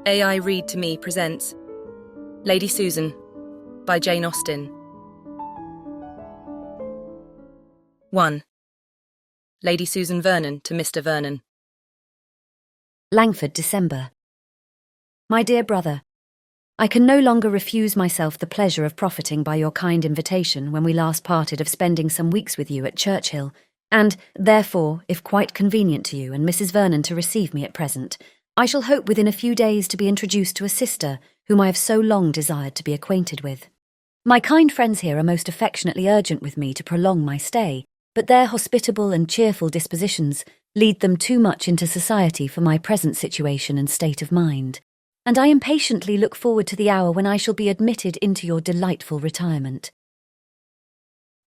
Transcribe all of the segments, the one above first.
AI Read to Me presents Lady Susan by Jane Austen. 1. Lady Susan Vernon to Mr. Vernon. Langford, December. My dear brother, I can no longer refuse myself the pleasure of profiting by your kind invitation when we last parted of spending some weeks with you at Churchill, and, therefore, if quite convenient to you and Mrs. Vernon to receive me at present, I shall hope within a few days to be introduced to a sister whom I have so long desired to be acquainted with. My kind friends here are most affectionately urgent with me to prolong my stay, but their hospitable and cheerful dispositions lead them too much into society for my present situation and state of mind, and I impatiently look forward to the hour when I shall be admitted into your delightful retirement.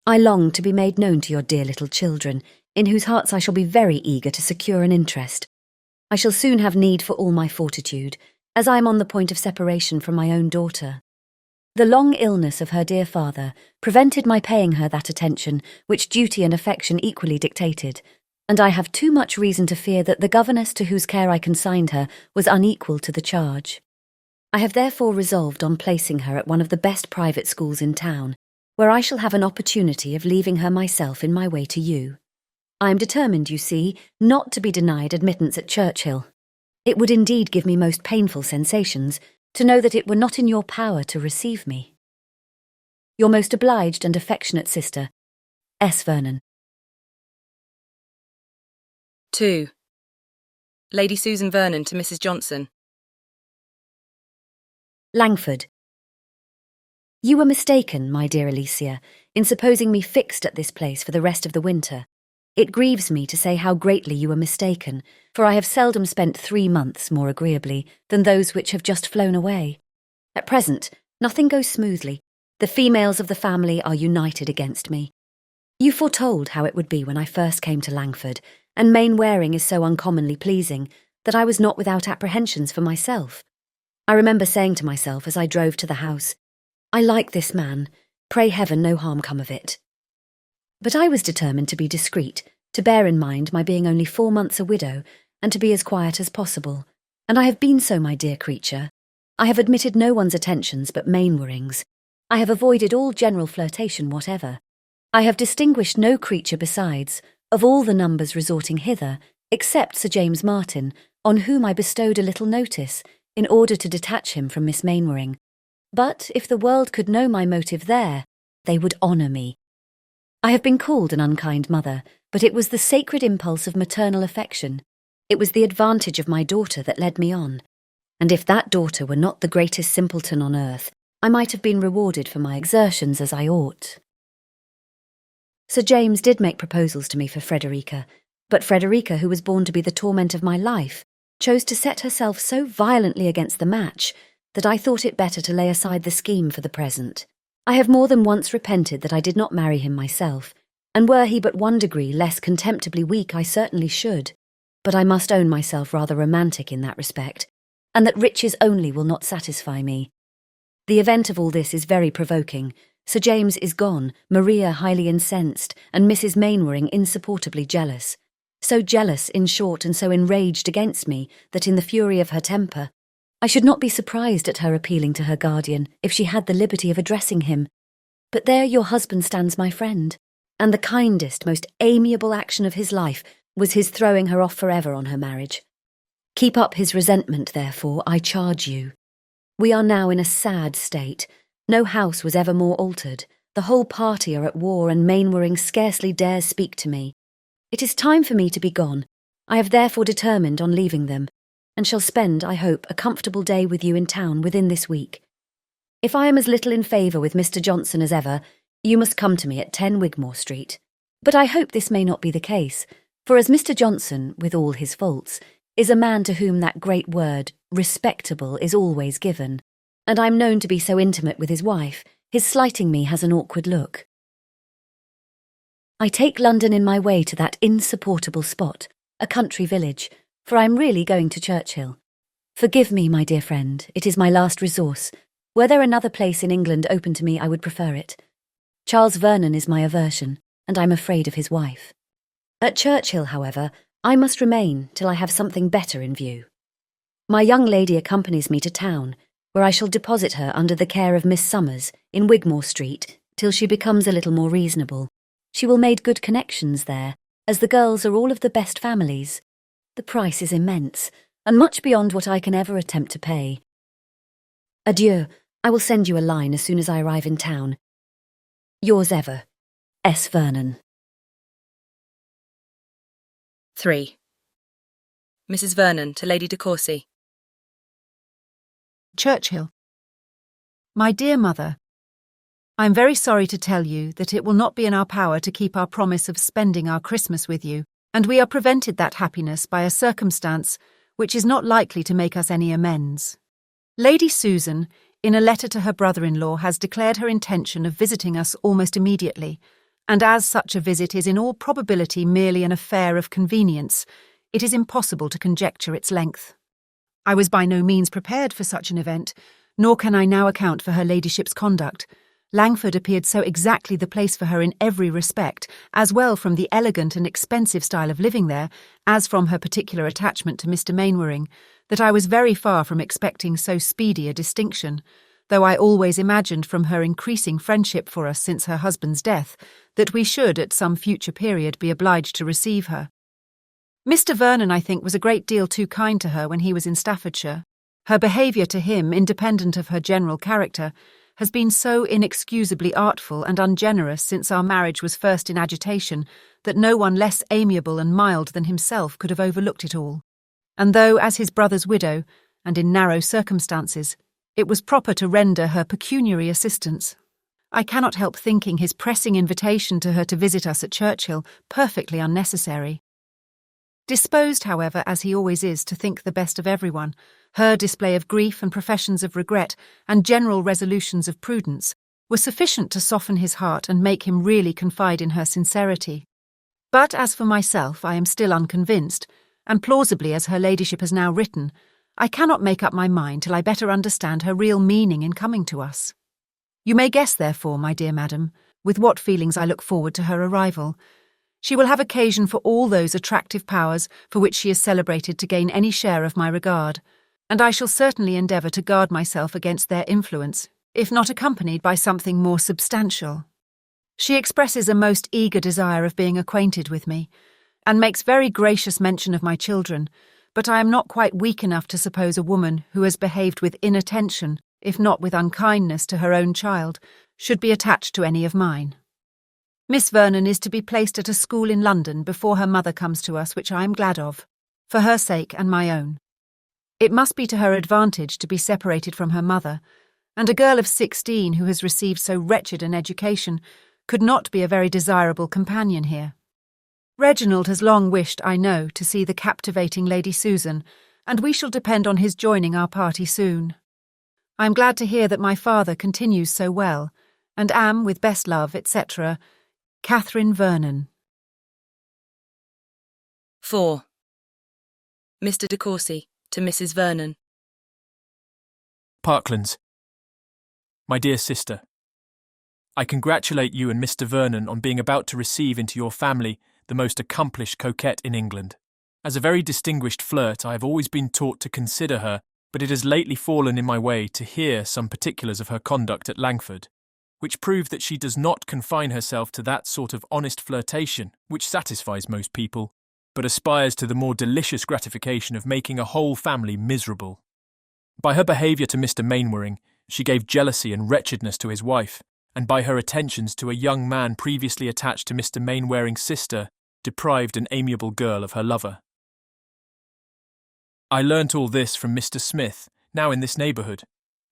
I long to be made known to your dear little children, in whose hearts I shall be very eager to secure an interest. I shall soon have need for all my fortitude, as I am on the point of separation from my own daughter. The long illness of her dear father prevented my paying her that attention which duty and affection equally dictated, and I have too much reason to fear that the governess to whose care I consigned her was unequal to the charge. I have therefore resolved on placing her at one of the best private schools in town, where I shall have an opportunity of leaving her myself in my way to you. I am determined, you see, not to be denied admittance at Churchill. It would indeed give me most painful sensations to know that it were not in your power to receive me. Your most obliged and affectionate sister, S. Vernon. 2. Lady Susan Vernon to Mrs. Johnson. Langford. You were mistaken, my dear Alicia, in supposing me fixed at this place for the rest of the winter. It grieves me to say how greatly you were mistaken, for I have seldom spent 3 months more agreeably than those which have just flown away. At present, nothing goes smoothly. The females of the family are united against me. You foretold how it would be when I first came to Langford, and Mainwaring is so uncommonly pleasing that I was not without apprehensions for myself. I remember saying to myself as I drove to the house, I like this man, pray heaven no harm come of it. But I was determined to be discreet, to bear in mind my being only 4 months a widow, and to be as quiet as possible. And I have been so, my dear creature. I have admitted no one's attentions but Mainwaring's. I have avoided all general flirtation whatever. I have distinguished no creature besides, of all the numbers resorting hither, except Sir James Martin, on whom I bestowed a little notice, in order to detach him from Miss Mainwaring. But if the world could know my motive there, they would honour me. I have been called an unkind mother, but it was the sacred impulse of maternal affection. It was the advantage of my daughter that led me on. And if that daughter were not the greatest simpleton on earth, I might have been rewarded for my exertions as I ought. Sir James did make proposals to me for Frederica, but Frederica, who was born to be the torment of my life, chose to set herself so violently against the match that I thought it better to lay aside the scheme for the present. I have more than once repented that I did not marry him myself, and were he but 1 degree less contemptibly weak I certainly should, but I must own myself rather romantic in that respect, and that riches only will not satisfy me. The event of all this is very provoking. Sir James is gone, Maria highly incensed, and Mrs. Mainwaring insupportably jealous. So jealous, in short, and so enraged against me, that in the fury of her temper, I should not be surprised at her appealing to her guardian if she had the liberty of addressing him. But there your husband stands my friend, and the kindest, most amiable action of his life was his throwing her off forever on her marriage. Keep up his resentment, therefore, I charge you. We are now in a sad state. No house was ever more altered. The whole party are at war, and Mainwaring scarcely dares speak to me. It is time for me to be gone. I have therefore determined on leaving them, and shall spend, I hope, a comfortable day with you in town within this week. If I am as little in favour with Mr. Johnson as ever, you must come to me at 10 Wigmore Street. But I hope this may not be the case, for as Mr. Johnson, with all his faults, is a man to whom that great word, respectable, is always given, and I am known to be so intimate with his wife, his slighting me has an awkward look. I take London in my way to that insupportable spot, a country village, for I am really going to Churchill. Forgive me, my dear friend, it is my last resource. Were there another place in England open to me, I would prefer it. Charles Vernon is my aversion, and I am afraid of his wife. At Churchill, however, I must remain till I have something better in view. My young lady accompanies me to town, where I shall deposit her under the care of Miss Summers in Wigmore Street till she becomes a little more reasonable. She will make good connections there, as the girls are all of the best families. The price is immense, and much beyond what I can ever attempt to pay. Adieu. I will send you a line as soon as I arrive in town. Yours ever, S. Vernon. 3. Mrs. Vernon to Lady de Courcy. Churchill. My dear Mother, I am very sorry to tell you that it will not be in our power to keep our promise of spending our Christmas with you, and we are prevented that happiness by a circumstance which is not likely to make us any amends. Lady Susan, in a letter to her brother-in-law, has declared her intention of visiting us almost immediately, and as such a visit is in all probability merely an affair of convenience, it is impossible to conjecture its length. I was by no means prepared for such an event, nor can I now account for her ladyship's conduct. Langford appeared so exactly the place for her in every respect, as well from the elegant and expensive style of living there, as from her particular attachment to Mr. Mainwaring, that I was very far from expecting so speedy a distinction, though I always imagined from her increasing friendship for us since her husband's death that we should at some future period be obliged to receive her. Mr. Vernon, I think, was a great deal too kind to her when he was in Staffordshire. Her behaviour to him, independent of her general character, has been so inexcusably artful and ungenerous since our marriage was first in agitation that no one less amiable and mild than himself could have overlooked it all. And though, as his brother's widow, and in narrow circumstances, it was proper to render her pecuniary assistance, I cannot help thinking his pressing invitation to her to visit us at Churchill perfectly unnecessary. Disposed, however, as he always is, to think the best of everyone, her display of grief and professions of regret and general resolutions of prudence were sufficient to soften his heart and make him really confide in her sincerity. But as for myself, I am still unconvinced, and plausibly as her ladyship has now written, I cannot make up my mind till I better understand her real meaning in coming to us. You may guess, therefore, my dear madam, with what feelings I look forward to her arrival. She will have occasion for all those attractive powers for which she is celebrated to gain any share of my regard, and I shall certainly endeavour to guard myself against their influence, if not accompanied by something more substantial. She expresses a most eager desire of being acquainted with me, and makes very gracious mention of my children, but I am not quite weak enough to suppose a woman who has behaved with inattention, if not with unkindness to her own child, should be attached to any of mine. Miss Vernon is to be placed at a school in London before her mother comes to us, which I am glad of, for her sake and my own. It must be to her advantage to be separated from her mother, and a girl of 16 who has received so wretched an education could not be a very desirable companion here. Reginald has long wished, I know, to see the captivating Lady Susan, and we shall depend on his joining our party soon. I am glad to hear that my father continues so well, and am, with best love, etc., Catherine Vernon. 4. Mr. de Courcy to Mrs. Vernon. Parklands. My dear sister, I congratulate you and Mr. Vernon on being about to receive into your family the most accomplished coquette in England. As a very distinguished flirt, I have always been taught to consider her, but it has lately fallen in my way to hear some particulars of her conduct at Langford, which prove that she does not confine herself to that sort of honest flirtation which satisfies most people, but aspires to the more delicious gratification of making a whole family miserable. By her behaviour to Mr. Mainwaring, she gave jealousy and wretchedness to his wife, and by her attentions to a young man previously attached to Mr. Mainwaring's sister, deprived an amiable girl of her lover. I learnt all this from Mr. Smith, now in this neighbourhood.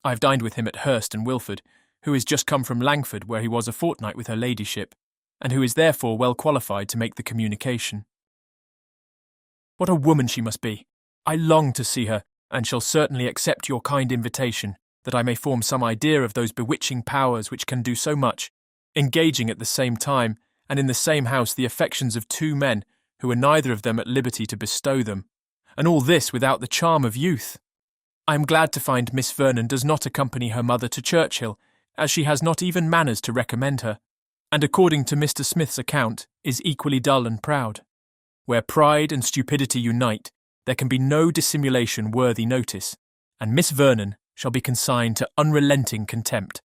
I have dined with him at Hurst and Wilford, who is just come from Langford, where he was a fortnight with her ladyship, and who is therefore well qualified to make the communication. What a woman she must be! I long to see her, and shall certainly accept your kind invitation, that I may form some idea of those bewitching powers which can do so much, engaging at the same time, and in the same house, the affections of two men, who are neither of them at liberty to bestow them, and all this without the charm of youth. I am glad to find Miss Vernon does not accompany her mother to Churchill, as she has not even manners to recommend her, and according to Mr. Smith's account, is equally dull and proud. Where pride and stupidity unite, there can be no dissimulation worthy notice, and Miss Vernon shall be consigned to unrelenting contempt.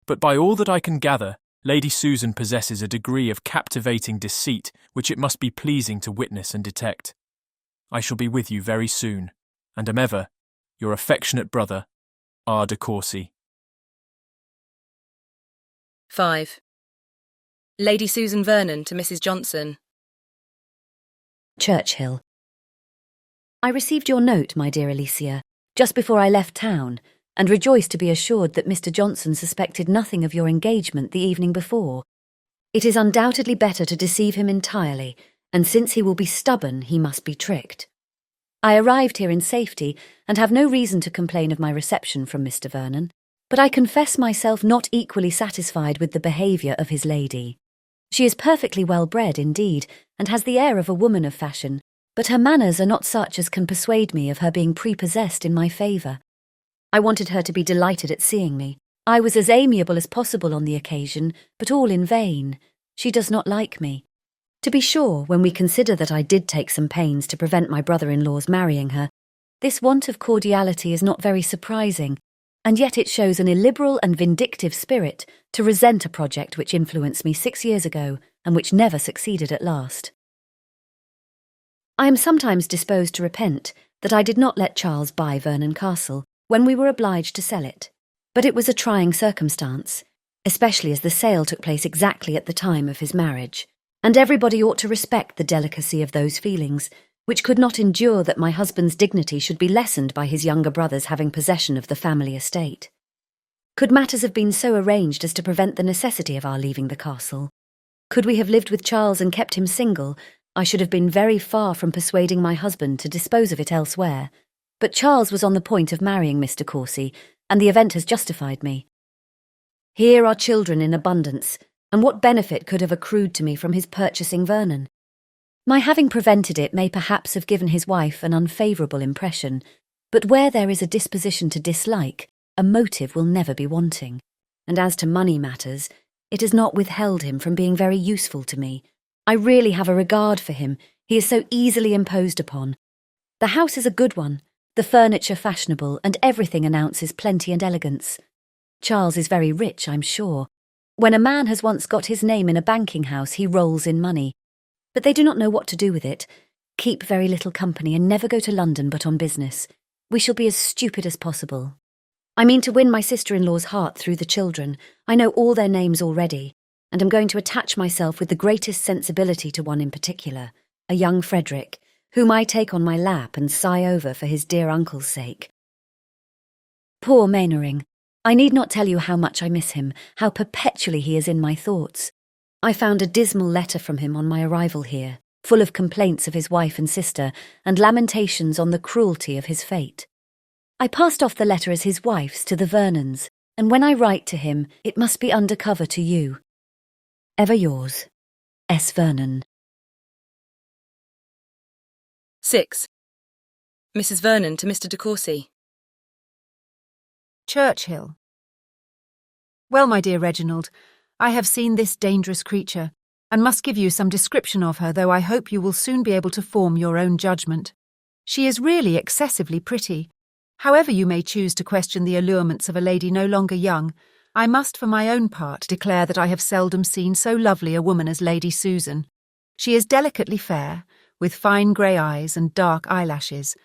But by all that I can gather, Lady Susan possesses a degree of captivating deceit which it must be pleasing to witness and detect. I shall be with you very soon, and am ever your affectionate brother, R. de Courcy. 5. Lady Susan Vernon to Mrs. Johnson. Churchill. I received your note, my dear Alicia, just before I left town, and rejoiced to be assured that Mr. Johnson suspected nothing of your engagement the evening before. It is undoubtedly better to deceive him entirely, and since he will be stubborn, he must be tricked. I arrived here in safety, and have no reason to complain of my reception from Mr. Vernon, but I confess myself not equally satisfied with the behaviour of his lady. She is perfectly well bred indeed, and has the air of a woman of fashion, but her manners are not such as can persuade me of her being prepossessed in my favour. I wanted her to be delighted at seeing me. I was as amiable as possible on the occasion, but all in vain. She does not like me. To be sure, when we consider that I did take some pains to prevent my brother-in-law's marrying her, this want of cordiality is not very surprising, and yet it shows an illiberal and vindictive spirit to resent a project which influenced me 6 years ago and which never succeeded at last. I am sometimes disposed to repent that I did not let Charles buy Vernon Castle when we were obliged to sell it, but it was a trying circumstance, especially as the sale took place exactly at the time of his marriage, and everybody ought to respect the delicacy of those feelings, which could not endure that my husband's dignity should be lessened by his younger brothers having possession of the family estate. Could matters have been so arranged as to prevent the necessity of our leaving the castle? Could we have lived with Charles and kept him single, I should have been very far from persuading my husband to dispose of it elsewhere, but Charles was on the point of marrying Mr. Courcy, and the event has justified me. Here are children in abundance, and what benefit could have accrued to me from his purchasing Vernon? My having prevented it may perhaps have given his wife an unfavourable impression, but where there is a disposition to dislike, a motive will never be wanting, and as to money matters, it has not withheld him from being very useful to me. I really have a regard for him, he is so easily imposed upon. The house is a good one, the furniture fashionable, and everything announces plenty and elegance. Charles is very rich, I'm sure. When a man has once got his name in a banking house, he rolls in money. But they do not know what to do with it, keep very little company and never go to London but on business. We shall be as stupid as possible. I mean to win my sister-in-law's heart through the children. I know all their names already, and am going to attach myself with the greatest sensibility to one in particular, a young Frederick, whom I take on my lap and sigh over for his dear uncle's sake. Poor Mainwaring, I need not tell you how much I miss him, how perpetually he is in my thoughts. I found a dismal letter from him on my arrival here, full of complaints of his wife and sister, and lamentations on the cruelty of his fate. I passed off the letter as his wife's to the Vernons, and when I write to him, it must be under cover to you. Ever yours, S. Vernon. 6. Mrs. Vernon to Mr. de Courcy. Churchill. Well, my dear Reginald, I have seen this dangerous creature, and must give you some description of her, though I hope you will soon be able to form your own judgment. She is really excessively pretty. However you may choose to question the allurements of a lady no longer young, I must for my own part declare that I have seldom seen so lovely a woman as Lady Susan. She is delicately fair, with fine grey eyes and dark eyelashes,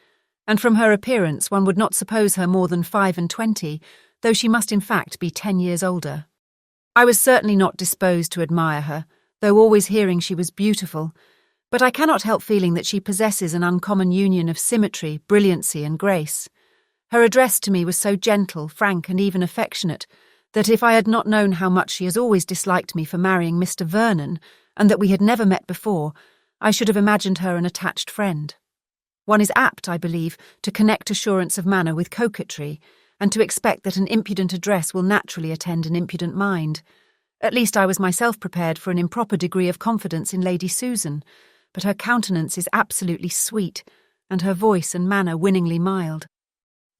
and from her appearance one would not suppose her more than 25, though she must in fact be 10 years older. I was certainly not disposed to admire her, though always hearing she was beautiful, but I cannot help feeling that she possesses an uncommon union of symmetry, brilliancy, and grace. Her address to me was so gentle, frank, and even affectionate, that if I had not known how much she has always disliked me for marrying Mr. Vernon, and that we had never met before, I should have imagined her an attached friend. One is apt, I believe, to connect assurance of manner with coquetry, and to expect that an impudent address will naturally attend an impudent mind. At least I was myself prepared for an improper degree of confidence in Lady Susan, but her countenance is absolutely sweet, and her voice and manner winningly mild.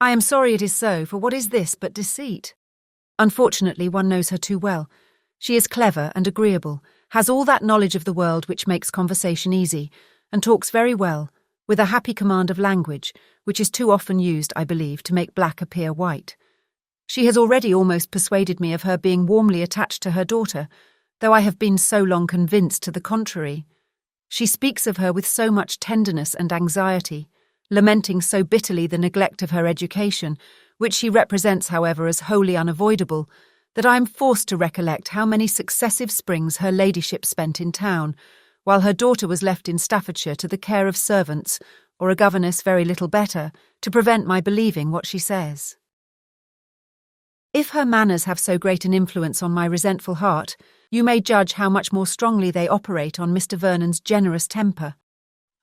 I am sorry it is so, for what is this but deceit? Unfortunately, one knows her too well. She is clever and agreeable, has all that knowledge of the world which makes conversation easy, and talks very well, with a happy command of language, which is too often used, I believe, to make black appear white. She has already almost persuaded me of her being warmly attached to her daughter, though I have been so long convinced to the contrary. She speaks of her with so much tenderness and anxiety, lamenting so bitterly the neglect of her education, which she represents, however, as wholly unavoidable, that I am forced to recollect how many successive springs her ladyship spent in town, while her daughter was left in Staffordshire to the care of servants, or a governess very little better, to prevent my believing what she says. If her manners have so great an influence on my resentful heart, you may judge how much more strongly they operate on Mr. Vernon's generous temper.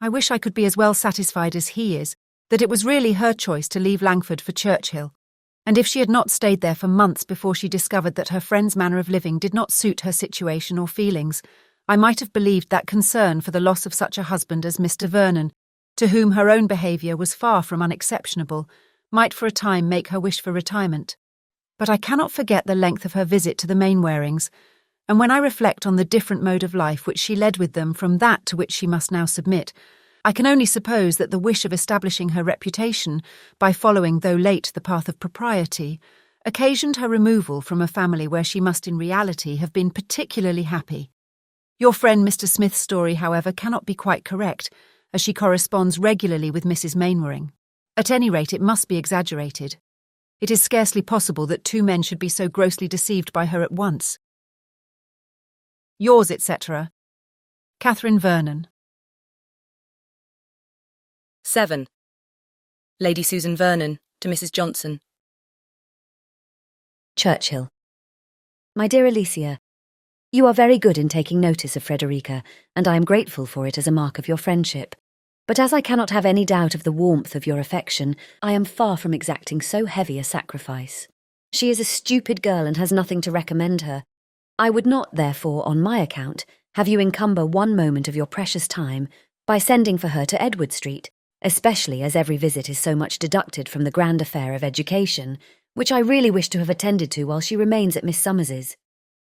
I wish I could be as well satisfied as he is, that it was really her choice to leave Langford for Churchill, and if she had not stayed there for months before she discovered that her friend's manner of living did not suit her situation or feelings, I might have believed that concern for the loss of such a husband as Mr. Vernon, to whom her own behaviour was far from unexceptionable, might for a time make her wish for retirement. But I cannot forget the length of her visit to the Mainwarings, and when I reflect on the different mode of life which she led with them from that to which she must now submit, I can only suppose that the wish of establishing her reputation, by following though late the path of propriety, occasioned her removal from a family where she must in reality have been particularly happy. Your friend Mr. Smith's story, however, cannot be quite correct, as she corresponds regularly with Mrs. Mainwaring. At any rate, it must be exaggerated. It is scarcely possible that two men should be so grossly deceived by her at once. Yours, etc., Catherine Vernon. 7. Lady Susan Vernon to Mrs. Johnson. Churchill. My dear Alicia, you are very good in taking notice of Frederica, and I am grateful for it as a mark of your friendship. But as I cannot have any doubt of the warmth of your affection, I am far from exacting so heavy a sacrifice. She is a stupid girl and has nothing to recommend her. I would not, therefore, on my account, have you encumber one moment of your precious time by sending for her to Edward Street, especially as every visit is so much deducted from the grand affair of education, which I really wish to have attended to while she remains at Miss Summers's.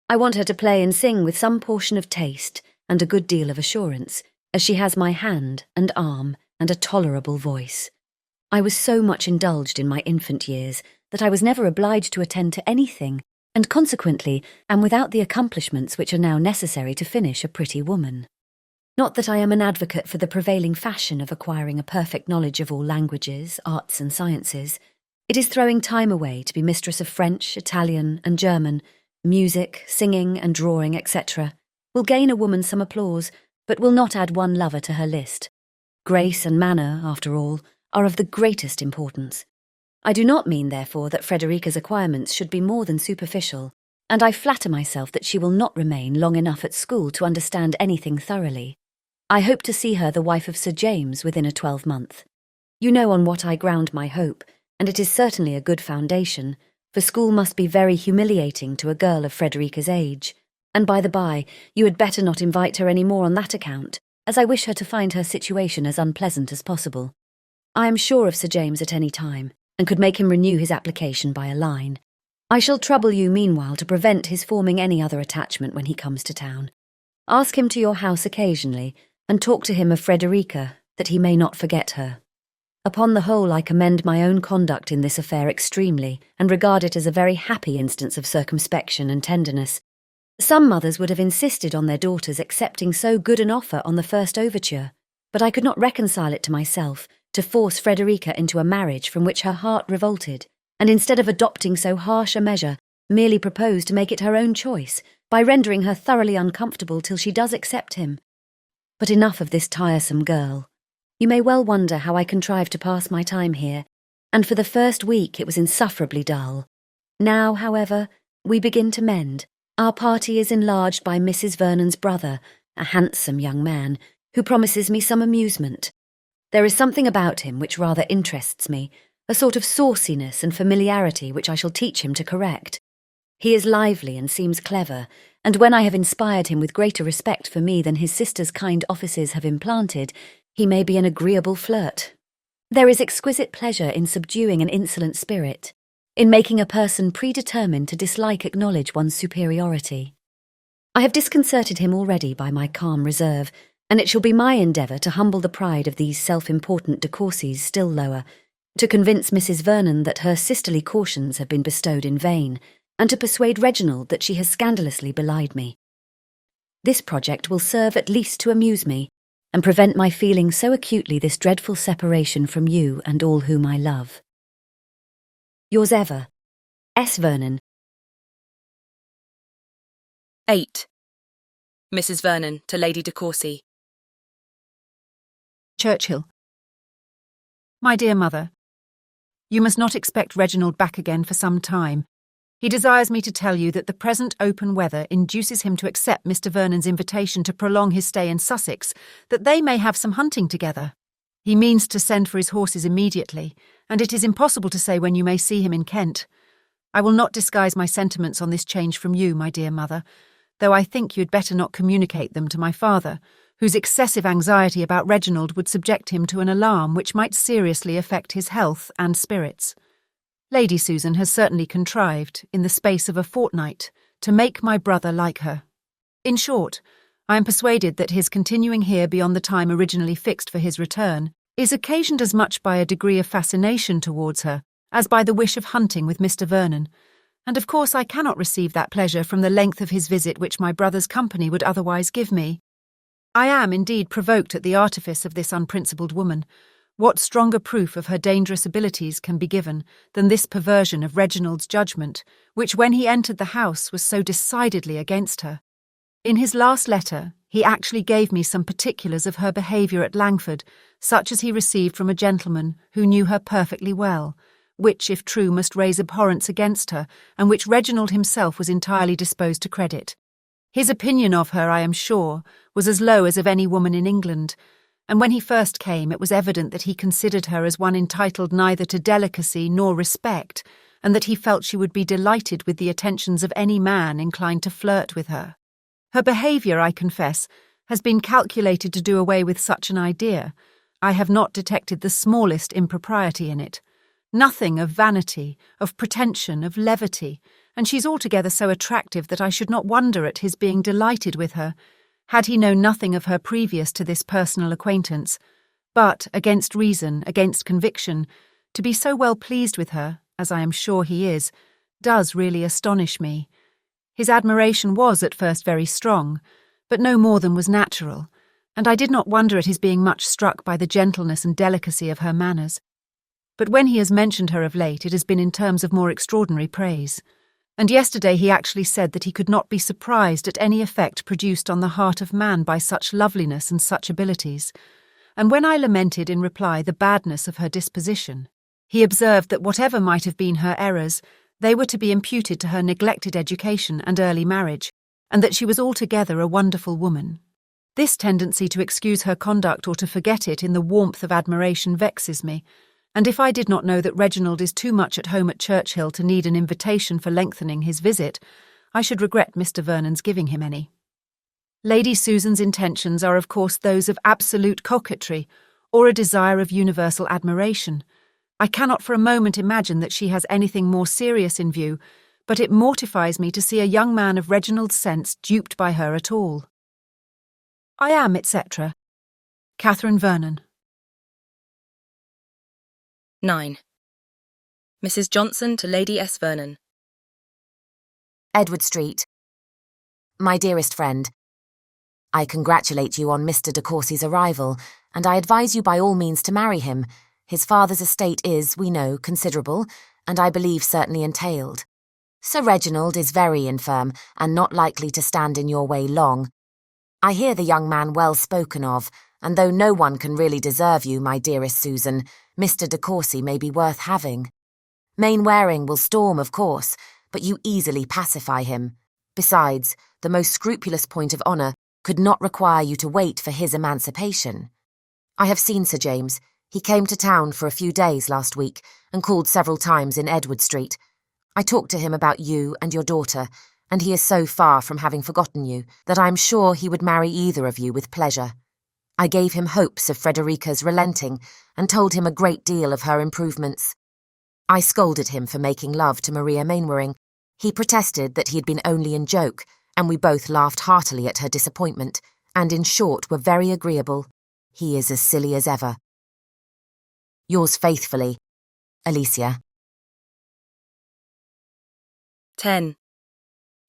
I want her to play and sing with some portion of taste and a good deal of assurance, as she has my hand and arm and a tolerable voice. I was so much indulged in my infant years that I was never obliged to attend to anything, and consequently am without the accomplishments which are now necessary to finish a pretty woman. Not that I am an advocate for the prevailing fashion of acquiring a perfect knowledge of all languages, arts and sciences. It is throwing time away to be mistress of French, Italian and German, music, singing and drawing, etc. Will gain a woman some applause, but will not add one lover to her list. Grace and manner, after all, are of the greatest importance. I do not mean, therefore, that Frederica's acquirements should be more than superficial, and I flatter myself that she will not remain long enough at school to understand anything thoroughly. I hope to see her the wife of Sir James within a 12-month. You know on what I ground my hope, and it is certainly a good foundation, for school must be very humiliating to a girl of Frederica's age. And by the by, you had better not invite her any more on that account, as I wish her to find her situation as unpleasant as possible. I am sure of Sir James at any time, and could make him renew his application by a line. I shall trouble you meanwhile to prevent his forming any other attachment when he comes to town. Ask him to your house occasionally, and talk to him of Frederica, that he may not forget her. Upon the whole, I commend my own conduct in this affair extremely, and regard it as a very happy instance of circumspection and tenderness. Some mothers would have insisted on their daughters accepting so good an offer on the first overture, but I could not reconcile it to myself to force Frederica into a marriage from which her heart revolted, and instead of adopting so harsh a measure, merely propose to make it her own choice, by rendering her thoroughly uncomfortable till she does accept him. But enough of this tiresome girl. You may well wonder how I contrived to pass my time here, and for the first week it was insufferably dull. Now, however, we begin to mend. Our party is enlarged by Mrs. Vernon's brother, a handsome young man, who promises me some amusement. There is something about him which rather interests me, a sort of sauciness and familiarity which I shall teach him to correct. He is lively and seems clever, and when I have inspired him with greater respect for me than his sister's kind offices have implanted, he may be an agreeable flirt. There is exquisite pleasure in subduing an insolent spirit, in making a person predetermined to acknowledge one's superiority. I have disconcerted him already by my calm reserve, and it shall be my endeavour to humble the pride of these self-important de Courcys still lower, to convince Mrs. Vernon that her sisterly cautions have been bestowed in vain, and to persuade Reginald that she has scandalously belied me. This project will serve at least to amuse me, and prevent my feeling so acutely this dreadful separation from you and all whom I love. Yours ever, S. Vernon. 8. Mrs. Vernon to Lady de Courcy. Churchill. My dear mother, you must not expect Reginald back again for some time. He desires me to tell you that the present open weather induces him to accept Mr. Vernon's invitation to prolong his stay in Sussex, that they may have some hunting together. He means to send for his horses immediately, and it is impossible to say when you may see him in Kent. I will not disguise my sentiments on this change from you, my dear mother, though I think you had better not communicate them to my father, whose excessive anxiety about Reginald would subject him to an alarm which might seriously affect his health and spirits. Lady Susan has certainly contrived, in the space of a fortnight, to make my brother like her. In short, I am persuaded that his continuing here beyond the time originally fixed for his return is occasioned as much by a degree of fascination towards her as by the wish of hunting with Mr. Vernon, and of course I cannot receive that pleasure from the length of his visit which my brother's company would otherwise give me. I am indeed provoked at the artifice of this unprincipled woman. What stronger proof of her dangerous abilities can be given than this perversion of Reginald's judgment, which when he entered the house was so decidedly against her? In his last letter, he actually gave me some particulars of her behaviour at Langford, such as he received from a gentleman who knew her perfectly well, which, if true, must raise abhorrence against her, and which Reginald himself was entirely disposed to credit. His opinion of her, I am sure, was as low as of any woman in England, and when he first came it was evident that he considered her as one entitled neither to delicacy nor respect, and that he felt she would be delighted with the attentions of any man inclined to flirt with her. Her behaviour, I confess, has been calculated to do away with such an idea. I have not detected the smallest impropriety in it. Nothing of vanity, of pretension, of levity, and she's altogether so attractive that I should not wonder at his being delighted with her, had he known nothing of her previous to this personal acquaintance. But, against reason, against conviction, to be so well pleased with her, as I am sure he is, does really astonish me. His admiration was at first very strong, but no more than was natural, and I did not wonder at his being much struck by the gentleness and delicacy of her manners. But when he has mentioned her of late, it has been in terms of more extraordinary praise. And yesterday he actually said that he could not be surprised at any effect produced on the heart of man by such loveliness and such abilities. And when I lamented in reply the badness of her disposition, he observed that whatever might have been her errors, they were to be imputed to her neglected education and early marriage, and that she was altogether a wonderful woman. This tendency to excuse her conduct or to forget it in the warmth of admiration vexes me, and if I did not know that Reginald is too much at home at Churchill to need an invitation for lengthening his visit, I should regret Mr. Vernon's giving him any. Lady Susan's intentions are of course those of absolute coquetry, or a desire of universal admiration. I cannot for a moment imagine that she has anything more serious in view, but it mortifies me to see a young man of Reginald's sense duped by her at all. I am, etc., Catherine Vernon. 9. Mrs. Johnson to Lady S. Vernon. Edward Street. My dearest friend, I congratulate you on Mr. de Courcy's arrival, and I advise you by all means to marry him. His father's estate is, we know, considerable, and I believe certainly entailed. Sir Reginald is very infirm, and not likely to stand in your way long. I hear the young man well spoken of, and though no one can really deserve you, my dearest Susan, Mr. de Courcy may be worth having. Mainwaring will storm, of course, but you easily pacify him. Besides, the most scrupulous point of honour could not require you to wait for his emancipation. I have seen Sir James. He came to town for a few days last week, and called several times in Edward Street. I talked to him about you and your daughter, and he is so far from having forgotten you that I am sure he would marry either of you with pleasure. I gave him hopes of Frederica's relenting, and told him a great deal of her improvements. I scolded him for making love to Maria Mainwaring. He protested that he had been only in joke, and we both laughed heartily at her disappointment, and in short were very agreeable. He is as silly as ever. Yours faithfully, Alicia. 10.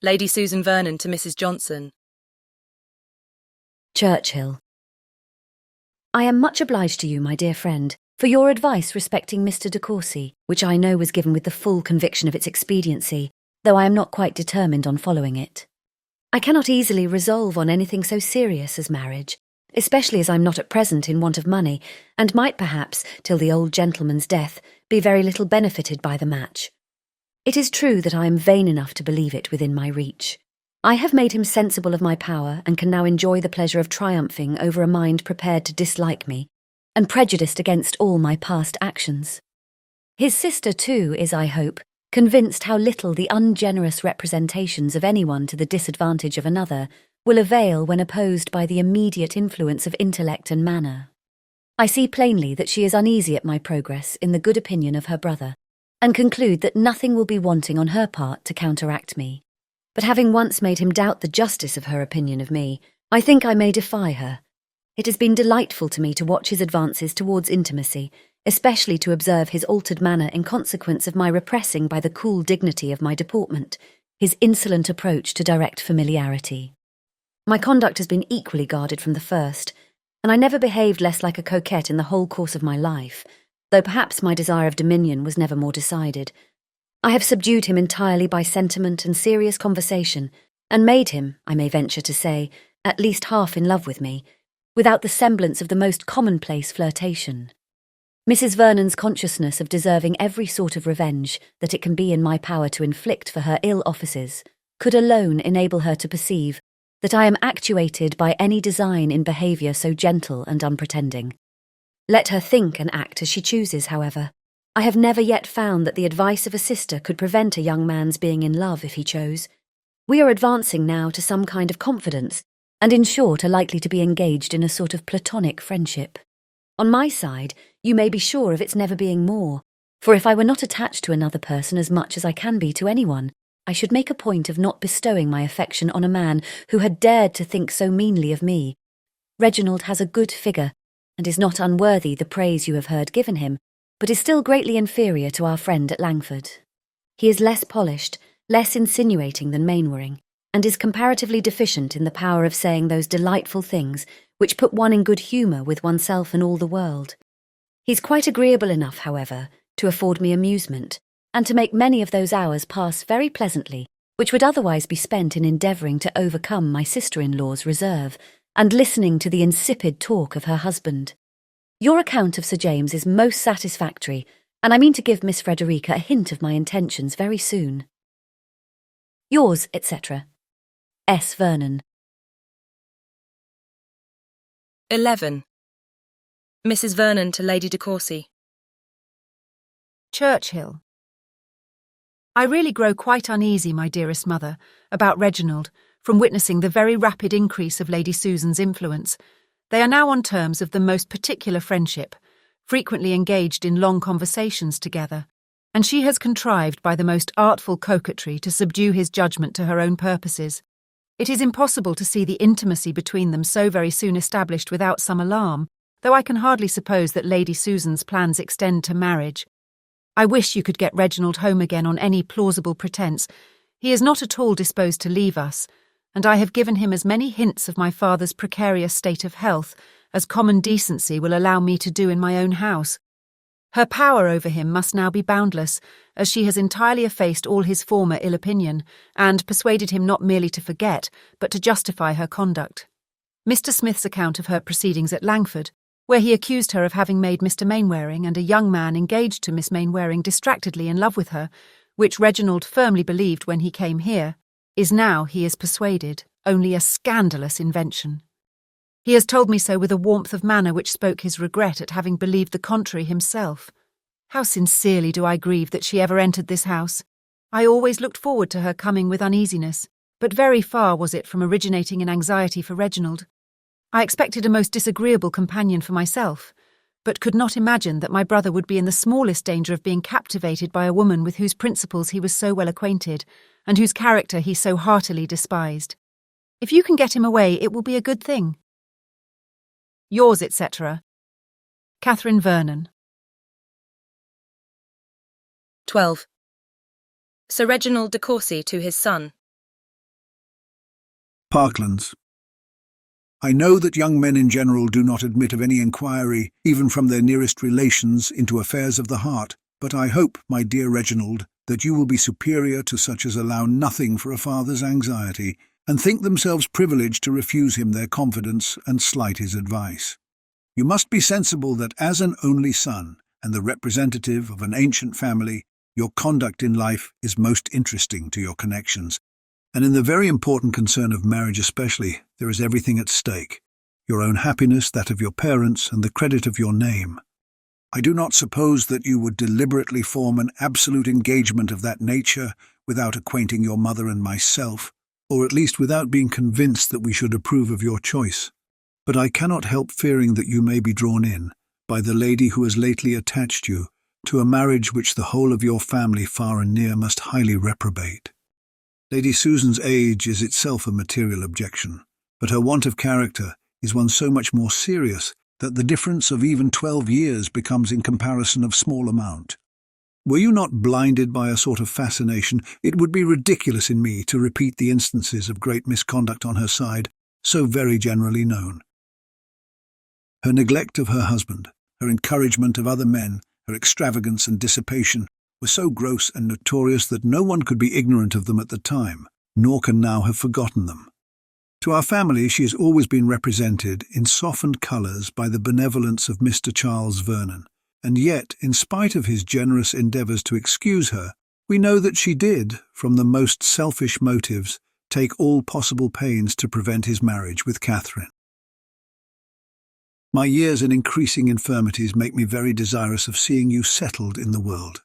Lady Susan Vernon to Mrs. Johnson. Churchill. I am much obliged to you, my dear friend, for your advice respecting Mr. de Courcy, which I know was given with the full conviction of its expediency, though I am not quite determined on following it. I cannot easily resolve on anything so serious as marriage, especially as I am not at present in want of money, and might perhaps, till the old gentleman's death, be very little benefited by the match. It is true that I am vain enough to believe it within my reach. I have made him sensible of my power, and can now enjoy the pleasure of triumphing over a mind prepared to dislike me, and prejudiced against all my past actions. His sister, too, is, I hope, convinced how little the ungenerous representations of anyone to the disadvantage of another will avail when opposed by the immediate influence of intellect and manner. I see plainly that she is uneasy at my progress in the good opinion of her brother, and conclude that nothing will be wanting on her part to counteract me. But having once made him doubt the justice of her opinion of me, I think I may defy her. It has been delightful to me to watch his advances towards intimacy, especially to observe his altered manner in consequence of my repressing by the cool dignity of my deportment, his insolent approach to direct familiarity. My conduct has been equally guarded from the first, and I never behaved less like a coquette in the whole course of my life, though perhaps my desire of dominion was never more decided. I have subdued him entirely by sentiment and serious conversation, and made him, I may venture to say, at least half in love with me, without the semblance of the most commonplace flirtation. Mrs. Vernon's consciousness of deserving every sort of revenge that it can be in my power to inflict for her ill offices could alone enable her to perceive that I am actuated by any design in behaviour so gentle and unpretending. Let her think and act as she chooses, however. I have never yet found that the advice of a sister could prevent a young man's being in love if he chose. We are advancing now to some kind of confidence, and in short are likely to be engaged in a sort of platonic friendship. On my side, you may be sure of its never being more, for if I were not attached to another person as much as I can be to anyone, I should make a point of not bestowing my affection on a man who had dared to think so meanly of me. Reginald has a good figure, and is not unworthy the praise you have heard given him, but is still greatly inferior to our friend at Langford. He is less polished, less insinuating than Mainwaring, and is comparatively deficient in the power of saying those delightful things which put one in good humour with oneself and all the world. He's quite agreeable enough, however, to afford me amusement, and to make many of those hours pass very pleasantly, which would otherwise be spent in endeavouring to overcome my sister-in-law's reserve, and listening to the insipid talk of her husband. Your account of Sir James is most satisfactory, and I mean to give Miss Frederica a hint of my intentions very soon. Yours, etc. S. Vernon. 11. Mrs. Vernon to Lady de Courcy. Churchill. I really grow quite uneasy, my dearest mother, about Reginald, from witnessing the very rapid increase of Lady Susan's influence. They are now on terms of the most particular friendship, frequently engaged in long conversations together, and she has contrived by the most artful coquetry to subdue his judgment to her own purposes. It is impossible to see the intimacy between them so very soon established without some alarm, though I can hardly suppose that Lady Susan's plans extend to marriage. I wish you could get Reginald home again on any plausible pretence. He is not at all disposed to leave us, and I have given him as many hints of my father's precarious state of health as common decency will allow me to do in my own house. Her power over him must now be boundless, as she has entirely effaced all his former ill opinion, and persuaded him not merely to forget, but to justify her conduct. Mr. Smith's account of her proceedings at Langford, where he accused her of having made Mr. Mainwaring and a young man engaged to Miss Mainwaring distractedly in love with her, which Reginald firmly believed when he came here, is now, he is persuaded, only a scandalous invention. He has told me so with a warmth of manner which spoke his regret at having believed the contrary himself. How sincerely do I grieve that she ever entered this house. I always looked forward to her coming with uneasiness, but very far was it from originating in anxiety for Reginald. I expected a most disagreeable companion for myself, but could not imagine that my brother would be in the smallest danger of being captivated by a woman with whose principles he was so well acquainted, and whose character he so heartily despised. If you can get him away, it will be a good thing. Yours, etc., Catherine Vernon. 12. Sir Reginald de Courcy to his son. Parklands. I know that young men in general do not admit of any inquiry, even from their nearest relations, into affairs of the heart, but I hope, my dear Reginald, that you will be superior to such as allow nothing for a father's anxiety, and think themselves privileged to refuse him their confidence and slight his advice. You must be sensible that as an only son, and the representative of an ancient family, your conduct in life is most interesting to your connections, and in the very important concern of marriage especially, there is everything at stake, your own happiness, that of your parents, and the credit of your name. I do not suppose that you would deliberately form an absolute engagement of that nature without acquainting your mother and myself, or at least without being convinced that we should approve of your choice. But I cannot help fearing that you may be drawn in, by the lady who has lately attached you, to a marriage which the whole of your family far and near must highly reprobate. Lady Susan's age is itself a material objection, but her want of character is one so much more serious that the difference of even 12 years becomes in comparison of small amount. Were you not blinded by a sort of fascination, it would be ridiculous in me to repeat the instances of great misconduct on her side, so very generally known. Her neglect of her husband, her encouragement of other men, her extravagance and dissipation were so gross and notorious that no one could be ignorant of them at the time, nor can now have forgotten them. To our family she has always been represented in softened colours by the benevolence of Mr. Charles Vernon, and yet, in spite of his generous endeavours to excuse her, we know that she did, from the most selfish motives, take all possible pains to prevent his marriage with Catherine. My years and increasing infirmities make me very desirous of seeing you settled in the world.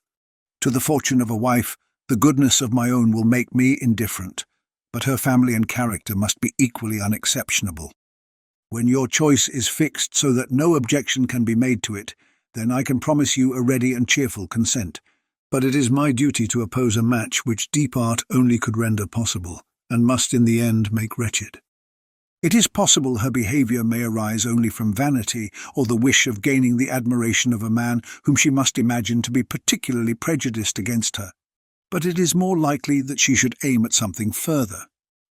To the fortune of a wife, the goodness of my own will make me indifferent, but her family and character must be equally unexceptionable. When your choice is fixed so that no objection can be made to it, then I can promise you a ready and cheerful consent, but it is my duty to oppose a match which deep art only could render possible, and must in the end make wretched. It is possible her behaviour may arise only from vanity, or the wish of gaining the admiration of a man whom she must imagine to be particularly prejudiced against her. But it is more likely that she should aim at something further.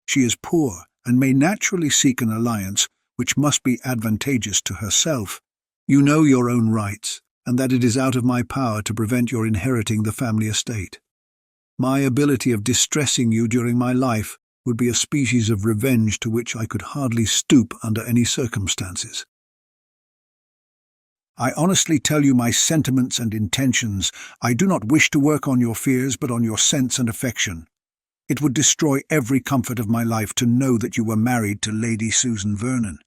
She is poor, and may naturally seek an alliance which must be advantageous to herself. You know your own rights, and that it is out of my power to prevent your inheriting the family estate. My ability of distressing you during my life would be a species of revenge to which I could hardly stoop under any circumstances. I honestly tell you my sentiments and intentions. I do not wish to work on your fears, but on your sense and affection. It would destroy every comfort of my life to know that you were married to Lady Susan Vernon.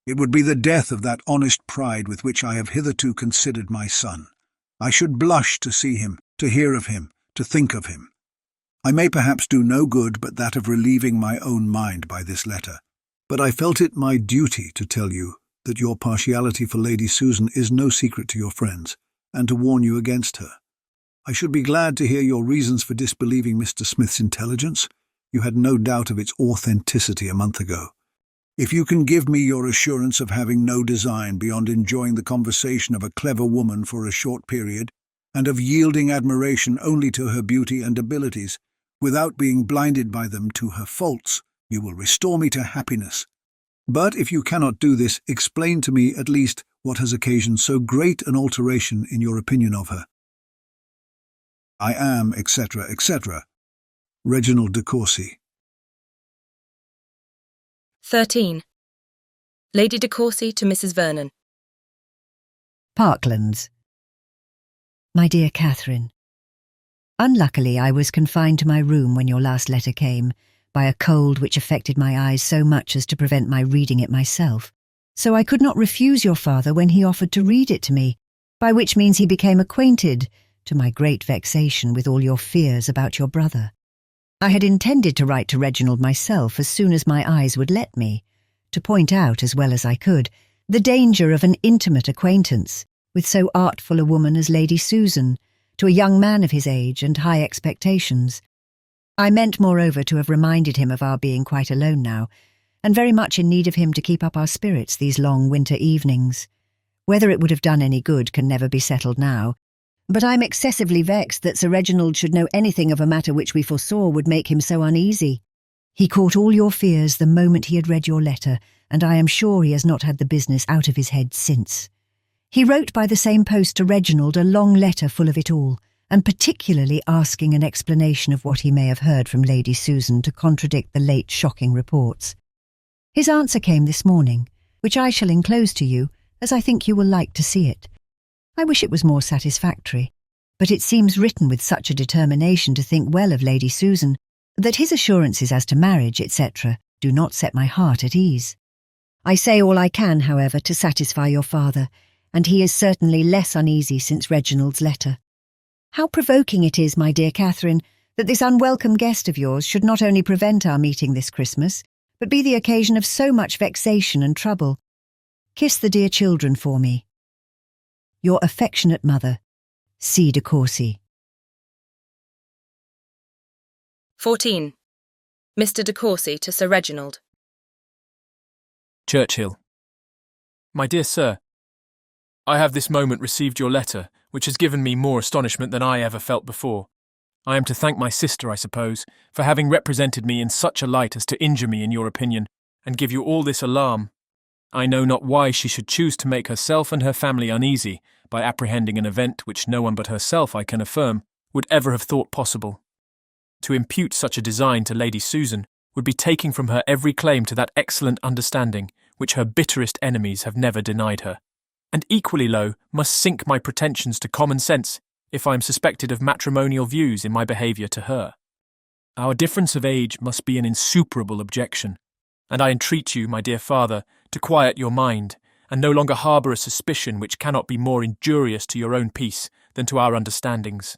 It would be the death of that honest pride with which I have hitherto considered my son. I should blush to see him, to hear of him, to think of him. I may perhaps do no good but that of relieving my own mind by this letter, but I felt it my duty to tell you that your partiality for Lady Susan is no secret to your friends, and to warn you against her. I should be glad to hear your reasons for disbelieving Mr. Smith's intelligence. You had no doubt of its authenticity a month ago. If you can give me your assurance of having no design beyond enjoying the conversation of a clever woman for a short period, and of yielding admiration only to her beauty and abilities, without being blinded by them to her faults, you will restore me to happiness. But if you cannot do this, explain to me at least what has occasioned so great an alteration in your opinion of her. I am, etc., etc., Reginald de Courcy. 13. Lady de Courcy to Mrs. Vernon. Parklands. My dear Catherine, unluckily I was confined to my room when your last letter came, by a cold which affected my eyes so much as to prevent my reading it myself. So I could not refuse your father when he offered to read it to me, by which means he became acquainted, to my great vexation, with all your fears about your brother. I had intended to write to Reginald myself as soon as my eyes would let me, to point out, as well as I could, the danger of an intimate acquaintance with so artful a woman as Lady Susan, to a young man of his age and high expectations. I meant, moreover, to have reminded him of our being quite alone now, and very much in need of him to keep up our spirits these long winter evenings. Whether it would have done any good can never be settled now, but I'm excessively vexed that Sir Reginald should know anything of a matter which we foresaw would make him so uneasy. He caught all your fears the moment he had read your letter, and I am sure he has not had the business out of his head since. He wrote by the same post to Reginald a long letter full of it all, and particularly asking an explanation of what he may have heard from Lady Susan to contradict the late shocking reports. His answer came this morning, which I shall enclose to you, as I think you will like to see it. I wish it was more satisfactory, but it seems written with such a determination to think well of Lady Susan that his assurances as to marriage, etc., do not set my heart at ease. I say all I can, however, to satisfy your father, and he is certainly less uneasy since Reginald's letter. How provoking it is, my dear Catherine, that this unwelcome guest of yours should not only prevent our meeting this Christmas, but be the occasion of so much vexation and trouble. Kiss the dear children for me. Your affectionate mother, C. de Courcy. 14. Mr. de Courcy to Sir Reginald. Churchill. My dear Sir, I have this moment received your letter, which has given me more astonishment than I ever felt before. I am to thank my sister, I suppose, for having represented me in such a light as to injure me in your opinion, and give you all this alarm. I know not why she should choose to make herself and her family uneasy by apprehending an event which no one but herself, I can affirm, would ever have thought possible. To impute such a design to Lady Susan would be taking from her every claim to that excellent understanding which her bitterest enemies have never denied her, and equally low must sink my pretensions to common sense if I am suspected of matrimonial views in my behaviour to her. Our difference of age must be an insuperable objection, and I entreat you, my dear father, to quiet your mind, and no longer harbour a suspicion which cannot be more injurious to your own peace than to our understandings.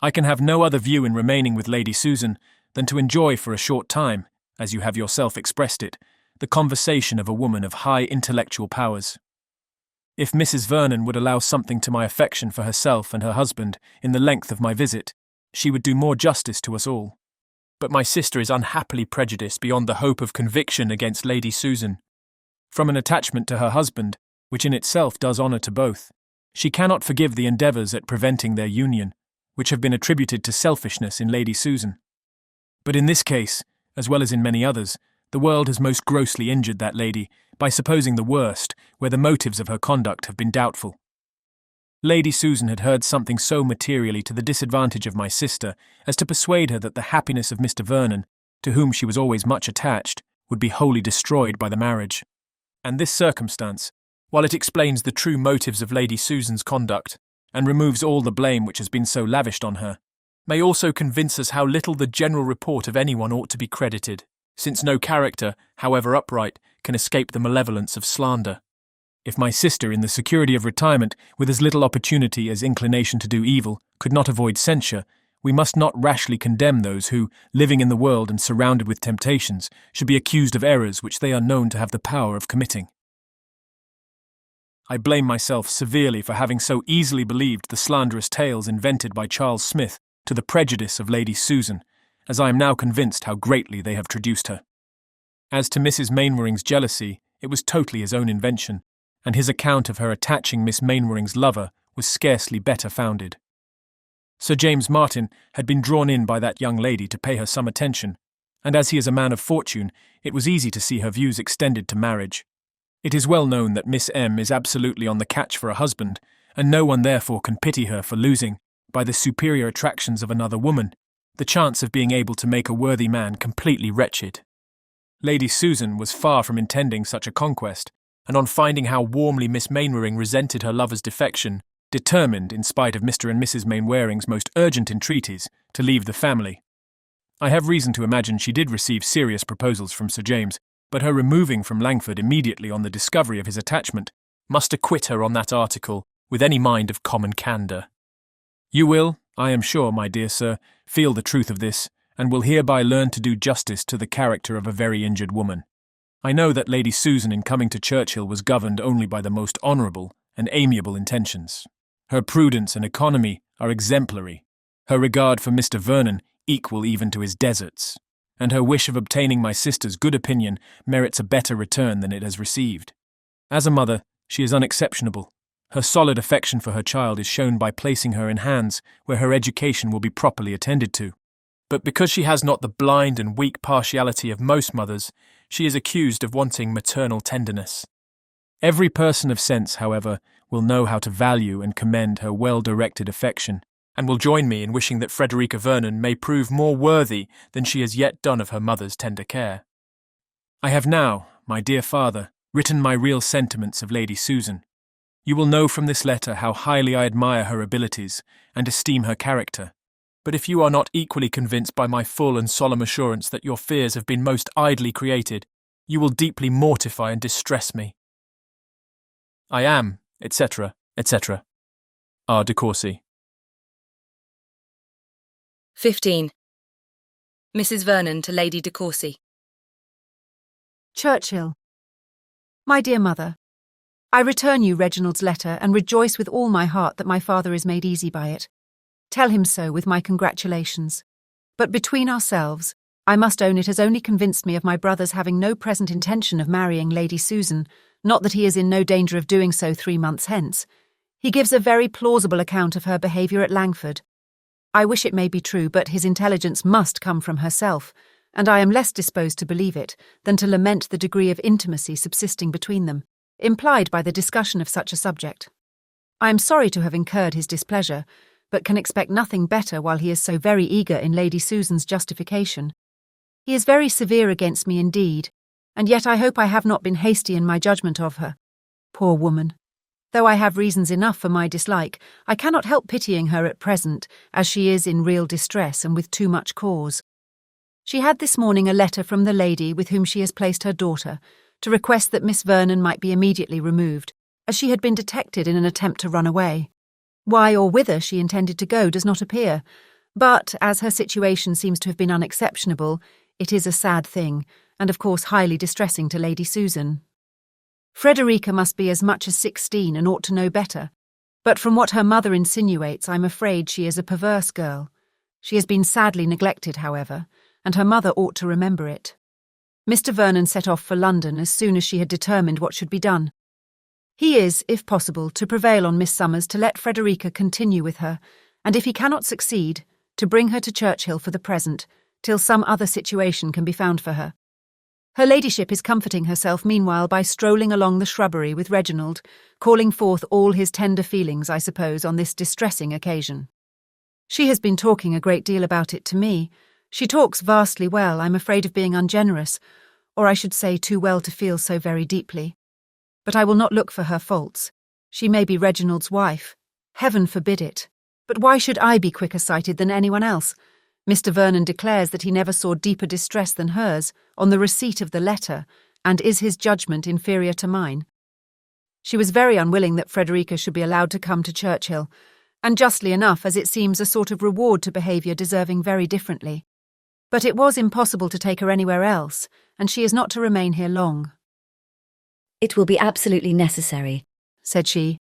I can have no other view in remaining with Lady Susan than to enjoy for a short time, as you have yourself expressed it, the conversation of a woman of high intellectual powers. If Mrs. Vernon would allow something to my affection for herself and her husband in the length of my visit, she would do more justice to us all. But my sister is unhappily prejudiced beyond the hope of conviction against Lady Susan. From an attachment to her husband, which in itself does honour to both, she cannot forgive the endeavours at preventing their union, which have been attributed to selfishness in Lady Susan. But in this case, as well as in many others, the world has most grossly injured that lady by supposing the worst where the motives of her conduct have been doubtful. Lady Susan had heard something so materially to the disadvantage of my sister as to persuade her that the happiness of Mr. Vernon, to whom she was always much attached, would be wholly destroyed by the marriage. And this circumstance, while it explains the true motives of Lady Susan's conduct, and removes all the blame which has been so lavished on her, may also convince us how little the general report of anyone ought to be credited, since no character, however upright, can escape the malevolence of slander. If my sister, in the security of retirement, with as little opportunity as inclination to do evil, could not avoid censure, we must not rashly condemn those who, living in the world and surrounded with temptations, should be accused of errors which they are known to have the power of committing. I blame myself severely for having so easily believed the slanderous tales invented by Charles Smith to the prejudice of Lady Susan, as I am now convinced how greatly they have traduced her. As to Mrs. Mainwaring's jealousy, it was totally his own invention, and his account of her attaching Miss Mainwaring's lover was scarcely better founded. Sir James Martin had been drawn in by that young lady to pay her some attention, and as he is a man of fortune, it was easy to see her views extended to marriage. It is well known that Miss M. is absolutely on the catch for a husband, and no one therefore can pity her for losing, by the superior attractions of another woman, the chance of being able to make a worthy man completely wretched. Lady Susan was far from intending such a conquest, and on finding how warmly Miss Mainwaring resented her lover's defection, determined, in spite of Mr. and Mrs. Mainwaring's most urgent entreaties, to leave the family. I have reason to imagine she did receive serious proposals from Sir James, but her removing from Langford immediately on the discovery of his attachment must acquit her on that article with any mind of common candour. You will, I am sure, my dear sir, feel the truth of this, and will hereby learn to do justice to the character of a very injured woman. I know that Lady Susan in coming to Churchill was governed only by the most honourable and amiable intentions. Her prudence and economy are exemplary, her regard for Mr. Vernon equal even to his deserts. and her wish of obtaining my sister's good opinion merits a better return than it has received. As a mother, she is unexceptionable. Her solid affection for her child is shown by placing her in hands where her education will be properly attended to. But because she has not the blind and weak partiality of most mothers, she is accused of wanting maternal tenderness. Every person of sense, however, will know how to value and commend her well-directed affection, and will join me in wishing that Frederica Vernon may prove more worthy than she has yet done of her mother's tender care. I have now, my dear father, written my real sentiments of Lady Susan. You will know from this letter how highly I admire her abilities and esteem her character. But if you are not equally convinced by my full and solemn assurance that your fears have been most idly created, you will deeply mortify and distress me. I am, etc., etc. R. de Courcy. 15. Mrs. Vernon to Lady de Courcy. Churchill. My dear mother, I return you Reginald's letter and rejoice with all my heart that my father is made easy by it. Tell him so with my congratulations. But between ourselves, I must own it has only convinced me of my brother's having no present intention of marrying Lady Susan, not that he is in no danger of doing so 3 months hence. He gives a very plausible account of her behaviour at Langford. I wish it may be true, but his intelligence must come from herself, and I am less disposed to believe it than to lament the degree of intimacy subsisting between them, implied by the discussion of such a subject. I am sorry to have incurred his displeasure, but can expect nothing better while he is so very eager in Lady Susan's justification. He is very severe against me indeed, and yet I hope I have not been hasty in my judgment of her. Poor woman! Though I have reasons enough for my dislike, I cannot help pitying her at present, as she is in real distress and with too much cause. She had this morning a letter from the lady with whom she has placed her daughter, to request that Miss Vernon might be immediately removed, as she had been detected in an attempt to run away. Why or whither she intended to go does not appear, but as her situation seems to have been unexceptionable, it is a sad thing, and of course highly distressing to Lady Susan. Frederica must be as much as 16 and ought to know better, but from what her mother insinuates, I'm afraid she is a perverse girl. She has been sadly neglected, however, and her mother ought to remember it. Mr. Vernon set off for London as soon as she had determined what should be done. He is, if possible, to prevail on Miss Summers to let Frederica continue with her, and if he cannot succeed, to bring her to Churchill for the present, till some other situation can be found for her. Her ladyship is comforting herself meanwhile by strolling along the shrubbery with Reginald, calling forth all his tender feelings, I suppose, on this distressing occasion. She has been talking a great deal about it to me. She talks vastly well. I'm afraid of being ungenerous, or I should say too well to feel so very deeply. But I will not look for her faults. She may be Reginald's wife. Heaven forbid it. But why should I be quicker-sighted than anyone else? Mr. Vernon declares that he never saw deeper distress than hers on the receipt of the letter, and is his judgment inferior to mine? She was very unwilling that Frederica should be allowed to come to Churchill, and justly enough, as it seems a sort of reward to behaviour deserving very differently. But it was impossible to take her anywhere else, and she is not to remain here long. It will be absolutely necessary, said she,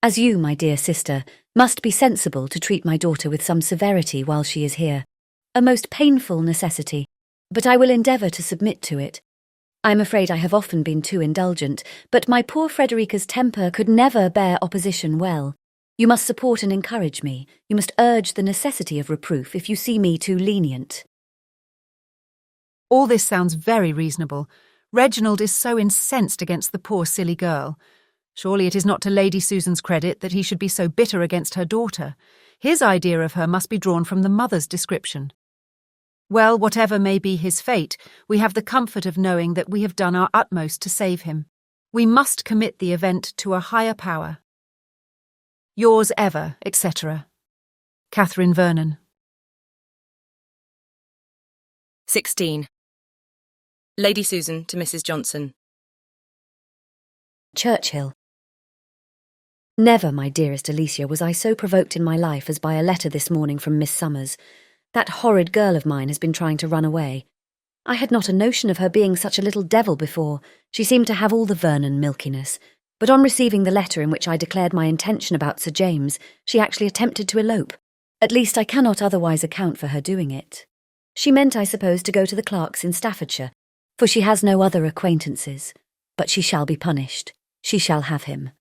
as you, my dear sister, must be sensible to treat my daughter with some severity while she is here. A most painful necessity, but I will endeavour to submit to it. I am afraid I have often been too indulgent, but my poor Frederica's temper could never bear opposition well. You must support and encourage me. You must urge the necessity of reproof if you see me too lenient. All this sounds very reasonable. Reginald is so incensed against the poor silly girl. Surely it is not to Lady Susan's credit that he should be so bitter against her daughter. His idea of her must be drawn from the mother's description. Well, whatever may be his fate, we have the comfort of knowing that we have done our utmost to save him. We must commit the event to a higher power. Yours ever, etc. Catherine Vernon. 16. Lady Susan to Mrs. Johnson. Churchill. Never, my dearest Alicia, was I so provoked in my life as by a letter this morning from Miss Summers. That horrid girl of mine has been trying to run away. I had not a notion of her being such a little devil before. She seemed to have all the Vernon milkiness. But on receiving the letter in which I declared my intention about Sir James, she actually attempted to elope. At least I cannot otherwise account for her doing it. She meant, I suppose, to go to the Clarks in Staffordshire, for she has no other acquaintances. But she shall be punished. She shall have him.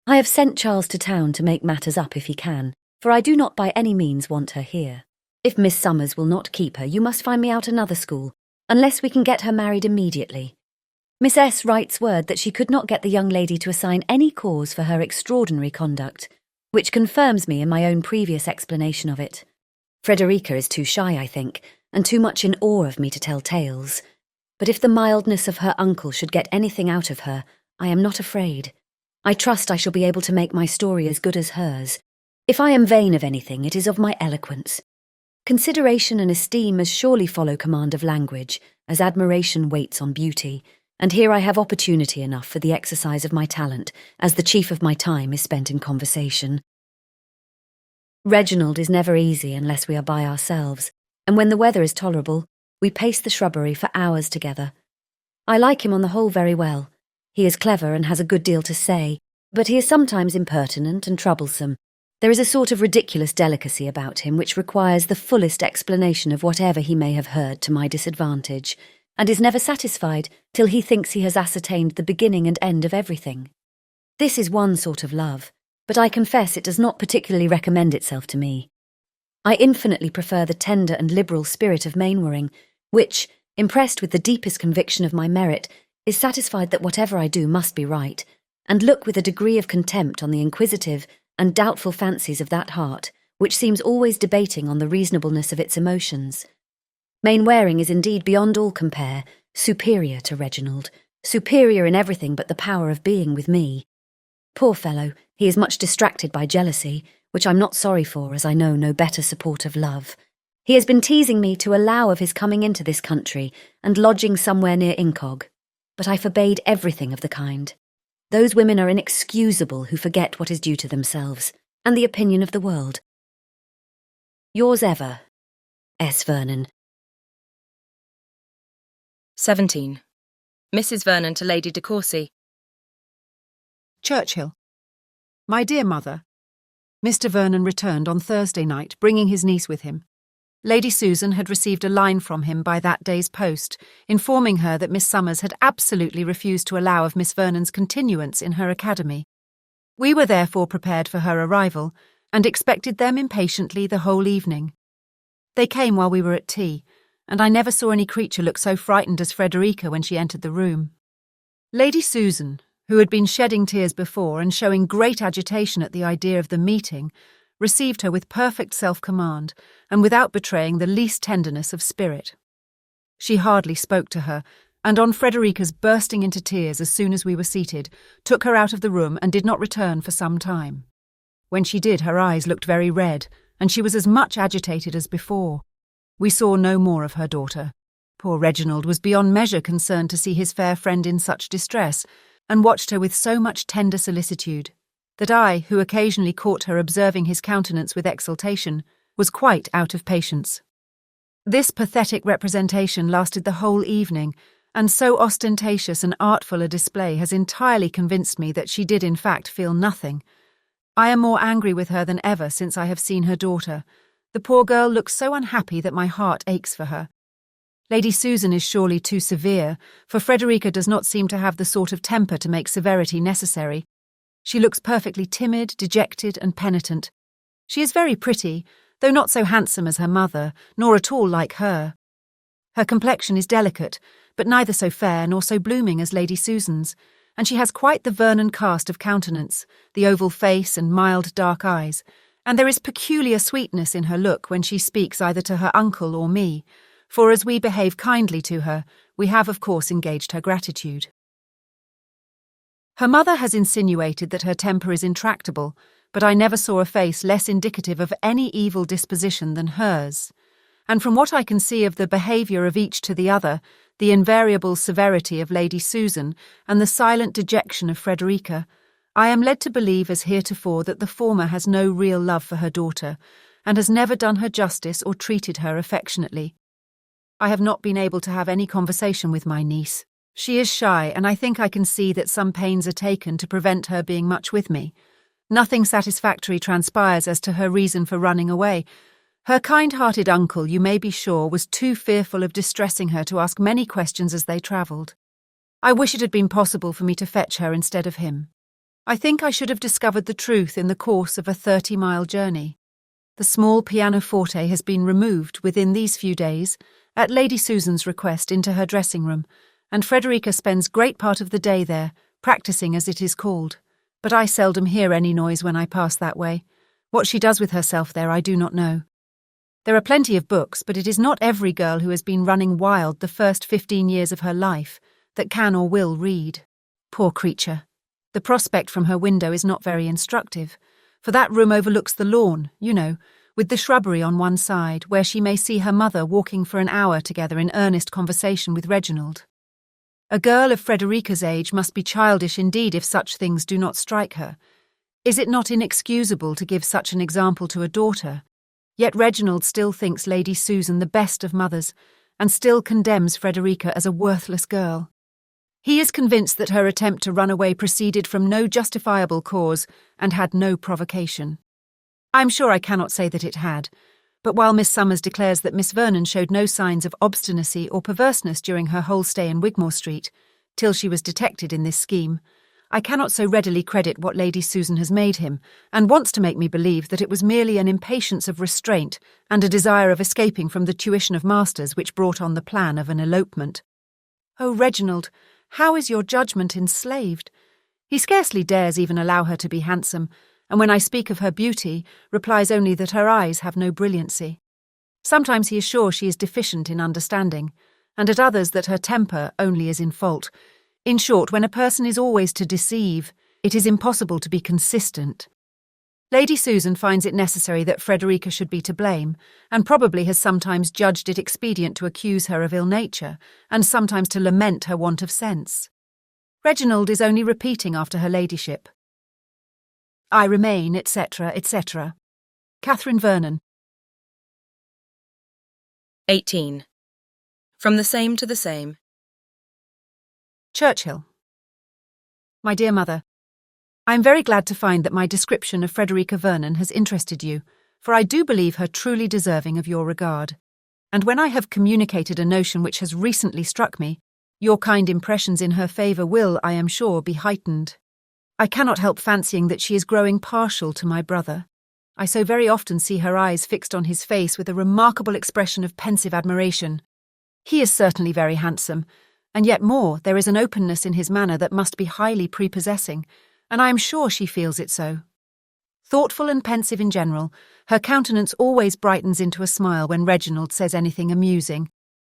I have sent Charles to town to make matters up if he can, for I do not by any means want her here. If Miss Summers will not keep her, you must find me out another school, unless we can get her married immediately. Miss S. writes word that she could not get the young lady to assign any cause for her extraordinary conduct, which confirms me in my own previous explanation of it. Frederica is too shy, I think, and too much in awe of me to tell tales. But if the mildness of her uncle should get anything out of her, I am not afraid. I trust I shall be able to make my story as good as hers. If I am vain of anything, it is of my eloquence. Consideration and esteem as surely follow command of language, as admiration waits on beauty, and here I have opportunity enough for the exercise of my talent, as the chief of my time is spent in conversation. Reginald is never easy unless we are by ourselves, and when the weather is tolerable, we pace the shrubbery for hours together. I like him on the whole very well. He is clever and has a good deal to say, but he is sometimes impertinent and troublesome. There is a sort of ridiculous delicacy about him which requires the fullest explanation of whatever he may have heard to my disadvantage, and is never satisfied till he thinks he has ascertained the beginning and end of everything. This is one sort of love, but I confess it does not particularly recommend itself to me. I infinitely prefer the tender and liberal spirit of Mainwaring, which, impressed with the deepest conviction of my merit, is satisfied that whatever I do must be right, and look with a degree of contempt on the inquisitive and doubtful fancies of that heart, which seems always debating on the reasonableness of its emotions. Mainwaring is indeed beyond all compare, superior to Reginald, superior in everything but the power of being with me. Poor fellow, he is much distracted by jealousy, which I'm not sorry for, as I know no better support of love. He has been teasing me to allow of his coming into this country and lodging somewhere near Incog, but I forbade everything of the kind. Those women are inexcusable who forget what is due to themselves, and the opinion of the world. Yours ever, S. Vernon. 17. Mrs. Vernon to Lady de Courcy. Churchill. My dear mother, Mr. Vernon returned on Thursday night, bringing his niece with him. Lady Susan had received a line from him by that day's post, informing her that Miss Summers had absolutely refused to allow of Miss Vernon's continuance in her academy. We were therefore prepared for her arrival, and expected them impatiently the whole evening. They came while we were at tea, and I never saw any creature look so frightened as Frederica when she entered the room. Lady Susan, who had been shedding tears before and showing great agitation at the idea of the meeting, received her with perfect self-command and without betraying the least tenderness of spirit. She hardly spoke to her, and on Frederica's bursting into tears as soon as we were seated, took her out of the room and did not return for some time. When she did, her eyes looked very red, and she was as much agitated as before. We saw no more of her daughter. Poor Reginald was beyond measure concerned to see his fair friend in such distress, and watched her with so much tender solicitude, that I, who occasionally caught her observing his countenance with exultation, was quite out of patience. This pathetic representation lasted the whole evening, and so ostentatious and artful a display has entirely convinced me that she did in fact feel nothing. I am more angry with her than ever since I have seen her daughter. The poor girl looks so unhappy that my heart aches for her. Lady Susan is surely too severe, for Frederica does not seem to have the sort of temper to make severity necessary. She looks perfectly timid, dejected, and penitent. She is very pretty, though not so handsome as her mother, nor at all like her. Her complexion is delicate, but neither so fair nor so blooming as Lady Susan's, and she has quite the Vernon cast of countenance, the oval face and mild dark eyes, and there is peculiar sweetness in her look when she speaks either to her uncle or me, for as we behave kindly to her, we have of course engaged her gratitude. Her mother has insinuated that her temper is intractable, but I never saw a face less indicative of any evil disposition than hers, and from what I can see of the behaviour of each to the other, the invariable severity of Lady Susan and the silent dejection of Frederica, I am led to believe as heretofore that the former has no real love for her daughter, and has never done her justice or treated her affectionately. I have not been able to have any conversation with my niece. She is shy, and I think I can see that some pains are taken to prevent her being much with me. Nothing satisfactory transpires as to her reason for running away, Her kind-hearted uncle, you may be sure, was too fearful of distressing her to ask many questions as they travelled. I wish it had been possible for me to fetch her instead of him. I think I should have discovered the truth in the course of a 30-mile journey. The small pianoforte has been removed within these few days, at Lady Susan's request, into her dressing room, and Frederica spends great part of the day there, practising as it is called. But I seldom hear any noise when I pass that way. What she does with herself there I do not know. There are plenty of books, but it is not every girl who has been running wild the first 15 years of her life that can or will read. Poor creature. The prospect from her window is not very instructive, for that room overlooks the lawn, you know, with the shrubbery on one side, where she may see her mother walking for an hour together in earnest conversation with Reginald. A girl of Frederica's age must be childish indeed if such things do not strike her. Is it not inexcusable to give such an example to a daughter? Yet Reginald still thinks Lady Susan the best of mothers, and still condemns Frederica as a worthless girl. He is convinced that her attempt to run away proceeded from no justifiable cause and had no provocation. I am sure I cannot say that it had, but while Miss Summers declares that Miss Vernon showed no signs of obstinacy or perverseness during her whole stay in Wigmore Street, till she was detected in this scheme, I cannot so readily credit what Lady Susan has made him, and wants to make me believe that it was merely an impatience of restraint and a desire of escaping from the tuition of masters which brought on the plan of an elopement. Oh, Reginald, how is your judgment enslaved? He scarcely dares even allow her to be handsome, and when I speak of her beauty, replies only that her eyes have no brilliancy. Sometimes he is sure she is deficient in understanding, and at others that her temper only is in fault. In short, when a person is always to deceive, it is impossible to be consistent. Lady Susan finds it necessary that Frederica should be to blame, and probably has sometimes judged it expedient to accuse her of ill nature, and sometimes to lament her want of sense. Reginald is only repeating after her ladyship. I remain, etc., etc. Catherine Vernon. 18. From the same to the same. Churchill. My dear mother, I am very glad to find that my description of Frederica Vernon has interested you, for I do believe her truly deserving of your regard. And when I have communicated a notion which has recently struck me, your kind impressions in her favour will, I am sure, be heightened. I cannot help fancying that she is growing partial to my brother. I so very often see her eyes fixed on his face with a remarkable expression of pensive admiration. He is certainly very handsome, and yet more, there is an openness in his manner that must be highly prepossessing, and I am sure she feels it so. Thoughtful and pensive in general, her countenance always brightens into a smile when Reginald says anything amusing,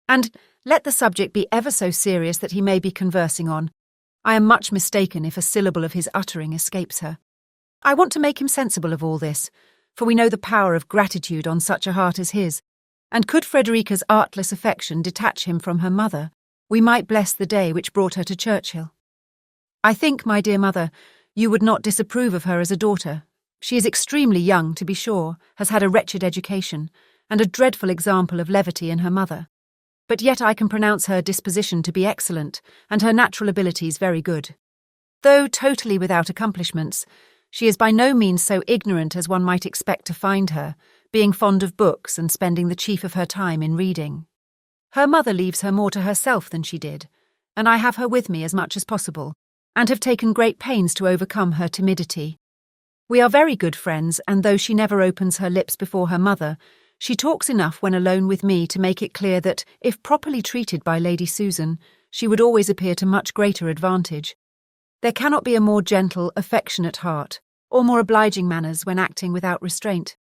and, let the subject be ever so serious that he may be conversing on, I am much mistaken if a syllable of his uttering escapes her. I want to make him sensible of all this, for we know the power of gratitude on such a heart as his, and could Frederica's artless affection detach him from her mother, we might bless the day which brought her to Churchill. I think, my dear mother, you would not disapprove of her as a daughter. She is extremely young, to be sure, has had a wretched education, and a dreadful example of levity in her mother. But yet I can pronounce her disposition to be excellent, and her natural abilities very good. Though totally without accomplishments, she is by no means so ignorant as one might expect to find her, being fond of books and spending the chief of her time in reading. Her mother leaves her more to herself than she did, and I have her with me as much as possible, and have taken great pains to overcome her timidity. We are very good friends, and though she never opens her lips before her mother, she talks enough when alone with me to make it clear that, if properly treated by Lady Susan, she would always appear to much greater advantage. There cannot be a more gentle, affectionate heart, or more obliging manners when acting without restraint,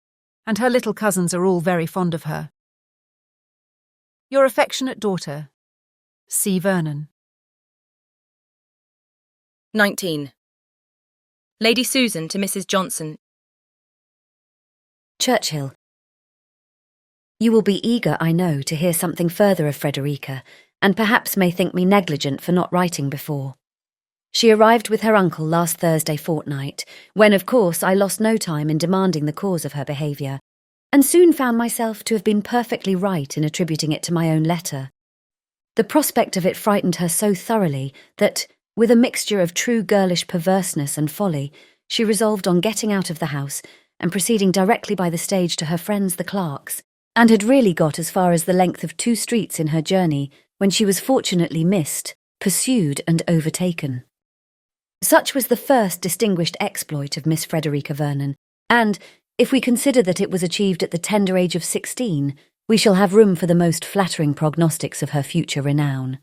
and her little cousins are all very fond of her. Your affectionate daughter, C. Vernon. 19. Lady Susan to Mrs. Johnson. Churchill. You will be eager, I know, to hear something further of Frederica, and perhaps may think me negligent for not writing before. She arrived with her uncle last Thursday fortnight, when of course I lost no time in demanding the cause of her behaviour, and soon found myself to have been perfectly right in attributing it to my own letter. The prospect of it frightened her so thoroughly that, with a mixture of true girlish perverseness and folly, she resolved on getting out of the house and proceeding directly by the stage to her friends the Clarks, and had really got as far as the length of 2 streets in her journey when she was fortunately missed, pursued and overtaken. Such was the first distinguished exploit of Miss Frederica Vernon, and, if we consider that it was achieved at the tender age of 16, we shall have room for the most flattering prognostics of her future renown.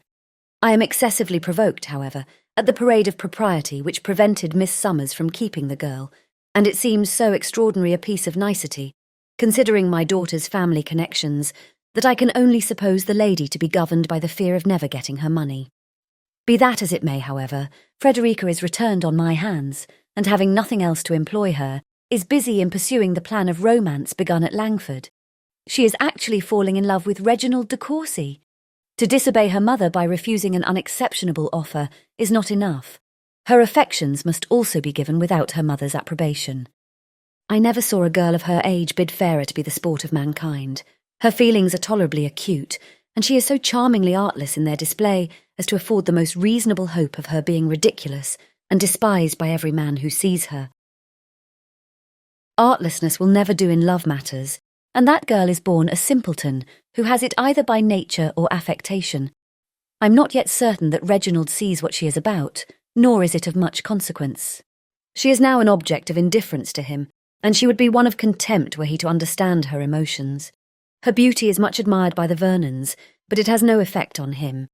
I am excessively provoked, however, at the parade of propriety which prevented Miss Summers from keeping the girl, and it seems so extraordinary a piece of nicety, considering my daughter's family connections, that I can only suppose the lady to be governed by the fear of never getting her money. Be that as it may, however, Frederica is returned on my hands, and having nothing else to employ her, is busy in pursuing the plan of romance begun at Langford. She is actually falling in love with Reginald de Courcy. To disobey her mother by refusing an unexceptionable offer is not enough. Her affections must also be given without her mother's approbation. I never saw a girl of her age bid fairer to be the sport of mankind. Her feelings are tolerably acute, and she is so charmingly artless in their display as to afford the most reasonable hope of her being ridiculous and despised by every man who sees her. Artlessness will never do in love matters, and that girl is born a simpleton who has it either by nature or affectation. I'm not yet certain that Reginald sees what she is about, nor is it of much consequence. She is now an object of indifference to him, and she would be one of contempt were he to understand her emotions. Her beauty is much admired by the Vernons, but it has no effect on him.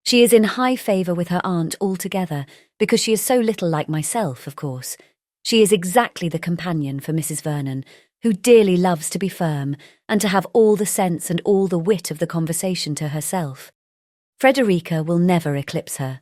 She is in high favour with her aunt altogether, because she is so little like myself, of course. She is exactly the companion for Mrs. Vernon, who dearly loves to be firm, and to have all the sense and all the wit of the conversation to herself. Frederica will never eclipse her.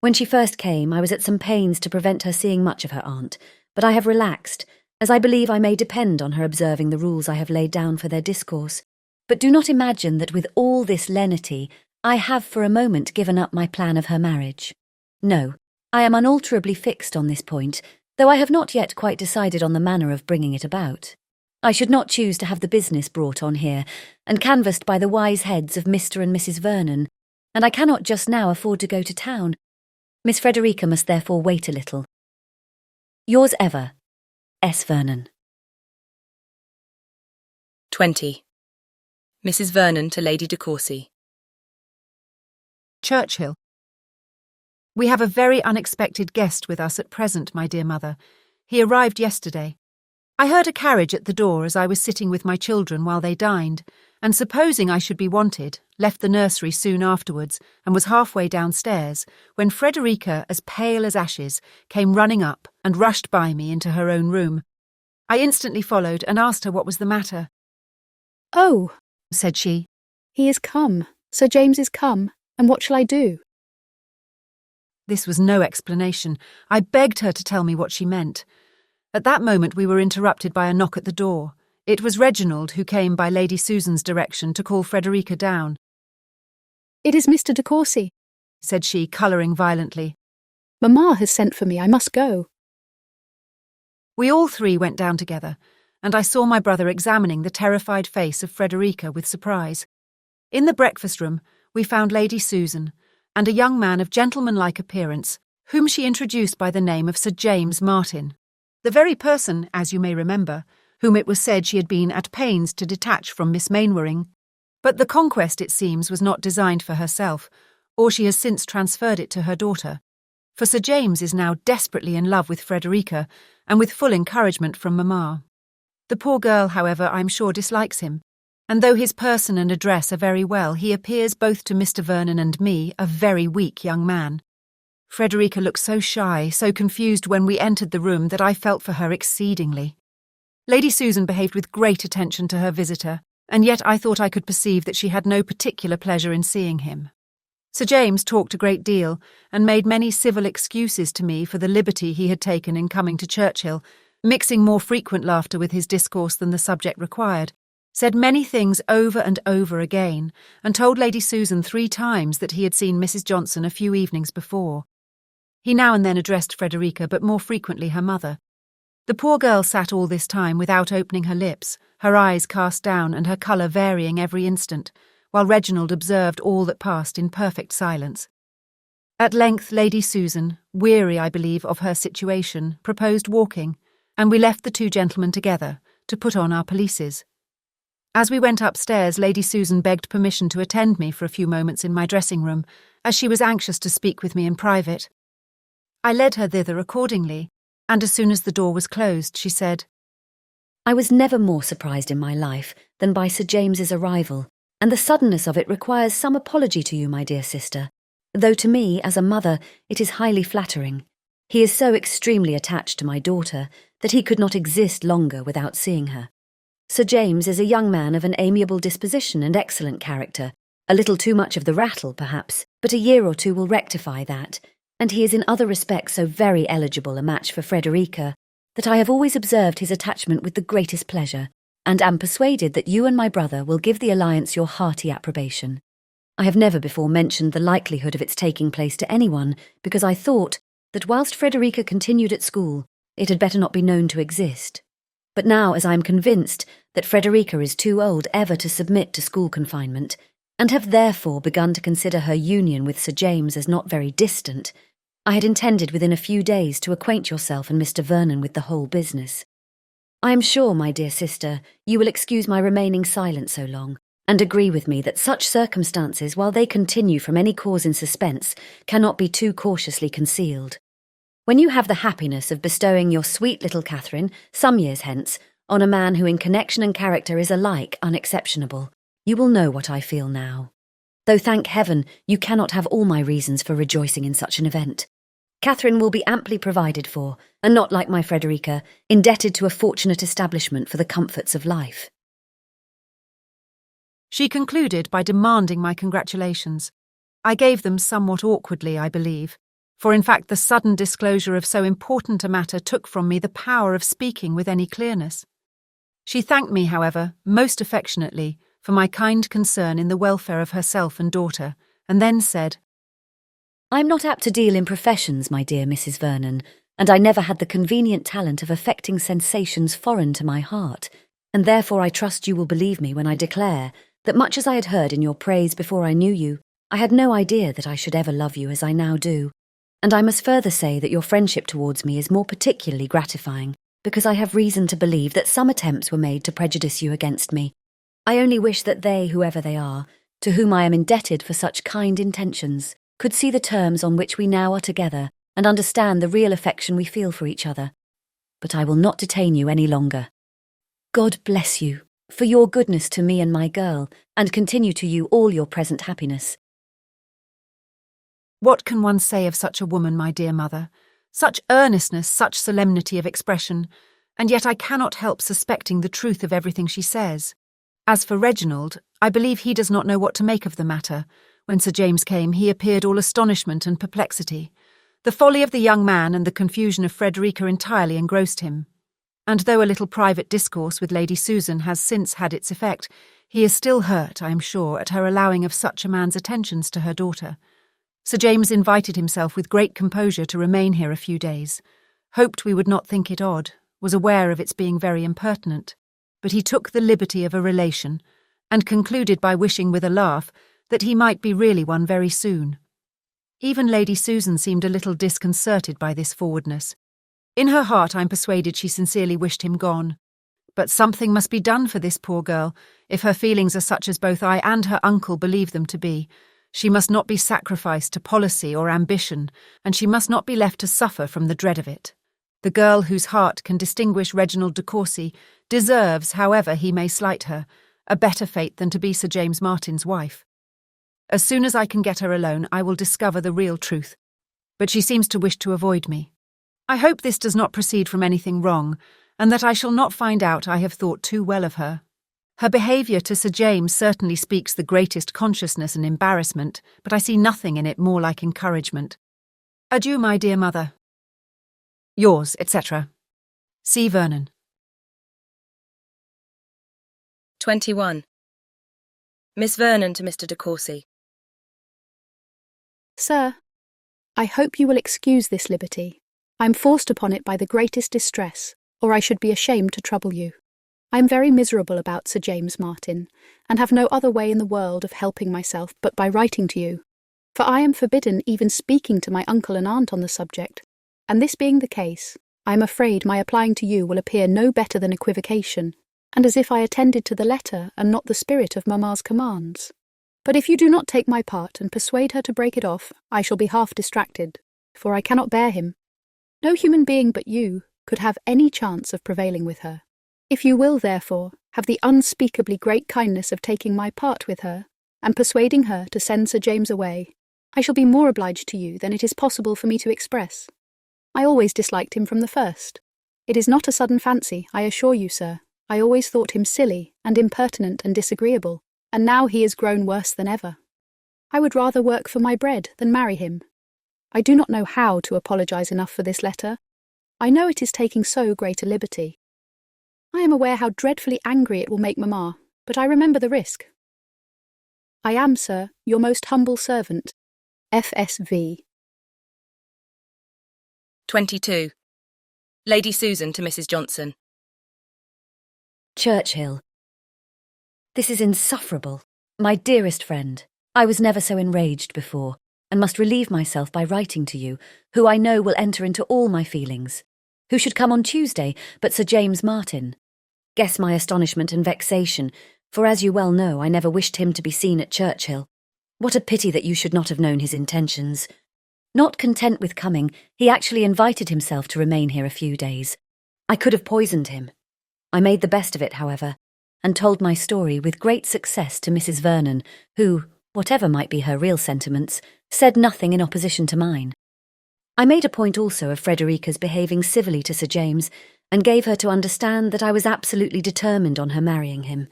When she first came, I was at some pains to prevent her seeing much of her aunt, but I have relaxed, as I believe I may depend on her observing the rules I have laid down for their discourse. But do not imagine that with all this lenity I have for a moment given up my plan of her marriage. No, I am unalterably fixed on this point, though I have not yet quite decided on the manner of bringing it about. I should not choose to have the business brought on here, and canvassed by the wise heads of Mr. and Mrs. Vernon, and I cannot just now afford to go to town. Miss Frederica must therefore wait a little. Yours ever, S. Vernon. 20. Mrs. Vernon to Lady de Courcy. Churchill. We have a very unexpected guest with us at present, my dear mother. He arrived yesterday. I heard a carriage at the door as I was sitting with my children while they dined, and supposing I should be wanted, left the nursery soon afterwards and was halfway downstairs when Frederica, as pale as ashes, came running up and rushed by me into her own room. I instantly followed and asked her what was the matter. "Oh," said she, "he is come. Sir James is come, and what shall I do?" This was no explanation. I begged her to tell me what she meant. At that moment we were interrupted by a knock at the door. It was Reginald who came by Lady Susan's direction to call Frederica down. "It is Mr. de Courcy," said she, colouring violently. "Mamma has sent for me. I must go." We all three went down together, and I saw my brother examining the terrified face of Frederica with surprise. In the breakfast room we found Lady Susan, and a young man of gentlemanlike appearance, whom she introduced by the name of Sir James Martin, the very person, as you may remember, whom it was said she had been at pains to detach from Miss Mainwaring. But the conquest, it seems, was not designed for herself, or she has since transferred it to her daughter, for Sir James is now desperately in love with Frederica, and with full encouragement from mamma. The poor girl, however, I am sure dislikes him, and though his person and address are very well, he appears both to Mr. Vernon and me a very weak young man. Frederica looked so shy, so confused when we entered the room that I felt for her exceedingly. Lady Susan behaved with great attention to her visitor, and yet I thought I could perceive that she had no particular pleasure in seeing him. Sir James talked a great deal, and made many civil excuses to me for the liberty he had taken in coming to Churchill, mixing more frequent laughter with his discourse than the subject required, said many things over and over again, and told Lady Susan 3 times that he had seen Mrs. Johnson a few evenings before. He now and then addressed Frederica, but more frequently her mother. The poor girl sat all this time without opening her lips, her eyes cast down and her colour varying every instant, while Reginald observed all that passed in perfect silence. At length Lady Susan, weary, I believe, of her situation, proposed walking, and we left the two gentlemen together to put on our pelisses. As we went upstairs, Lady Susan begged permission to attend me for a few moments in my dressing room, as she was anxious to speak with me in private. I led her thither accordingly, and as soon as the door was closed, she said, I was never more surprised in my life than by Sir James's arrival, and the suddenness of it requires some apology to you, my dear sister, though to me, as a mother, it is highly flattering. He is so extremely attached to my daughter that he could not exist longer without seeing her. Sir James is a young man of an amiable disposition and excellent character, a little too much of the rattle, perhaps, but a year or two will rectify that, and he is in other respects so very eligible a match for Frederica that I have always observed his attachment with the greatest pleasure, and am persuaded that you and my brother will give the alliance your hearty approbation. I have never before mentioned the likelihood of its taking place to anyone, because I thought that whilst Frederica continued at school, it had better not be known to exist. But now, as I am convinced that Frederica is too old ever to submit to school confinement, and have therefore begun to consider her union with Sir James as not very distant, I had intended within a few days to acquaint yourself and Mr. Vernon with the whole business. I am sure, my dear sister, you will excuse my remaining silent so long, and agree with me that such circumstances, while they continue from any cause in suspense, cannot be too cautiously concealed. When you have the happiness of bestowing your sweet little Catherine, some years hence, on a man who in connection and character is alike unexceptionable, you will know what I feel now. Though, thank heaven, you cannot have all my reasons for rejoicing in such an event. Catherine will be amply provided for, and not like my Frederica, indebted to a fortunate establishment for the comforts of life. She concluded by demanding my congratulations. I gave them somewhat awkwardly, I believe, for in fact the sudden disclosure of so important a matter took from me the power of speaking with any clearness. She thanked me, however, most affectionately for my kind concern in the welfare of herself and daughter, and then said, I am not apt to deal in professions, my dear Mrs. Vernon, and I never had the convenient talent of affecting sensations foreign to my heart, and therefore I trust you will believe me when I declare that much as I had heard in your praise before I knew you, I had no idea that I should ever love you as I now do, and I must further say that your friendship towards me is more particularly gratifying, because I have reason to believe that some attempts were made to prejudice you against me. I only wish that they, whoever they are, to whom I am indebted for such kind intentions, could see the terms on which we now are together and understand the real affection we feel for each other. But I will not detain you any longer. God bless you for your goodness to me and my girl, and continue to you all your present happiness. What can one say of such a woman, my dear mother? Such earnestness, such solemnity of expression, and yet I cannot help suspecting the truth of everything she says. As for Reginald, I believe he does not know what to make of the matter. When Sir James came, he appeared all astonishment and perplexity. The folly of the young man and the confusion of Frederica entirely engrossed him. And though a little private discourse with Lady Susan has since had its effect, he is still hurt, I am sure, at her allowing of such a man's attentions to her daughter. Sir James invited himself with great composure to remain here a few days, hoped we would not think it odd, was aware of its being very impertinent, but he took the liberty of a relation, and concluded by wishing with a laugh that he might be really one very soon. Even Lady Susan seemed a little disconcerted by this forwardness. In her heart, I'm persuaded she sincerely wished him gone. But something must be done for this poor girl, if her feelings are such as both I and her uncle believe them to be. She must not be sacrificed to policy or ambition, and she must not be left to suffer from the dread of it. The girl whose heart can distinguish Reginald de Courcy deserves, however he may slight her, a better fate than to be Sir James Martin's wife. As soon as I can get her alone, I will discover the real truth, but she seems to wish to avoid me. I hope this does not proceed from anything wrong, and that I shall not find out I have thought too well of her. Her behaviour to Sir James certainly speaks the greatest consciousness and embarrassment, but I see nothing in it more like encouragement. Adieu, my dear mother. Yours, etc. C. Vernon. 21. Miss Vernon to Mr. de Courcy. Sir, I hope you will excuse this liberty. I am forced upon it by the greatest distress, or I should be ashamed to trouble you. I am very miserable about Sir James Martin, and have no other way in the world of helping myself but by writing to you, for I am forbidden even speaking to my uncle and aunt on the subject, and this being the case, I am afraid my applying to you will appear no better than equivocation, and as if I attended to the letter and not the spirit of Mamma's commands. But if you do not take my part and persuade her to break it off, I shall be half distracted, for I cannot bear him. No human being but you could have any chance of prevailing with her. If you will, therefore, have the unspeakably great kindness of taking my part with her, and persuading her to send Sir James away, I shall be more obliged to you than it is possible for me to express. I always disliked him from the first. It is not a sudden fancy, I assure you, sir. I always thought him silly and impertinent and disagreeable, and now he is grown worse than ever. I would rather work for my bread than marry him. I do not know how to apologise enough for this letter. I know it is taking so great a liberty. I am aware how dreadfully angry it will make Mamma, but I remember the risk. I am, sir, your most humble servant, F.S.V. 22. Lady Susan to Mrs. Johnson. Churchill. This is insufferable. My dearest friend, I was never so enraged before, and must relieve myself by writing to you, who I know will enter into all my feelings. Who should come on Tuesday but Sir James Martin? Guess my astonishment and vexation, for as you well know, I never wished him to be seen at Churchill. What a pity that you should not have known his intentions. Not content with coming, he actually invited himself to remain here a few days. I could have poisoned him. I made the best of it, however, and told my story with great success to Mrs. Vernon, who, whatever might be her real sentiments, said nothing in opposition to mine. I made a point also of Frederica's behaving civilly to Sir James, and gave her to understand that I was absolutely determined on her marrying him.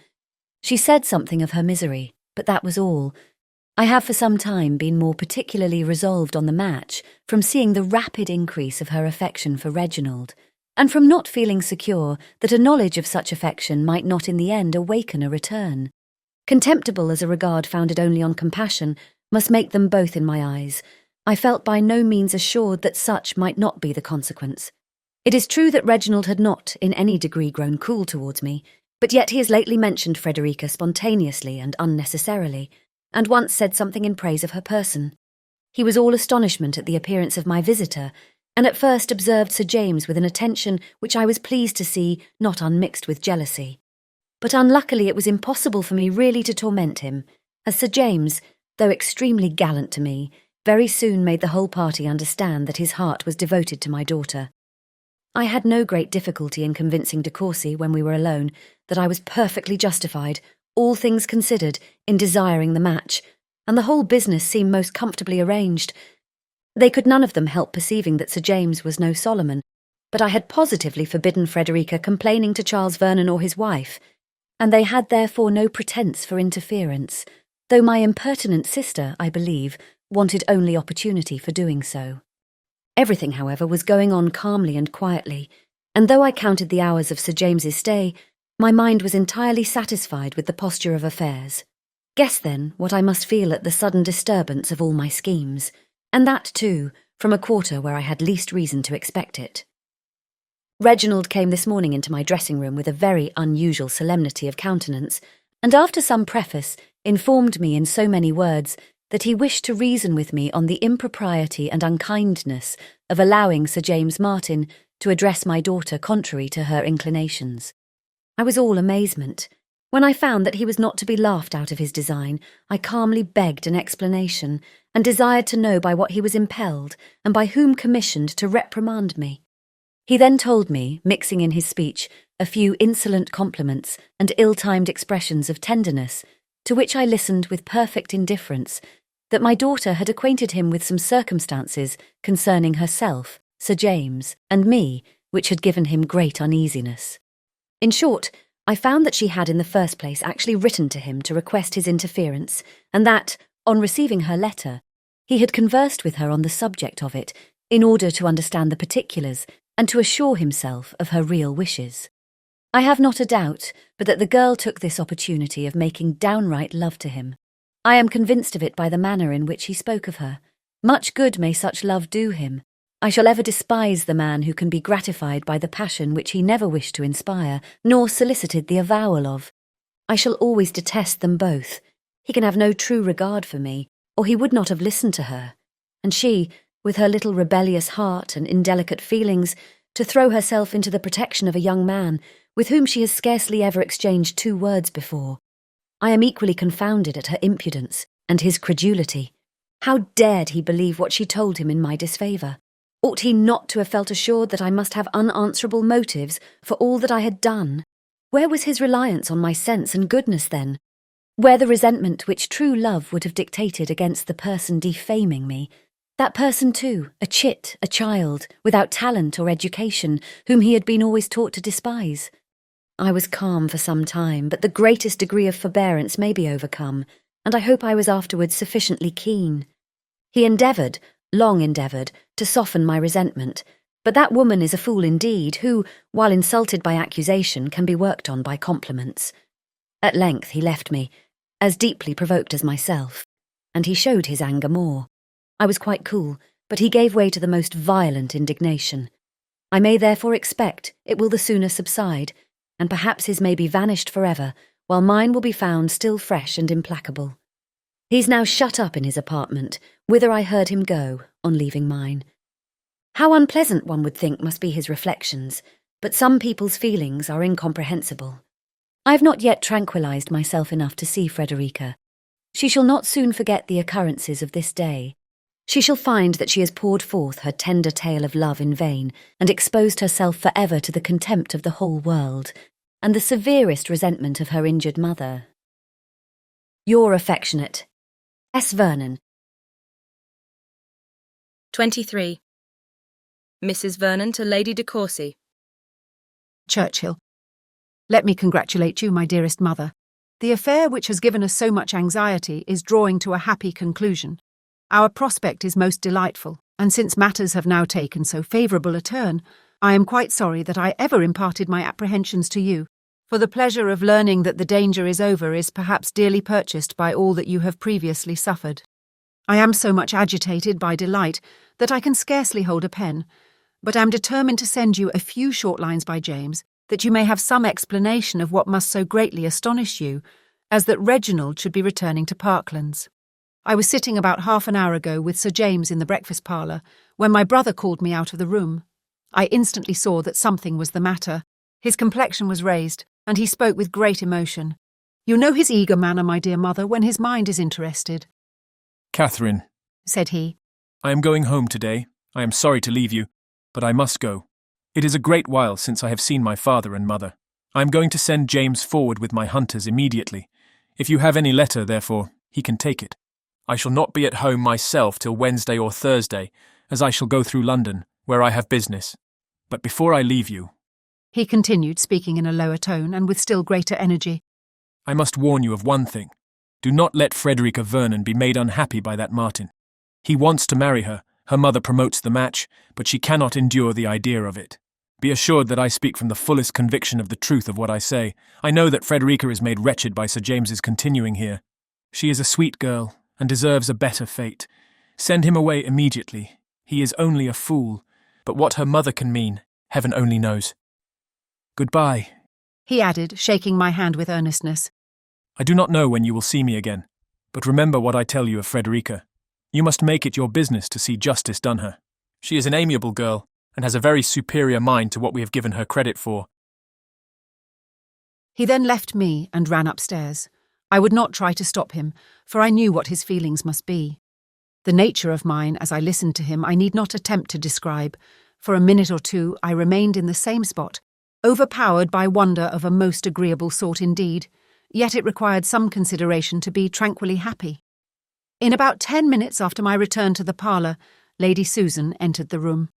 She said something of her misery, but that was all. I have for some time been more particularly resolved on the match from seeing the rapid increase of her affection for Reginald, and from not feeling secure that a knowledge of such affection might not in the end awaken a return. Contemptible as a regard founded only on compassion must make them both in my eyes, I felt by no means assured that such might not be the consequence. It is true that Reginald had not in any degree grown cool towards me, but yet he has lately mentioned Frederica spontaneously and unnecessarily, and once said something in praise of her person. He was all astonishment at the appearance of my visitor, and at first observed Sir James with an attention which I was pleased to see not unmixed with jealousy. But unluckily it was impossible for me really to torment him, as Sir James, though extremely gallant to me, very soon made the whole party understand that his heart was devoted to my daughter. I had no great difficulty in convincing de Courcy, when we were alone, that I was perfectly justified, all things considered, in desiring the match, and the whole business seemed most comfortably arranged. They could none of them help perceiving that Sir James was no Solomon, but I had positively forbidden Frederica complaining to Charles Vernon or his wife, and they had therefore no pretence for interference, though my impertinent sister, I believe, wanted only opportunity for doing so. Everything, however, was going on calmly and quietly, and though I counted the hours of Sir James's stay, my mind was entirely satisfied with the posture of affairs. Guess, then, what I must feel at the sudden disturbance of all my schemes, and that, too, from a quarter where I had least reason to expect it. Reginald came this morning into my dressing-room with a very unusual solemnity of countenance, and after some preface, informed me in so many words that he wished to reason with me on the impropriety and unkindness of allowing Sir James Martin to address my daughter contrary to her inclinations. I was all amazement. When I found that he was not to be laughed out of his design, I calmly begged an explanation, and desired to know by what he was impelled, and by whom commissioned to reprimand me. He then told me, mixing in his speech a few insolent compliments and ill-timed expressions of tenderness, to which I listened with perfect indifference, that my daughter had acquainted him with some circumstances concerning herself, Sir James, and me, which had given him great uneasiness. In short, I found that she had in the first place actually written to him to request his interference, and that, on receiving her letter, he had conversed with her on the subject of it in order to understand the particulars and to assure himself of her real wishes. I have not a doubt but that the girl took this opportunity of making downright love to him. I am convinced of it by the manner in which he spoke of her. Much good may such love do him. I shall ever despise the man who can be gratified by the passion which he never wished to inspire, nor solicited the avowal of. I shall always detest them both. He can have no true regard for me, or he would not have listened to her. And she, with her little rebellious heart and indelicate feelings, to throw herself into the protection of a young man with whom she has scarcely ever exchanged 2 words before. I am equally confounded at her impudence and his credulity. How dared he believe what she told him in my disfavour? Ought he not to have felt assured that I must have unanswerable motives for all that I had done? Where was his reliance on my sense and goodness then? Where the resentment which true love would have dictated against the person defaming me? That person too, a chit, a child, without talent or education, whom he had been always taught to despise. I was calm for some time, but the greatest degree of forbearance may be overcome, and I hope I was afterwards sufficiently keen. He endeavoured, long endeavoured, to soften my resentment, but that woman is a fool indeed, who, while insulted by accusation, can be worked on by compliments. At length he left me, as deeply provoked as myself, and he showed his anger more. I was quite cool, but he gave way to the most violent indignation. I may therefore expect it will the sooner subside, and perhaps his may be vanished forever, while mine will be found still fresh and implacable. He's now shut up in his apartment, whither I heard him go on leaving mine. How unpleasant, one would think, must be his reflections, but some people's feelings are incomprehensible. I have not yet tranquillised myself enough to see Frederica. She shall not soon forget the occurrences of this day. She shall find that she has poured forth her tender tale of love in vain, and exposed herself for ever to the contempt of the whole world, and the severest resentment of her injured mother. Your affectionate S. Vernon. 23. Mrs. Vernon to Lady de Courcy. Churchill. Let me congratulate you, my dearest mother. The affair which has given us so much anxiety is drawing to a happy conclusion. Our prospect is most delightful, and since matters have now taken so favourable a turn, I am quite sorry that I ever imparted my apprehensions to you, for the pleasure of learning that the danger is over is perhaps dearly purchased by all that you have previously suffered. I am so much agitated by delight that I can scarcely hold a pen, but am determined to send you a few short lines by James, that you may have some explanation of what must so greatly astonish you, as that Reginald should be returning to Parklands. I was sitting about half an hour ago with Sir James in the breakfast parlour, when my brother called me out of the room. I instantly saw that something was the matter. His complexion was raised, and he spoke with great emotion. You know his eager manner, my dear mother, when his mind is interested. Catherine, Said he. I am going home today. I am sorry to leave you, but I must go. It is a great while since I have seen my father and mother. I am going to send James forward with my hunters immediately. If you have any letter, therefore, he can take it. I shall not be at home myself till Wednesday or Thursday, as I shall go through London, where I have business. But before I leave you, He continued, speaking in a lower tone and with still greater energy, I must warn you of one thing. Do not let Frederica Vernon be made unhappy by that Martin. He wants to marry her. Her mother promotes the match, but she cannot endure the idea of it. Be assured that I speak from the fullest conviction of the truth of what I say. I know that Frederica is made wretched by Sir James's continuing here. She is a sweet girl, and deserves a better fate. Send him away immediately. He is only a fool, but what her mother can mean, heaven only knows. Goodbye. he added, shaking my hand with earnestness. I do not know when you will see me again, but remember what I tell you of Frederica. You must make it your business to see justice done her. She is an amiable girl, and has a very superior mind to what we have given her credit for. He then left me and ran upstairs. I would not try to stop him, for I knew what his feelings must be. The nature of mine, as I listened to him, I need not attempt to describe. For a minute or two I remained in the same spot, overpowered by wonder of a most agreeable sort indeed, yet it required some consideration to be tranquilly happy. In about 10 minutes after my return to the parlour, Lady Susan entered the room.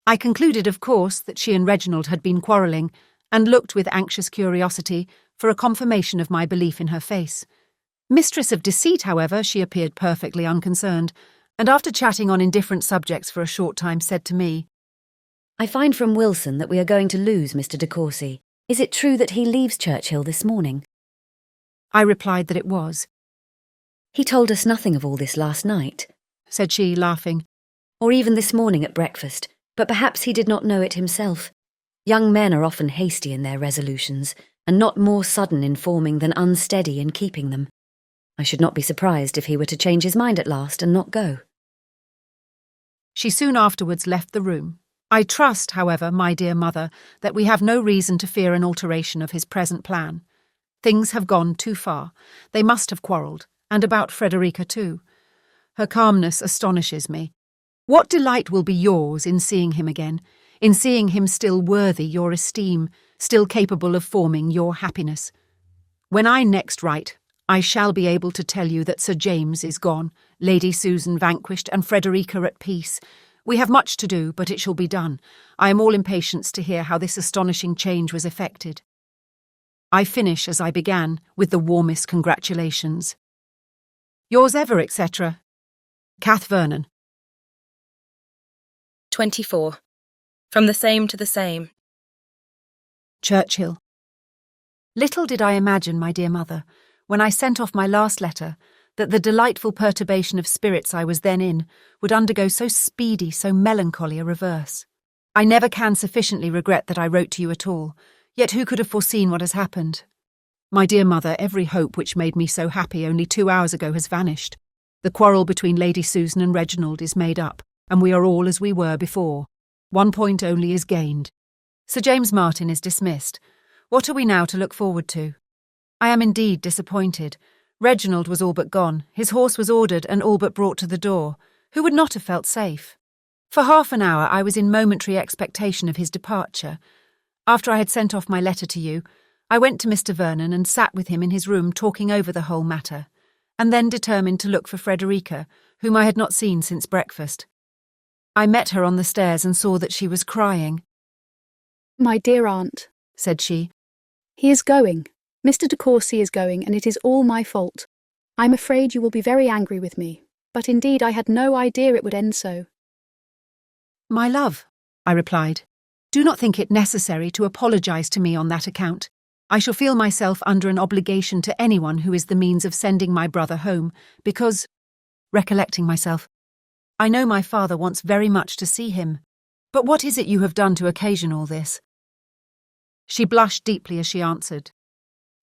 I concluded, of course, that she and Reginald had been quarrelling, and looked with anxious curiosity for a confirmation of my belief in her face. Mistress of deceit, however, she appeared perfectly unconcerned, and after chatting on indifferent subjects for a short time said to me, I find from Wilson that we are going to lose Mr. de Courcy. Is it true that he leaves Churchill this morning? I replied that it was. He told us nothing of all this last night, Said she, laughing. or even this morning at breakfast, but perhaps he did not know it himself. Young men are often hasty in their resolutions, and not more sudden in forming than unsteady in keeping them. I should not be surprised if he were to change his mind at last and not go. She soon afterwards left the room, I trust, however, my dear mother, that we have no reason to fear an alteration of his present plan. Things have gone too far. They must have quarrelled, and about Frederica too. Her calmness astonishes me. What delight will be yours in seeing him again, in seeing him still worthy your esteem, still capable of forming your happiness. When I next write, I shall be able to tell you that Sir James is gone, Lady Susan vanquished, and Frederica at peace. We have much to do, but it shall be done. I am all impatience to hear how this astonishing change was effected. I finish as I began, with the warmest congratulations. Yours ever, etc. Kath Vernon. 24. From the same to the same. Churchill. Little did I imagine, my dear mother, when I sent off my last letter, that the delightful perturbation of spirits I was then in would undergo so speedy, so melancholy a reverse. I never can sufficiently regret that I wrote to you at all, yet who could have foreseen what has happened? My dear mother, every hope which made me so happy only 2 hours ago has vanished. The quarrel between Lady Susan and Reginald is made up, and we are all as we were before. One point only is gained. Sir James Martin is dismissed. What are we now to look forward to? I am indeed disappointed. Reginald was all but gone, his horse was ordered and all but brought to the door. Who would not have felt safe? For half an hour I was in momentary expectation of his departure. After I had sent off my letter to you, I went to Mr. Vernon and sat with him in his room talking over the whole matter, and then determined to look for Frederica, whom I had not seen since breakfast. I met her on the stairs and saw that she was crying. "My dear aunt," said she, "he is going. Mr. de Courcy is going, and it is all my fault. I'm afraid you will be very angry with me, but indeed I had no idea it would end so." "My love," I replied, "do not think it necessary to apologise to me on that account. I shall feel myself under an obligation to anyone who is the means of sending my brother home, because," recollecting myself, "I know my father wants very much to see him. But what is it you have done to occasion all this?" She blushed deeply as she answered,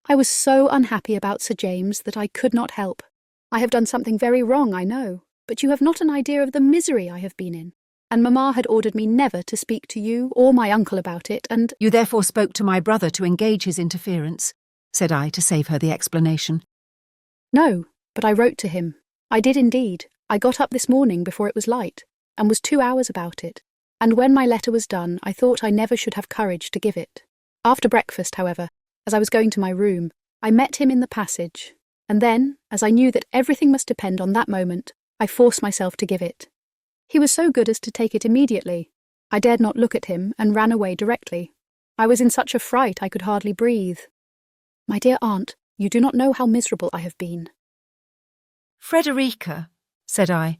"I was so unhappy about Sir James that I could not help. I have done something very wrong, I know, but you have not an idea of the misery I have been in. And Mamma had ordered me never to speak to you or my uncle about it, and—" "You therefore spoke to my brother to engage his interference," said I, to save her the explanation. "No, but I wrote to him. I did indeed. I got up this morning before it was light, and was 2 hours about it. And when my letter was done, I thought I never should have courage to give it. After breakfast, however, as I was going to my room, I met him in the passage, and then, as I knew that everything must depend on that moment, I forced myself to give it. He was so good as to take it immediately. I dared not look at him, and ran away directly. I was in such a fright I could hardly breathe. My dear aunt, you do not know how miserable I have been." "Frederica," said I,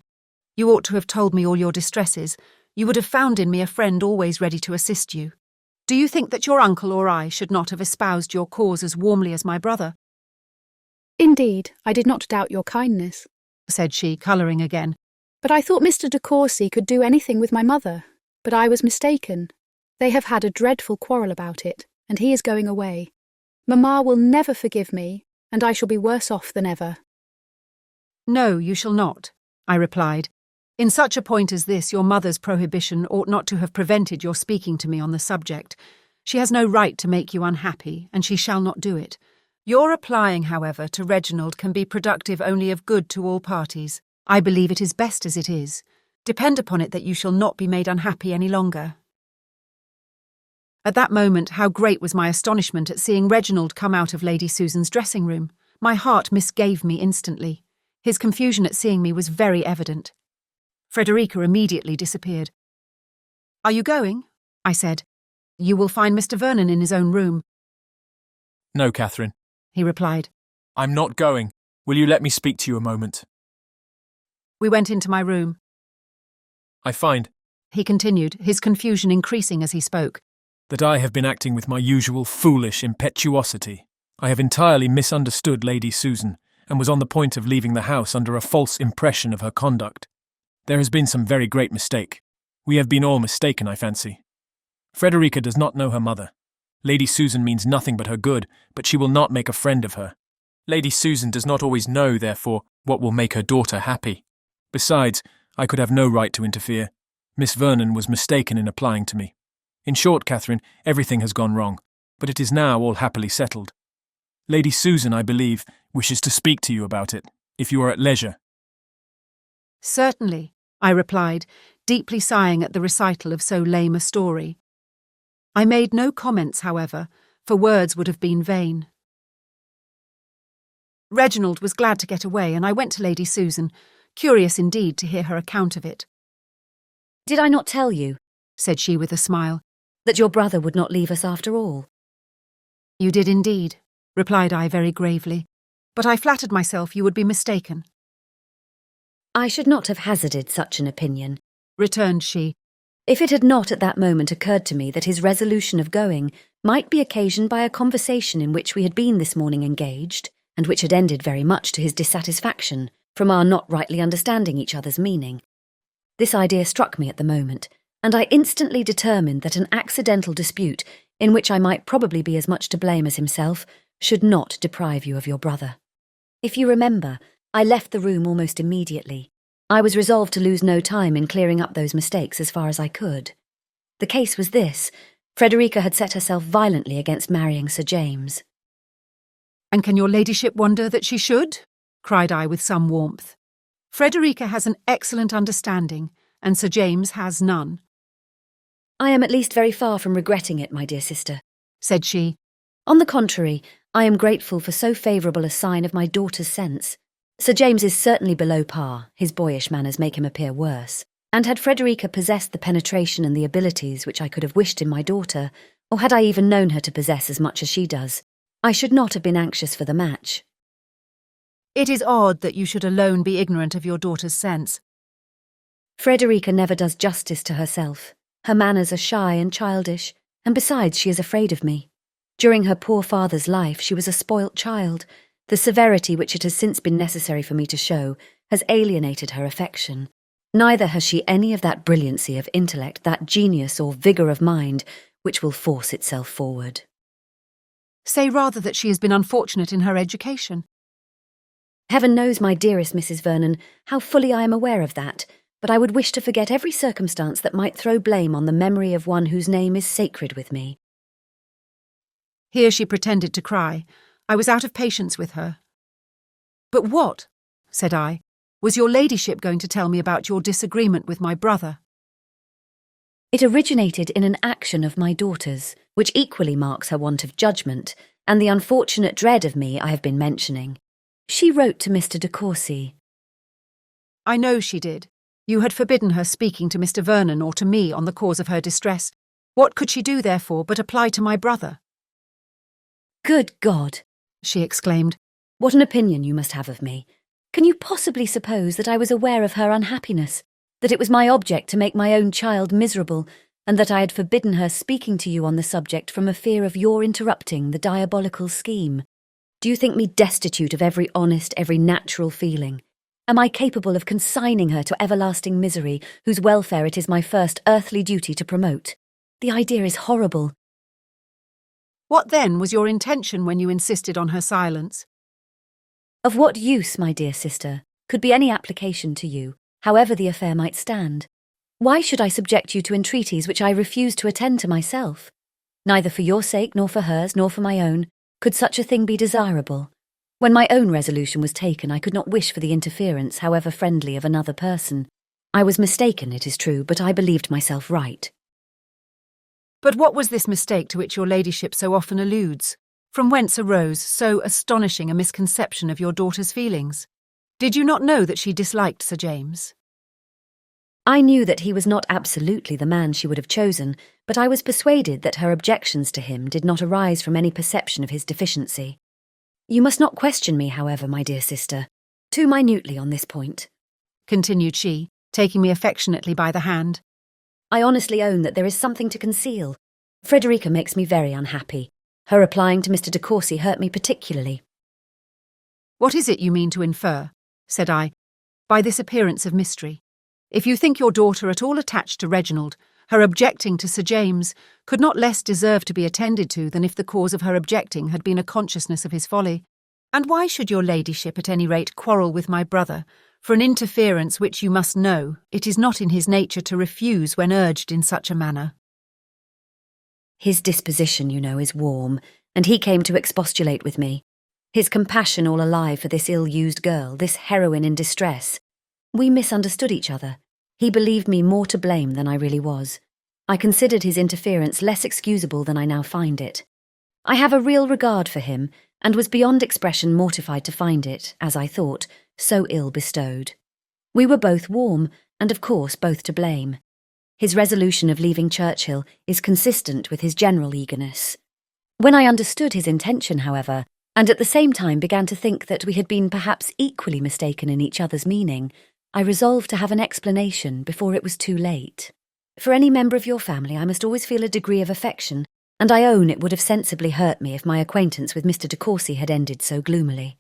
"you ought to have told me all your distresses. You would have found in me a friend always ready to assist you. Do you think that your uncle or I should not have espoused your cause as warmly as my brother?" "Indeed, I did not doubt your kindness," said she, colouring again. "but I thought Mr. de Courcy could do anything with my mother. But I was mistaken. They have had a dreadful quarrel about it, and he is going away. Mamma will never forgive me, and I shall be worse off than ever." "No, you shall not," I replied. "In such a point as this, your mother's prohibition ought not to have prevented your speaking to me on the subject. She has no right to make you unhappy, and she shall not do it. Your applying, however, to Reginald can be productive only of good to all parties. I believe it is best as it is. Depend upon it that you shall not be made unhappy any longer." At that moment, how great was my astonishment at seeing Reginald come out of Lady Susan's dressing-room. My heart misgave me instantly. His confusion at seeing me was very evident. Frederica immediately disappeared. "Are you going?" I said. "You will find Mr. Vernon in his own room." "No, Catherine," he replied. "I'm not going. Will you let me speak to you a moment?" We went into my room. "I find," he continued, his confusion increasing as he spoke, "that I have been acting with my usual foolish impetuosity. I have entirely misunderstood Lady Susan, and was on the point of leaving the house under a false impression of her conduct. There has been some very great mistake. We have been all mistaken, I fancy. Frederica does not know her mother. Lady Susan means nothing but her good, but she will not make a friend of her. Lady Susan does not always know, therefore, what will make her daughter happy. Besides, I could have no right to interfere. Miss Vernon was mistaken in applying to me. In short, Catherine, everything has gone wrong, but it is now all happily settled. Lady Susan, I believe, wishes to speak to you about it, if you are at leisure. Certainly, I replied, deeply sighing at the recital of so lame a story. I made no comments, however, for words would have been vain. Reginald was glad to get away, and I went to Lady Susan, curious indeed to hear her account of it. "Did I not tell you," said she with a smile, "that your brother would not leave us after all?" "You did indeed," replied I very gravely, "but I flattered myself you would be mistaken." "I should not have hazarded such an opinion," returned she, "if it had not at that moment occurred to me that his resolution of going might be occasioned by a conversation in which we had been this morning engaged, and which had ended very much to his dissatisfaction from our not rightly understanding each other's meaning. This idea struck me at the moment, and I instantly determined that an accidental dispute, in which I might probably be as much to blame as himself, should not deprive you of your brother. If you remember, I left the room almost immediately. I was resolved to lose no time in clearing up those mistakes as far as I could. The case was this: Frederica had set herself violently against marrying Sir James. "And can your ladyship wonder that she should?" cried I with some warmth. "Frederica has an excellent understanding, and Sir James has none." "I am at least very far from regretting it, my dear sister," said she. "On the contrary, I am grateful for so favourable a sign of my daughter's sense. Sir James is certainly below par, his boyish manners make him appear worse, and had Frederica possessed the penetration and the abilities which I could have wished in my daughter, or had I even known her to possess as much as she does, I should not have been anxious for the match." "It is odd that you should alone be ignorant of your daughter's sense." "Frederica never does justice to herself. Her manners are shy and childish, and besides she is afraid of me. During her poor father's life she was a spoilt child. The severity which it has since been necessary for me to show has alienated her affection. Neither has she any of that brilliancy of intellect, that genius or vigour of mind, which will force itself forward." "Say rather that she has been unfortunate in her education." "Heaven knows, my dearest Mrs. Vernon, how fully I am aware of that, but I would wish to forget every circumstance that might throw blame on the memory of one whose name is sacred with me." Here she pretended to cry. I was out of patience with her. "But what," said I, "was your ladyship going to tell me about your disagreement with my brother?" "It originated in an action of my daughter's, which equally marks her want of judgment, and the unfortunate dread of me I have been mentioning. She wrote to Mr. de Courcy." "I know she did. You had forbidden her speaking to Mr. Vernon or to me on the cause of her distress. What could she do, therefore, but apply to my brother?" "Good God!" she exclaimed. "What an opinion you must have of me. Can you possibly suppose that I was aware of her unhappiness, that it was my object to make my own child miserable, and that I had forbidden her speaking to you on the subject from a fear of your interrupting the diabolical scheme? Do you think me destitute of every honest, every natural feeling? Am I capable of consigning her to everlasting misery, whose welfare it is my first earthly duty to promote? The idea is horrible." "What then was your intention when you insisted on her silence?" "Of what use, my dear sister, could be any application to you, however the affair might stand? Why should I subject you to entreaties which I refuse to attend to myself? Neither for your sake, nor for hers, nor for my own, could such a thing be desirable. When my own resolution was taken, I could not wish for the interference, however friendly, of another person. I was mistaken, it is true, but I believed myself right." "But what was this mistake to which your ladyship so often alludes? From whence arose so astonishing a misconception of your daughter's feelings? Did you not know that she disliked Sir James?" "I knew that he was not absolutely the man she would have chosen, but I was persuaded that her objections to him did not arise from any perception of his deficiency. You must not question me, however, my dear sister, too minutely on this point," continued she, taking me affectionately by the hand. "I honestly own that there is something to conceal. Frederica makes me very unhappy. Her applying to Mr. de Courcy hurt me particularly." "What is it you mean to infer," said I, "by this appearance of mystery? If you think your daughter at all attached to Reginald, her objecting to Sir James could not less deserve to be attended to than if the cause of her objecting had been a consciousness of his folly. And why should your ladyship at any rate quarrel with my brother for an interference which you must know it is not in his nature to refuse when urged in such a manner. His disposition, you know, is warm, and he came to expostulate with me. His compassion all alive for this ill-used girl, this heroine in distress. We misunderstood each other. He believed me more to blame than I really was. I considered his interference less excusable than I now find it. I have a real regard for him, and was beyond expression mortified to find it, as I thought, so ill bestowed. We were both warm, and of course both to blame. His resolution of leaving Churchill is consistent with his general eagerness. When I understood his intention, however, and at the same time began to think that we had been perhaps equally mistaken in each other's meaning, I resolved to have an explanation before it was too late. For any member of your family I must always feel a degree of affection, and I own it would have sensibly hurt me if my acquaintance with Mr. de Courcy had ended so gloomily.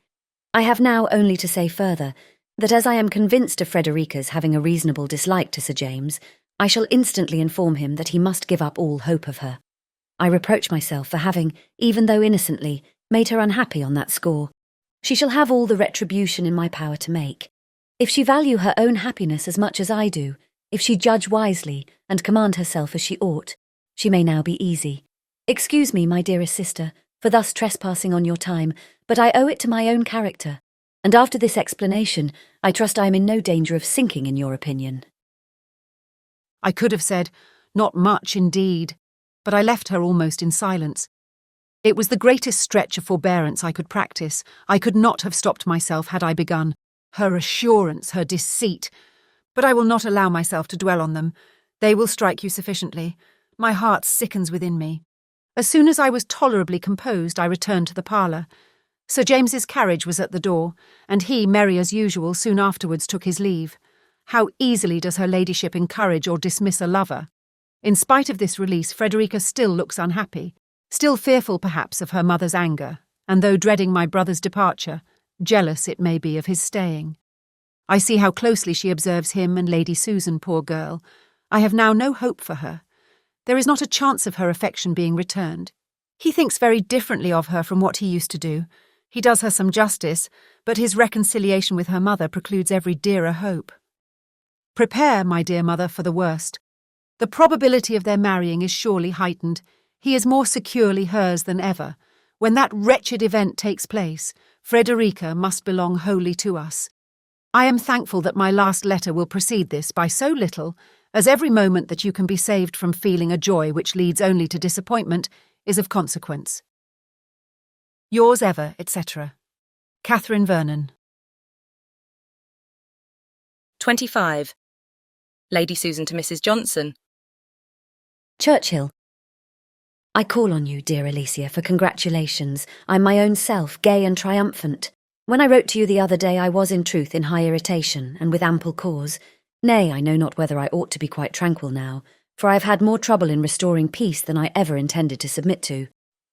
I have now only to say further that as I am convinced of Frederica's having a reasonable dislike to Sir James, I shall instantly inform him that he must give up all hope of her. I reproach myself for having, even though innocently, made her unhappy on that score. She shall have all the retribution in my power to make. If she value her own happiness as much as I do, if she judge wisely and command herself as she ought, she may now be easy. Excuse me, my dearest sister, for thus trespassing on your time, but I owe it to my own character, and after this explanation, I trust I am in no danger of sinking in your opinion. I could have said, "Not much indeed," but I left her almost in silence. It was the greatest stretch of forbearance I could practice. I could not have stopped myself had I begun. Her assurance, her deceit. But I will not allow myself to dwell on them. They will strike you sufficiently. My heart sickens within me. As soon as I was tolerably composed, I returned to the parlour. Sir James's carriage was at the door, and he, merry as usual, soon afterwards took his leave. How easily does her ladyship encourage or dismiss a lover! In spite of this release, Frederica still looks unhappy, still fearful perhaps of her mother's anger, and though dreading my brother's departure, jealous, it may be, of his staying. I see how closely she observes him and Lady Susan, poor girl. I have now no hope for her. There is not a chance of her affection being returned. He thinks very differently of her from what he used to do. He does her some justice, but his reconciliation with her mother precludes every dearer hope. Prepare, my dear mother, for the worst. The probability of their marrying is surely heightened. He is more securely hers than ever. When that wretched event takes place, Frederica must belong wholly to us. I am thankful that my last letter will precede this by so little, as every moment that you can be saved from feeling a joy which leads only to disappointment is of consequence. Yours ever, etc. Catherine Vernon. 25. Lady Susan to Mrs. Johnson. Churchill. I call on you, dear Alicia, for congratulations. I'm my own self, gay and triumphant. When I wrote to you the other day, I was in truth in high irritation, and with ample cause. Nay, I know not whether I ought to be quite tranquil now, for I have had more trouble in restoring peace than I ever intended to submit to.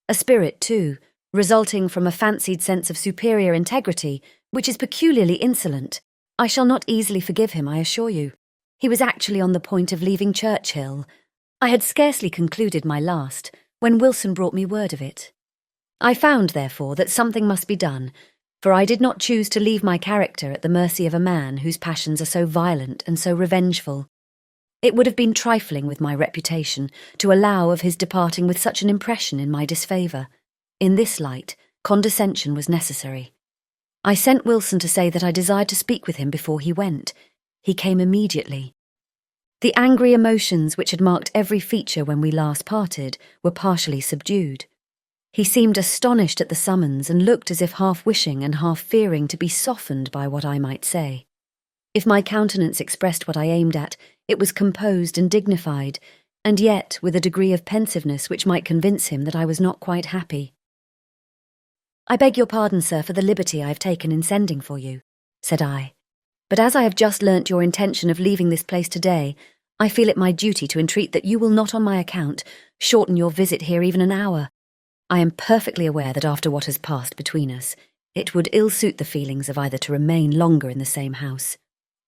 A spirit, too, resulting from a fancied sense of superior integrity, which is peculiarly insolent. I shall not easily forgive him, I assure you. He was actually on the point of leaving Churchill. I had scarcely concluded my last, when Wilson brought me word of it. I found, therefore, that something must be done, for I did not choose to leave my character at the mercy of a man whose passions are so violent and so revengeful. It would have been trifling with my reputation to allow of his departing with such an impression in my disfavour. In this light, condescension was necessary. I sent Wilson to say that I desired to speak with him before he went. He came immediately. The angry emotions which had marked every feature when we last parted were partially subdued. He seemed astonished at the summons and looked as if half wishing and half fearing to be softened by what I might say. If my countenance expressed what I aimed at, it was composed and dignified, and yet with a degree of pensiveness which might convince him that I was not quite happy. "I beg your pardon, sir, for the liberty I have taken in sending for you," said I. "But as I have just learnt your intention of leaving this place today, I feel it my duty to entreat that you will not on my account shorten your visit here even an hour. I am perfectly aware that after what has passed between us, it would ill suit the feelings of either to remain longer in the same house.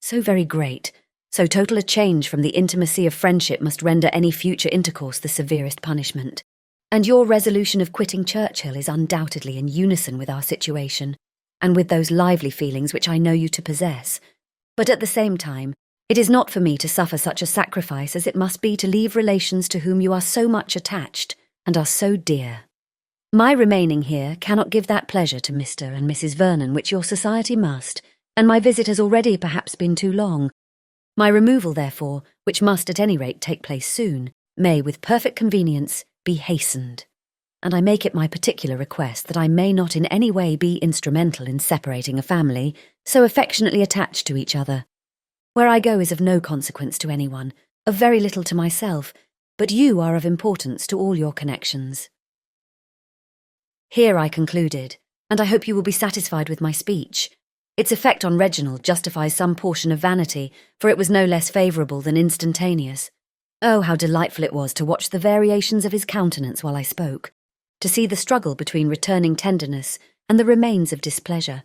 So very great, so total a change from the intimacy of friendship must render any future intercourse the severest punishment. And your resolution of quitting Churchill is undoubtedly in unison with our situation, and with those lively feelings which I know you to possess, But at the same time, it is not for me to suffer such a sacrifice as it must be to leave relations to whom you are so much attached and are so dear. My remaining here cannot give that pleasure to Mr. and Mrs. Vernon which your society must, and my visit has already perhaps been too long. My removal, therefore, which must at any rate take place soon, may, with perfect convenience, be hastened. And I make it my particular request that I may not in any way be instrumental in separating a family so affectionately attached to each other. Where I go is of no consequence to anyone, of very little to myself, but you are of importance to all your connections. Here I concluded, and I hope you will be satisfied with my speech. Its effect on Reginald justifies some portion of vanity, for it was no less favourable than instantaneous. Oh, how delightful it was to watch the variations of his countenance while I spoke, to see the struggle between returning tenderness and the remains of displeasure.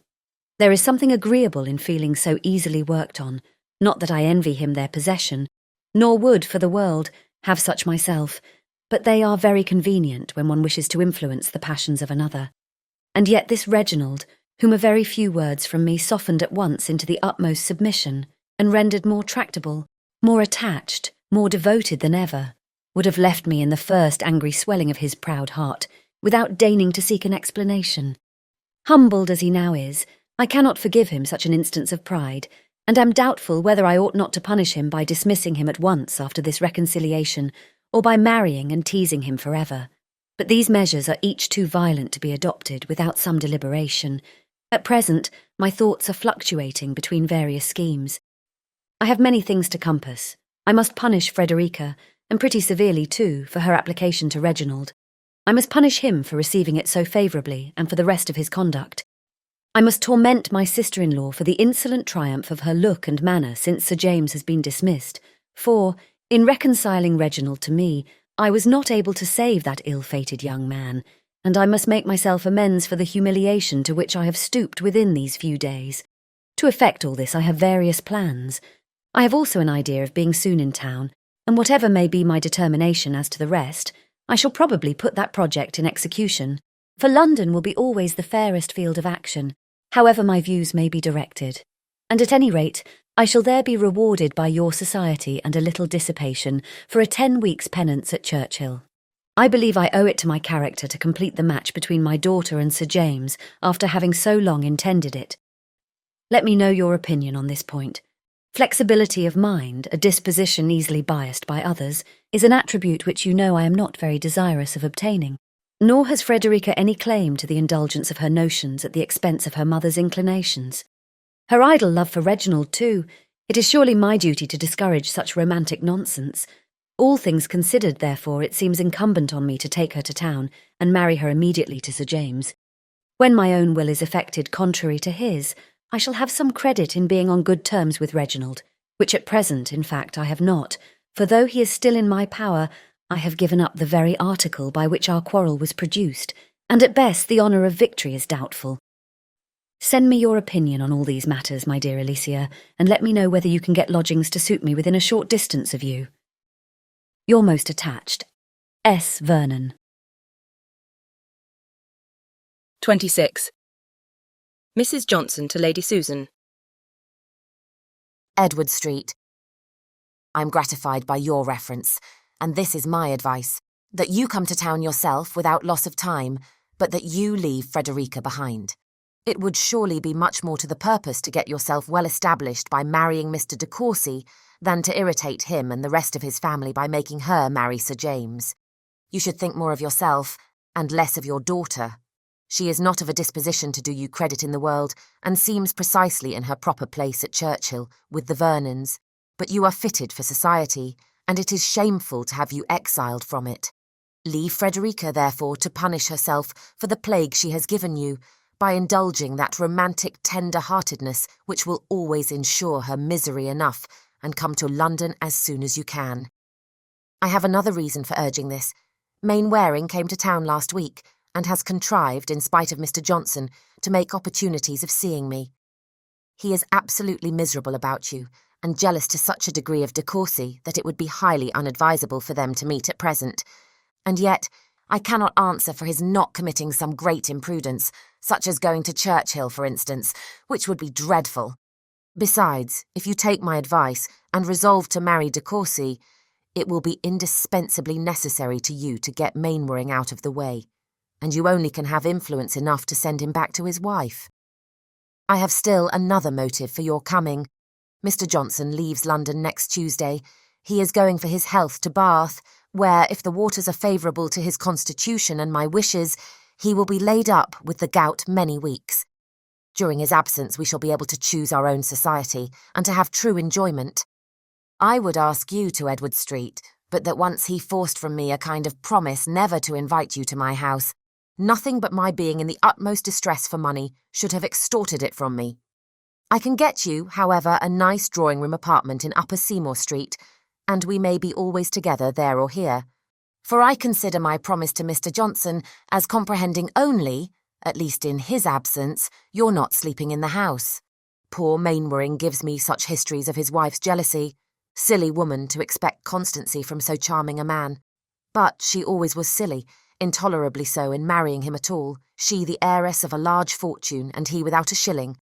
There is something agreeable in feelings so easily worked on, not that I envy him their possession, nor would, for the world, have such myself, but they are very convenient when one wishes to influence the passions of another. And yet this Reginald, whom a very few words from me softened at once into the utmost submission, and rendered more tractable, more attached, more devoted than ever, would have left me in the first angry swelling of his proud heart, without deigning to seek an explanation. Humbled as he now is, I cannot forgive him such an instance of pride, and am doubtful whether I ought not to punish him by dismissing him at once after this reconciliation, or by marrying and teasing him forever. But these measures are each too violent to be adopted without some deliberation. At present, my thoughts are fluctuating between various schemes. I have many things to compass. I must punish Frederica, and pretty severely too, for her application to Reginald. I must punish him for receiving it so favourably and for the rest of his conduct. I must torment my sister-in-law for the insolent triumph of her look and manner since Sir James has been dismissed, for, in reconciling Reginald to me, I was not able to save that ill-fated young man, and I must make myself amends for the humiliation to which I have stooped within these few days. To effect all this I have various plans. I have also an idea of being soon in town, and whatever may be my determination as to the rest, I shall probably put that project in execution, for London will be always the fairest field of action, however my views may be directed, and at any rate I shall there be rewarded by your society and a little dissipation for a 10 weeks' penance at Churchill. I believe I owe it to my character to complete the match between my daughter and Sir James after having so long intended it. Let me know your opinion on this point. Flexibility of mind, a disposition easily biased by others, is an attribute which you know I am not very desirous of obtaining. Nor has Frederica any claim to the indulgence of her notions at the expense of her mother's inclinations. Her idle love for Reginald, too, it is surely my duty to discourage such romantic nonsense. All things considered, therefore, it seems incumbent on me to take her to town and marry her immediately to Sir James. When my own will is effected contrary to his, I shall have some credit in being on good terms with Reginald, which at present, in fact, I have not, for though he is still in my power, I have given up the very article by which our quarrel was produced, and at best the honour of victory is doubtful. Send me your opinion on all these matters, my dear Alicia, and let me know whether you can get lodgings to suit me within a short distance of you. Your most attached, S. Vernon. 26. Mrs. Johnson to Lady Susan. Edward Street. I'm gratified by your reference, and this is my advice, that you come to town yourself without loss of time, but that you leave Frederica behind. It would surely be much more to the purpose to get yourself well established by marrying Mr. de Courcy than to irritate him and the rest of his family by making her marry Sir James. You should think more of yourself, and less of your daughter. She is not of a disposition to do you credit in the world, and seems precisely in her proper place at Churchill, with the Vernons, but you are fitted for society, and it is shameful to have you exiled from it. Leave Frederica, therefore, to punish herself for the plague she has given you, by indulging that romantic tender-heartedness which will always ensure her misery enough, and come to London as soon as you can. I have another reason for urging this. Mainwaring came to town last week, and has contrived, in spite of Mr. Johnson, to make opportunities of seeing me. He is absolutely miserable about you, and jealous to such a degree of de Courcy that it would be highly unadvisable for them to meet at present. And yet, I cannot answer for his not committing some great imprudence, such as going to Churchill, for instance, which would be dreadful. Besides, if you take my advice and resolve to marry de Courcy, it will be indispensably necessary to you to get Mainwaring out of the way, and you only can have influence enough to send him back to his wife. I have still another motive for your coming. Mr. Johnson leaves London next Tuesday. He is going for his health to Bath, where, if the waters are favourable to his constitution and my wishes, he will be laid up with the gout many weeks. During his absence we shall be able to choose our own society, and to have true enjoyment. I would ask you to Edward Street, but that once he forced from me a kind of promise never to invite you to my house. Nothing but my being in the utmost distress for money should have extorted it from me. I can get you, however, a nice drawing-room apartment in Upper Seymour Street, and we may be always together there or here. For I consider my promise to Mr. Johnson as comprehending only, at least in his absence, your not sleeping in the house. Poor Mainwaring gives me such histories of his wife's jealousy. Silly woman to expect constancy from so charming a man. But she always was silly, intolerably so in marrying him at all, she the heiress of a large fortune and he without a shilling.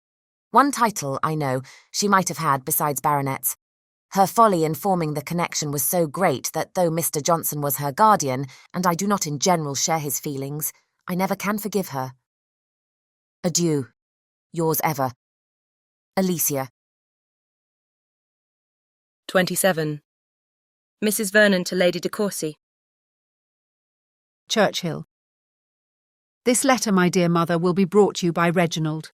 One title, I know, she might have had besides baronets. Her folly in forming the connection was so great that though Mr. Johnson was her guardian, and I do not in general share his feelings, I never can forgive her. Adieu. Yours ever, Alicia. 27. Mrs. Vernon to Lady de Courcy. Churchill. This letter, my dear mother, will be brought you by Reginald.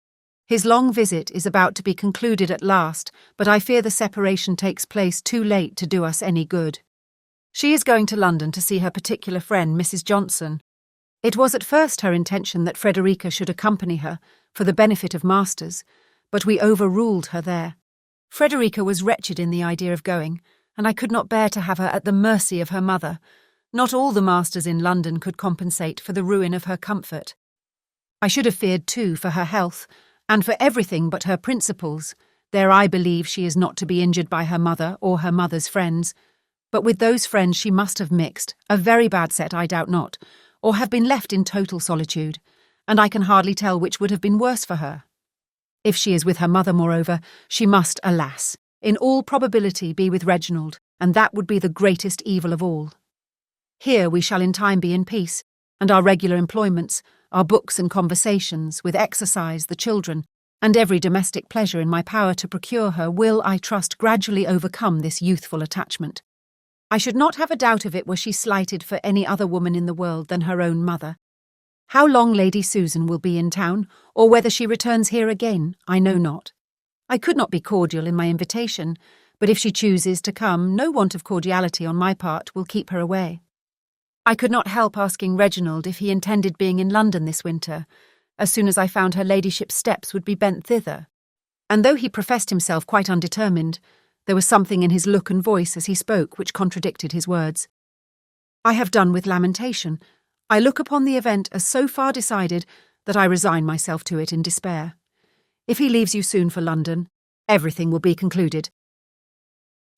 His long visit is about to be concluded at last, but I fear the separation takes place too late to do us any good. She is going to London to see her particular friend, Mrs. Johnson. It was at first her intention that Frederica should accompany her, for the benefit of masters, but we overruled her there. Frederica was wretched in the idea of going, and I could not bear to have her at the mercy of her mother. Not all the masters in London could compensate for the ruin of her comfort. I should have feared, too, for her health, and for everything but her principles. There I believe she is not to be injured by her mother or her mother's friends. But with those friends she must have mixed, a very bad set I doubt not, or have been left in total solitude, and I can hardly tell which would have been worse for her. If she is with her mother, moreover, she must, alas, in all probability be with Reginald, and that would be the greatest evil of all. Here we shall in time be in peace, and our regular employments, our books and conversations, with exercise, the children, and every domestic pleasure in my power to procure her will, I trust, gradually overcome this youthful attachment. I should not have a doubt of it were she slighted for any other woman in the world than her own mother. How long Lady Susan will be in town, or whether she returns here again, I know not. I could not be cordial in my invitation, but if she chooses to come, no want of cordiality on my part will keep her away. I could not help asking Reginald if he intended being in London this winter, as soon as I found her ladyship's steps would be bent thither, and though he professed himself quite undetermined, there was something in his look and voice as he spoke which contradicted his words. I have done with lamentation. I look upon the event as so far decided that I resign myself to it in despair. If he leaves you soon for London, everything will be concluded.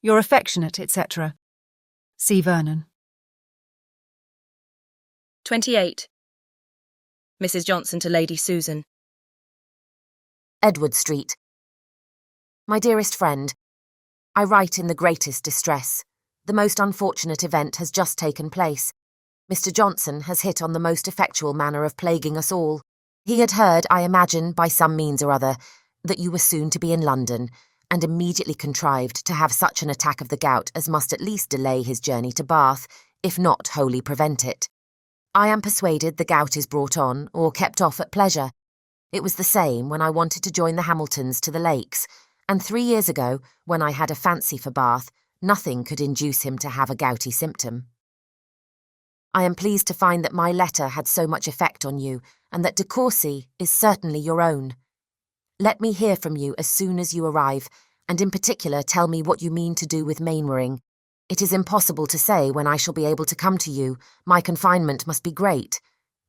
Your affectionate, etc., C. Vernon. 28. Mrs. Johnson to Lady Susan. Edward Street. My dearest friend, I write in the greatest distress. The most unfortunate event has just taken place. Mr. Johnson has hit on the most effectual manner of plaguing us all. He had heard, I imagine, by some means or other, that you were soon to be in London, and immediately contrived to have such an attack of the gout as must at least delay his journey to Bath, if not wholly prevent it. I am persuaded the gout is brought on, or kept off at pleasure. It was the same when I wanted to join the Hamiltons to the Lakes, and 3 years ago, when I had a fancy for Bath, nothing could induce him to have a gouty symptom. I am pleased to find that my letter had so much effect on you, and that de Courcy is certainly your own. Let me hear from you as soon as you arrive, and in particular tell me what you mean to do with Mainwaring. It is impossible to say when I shall be able to come to you. My confinement must be great.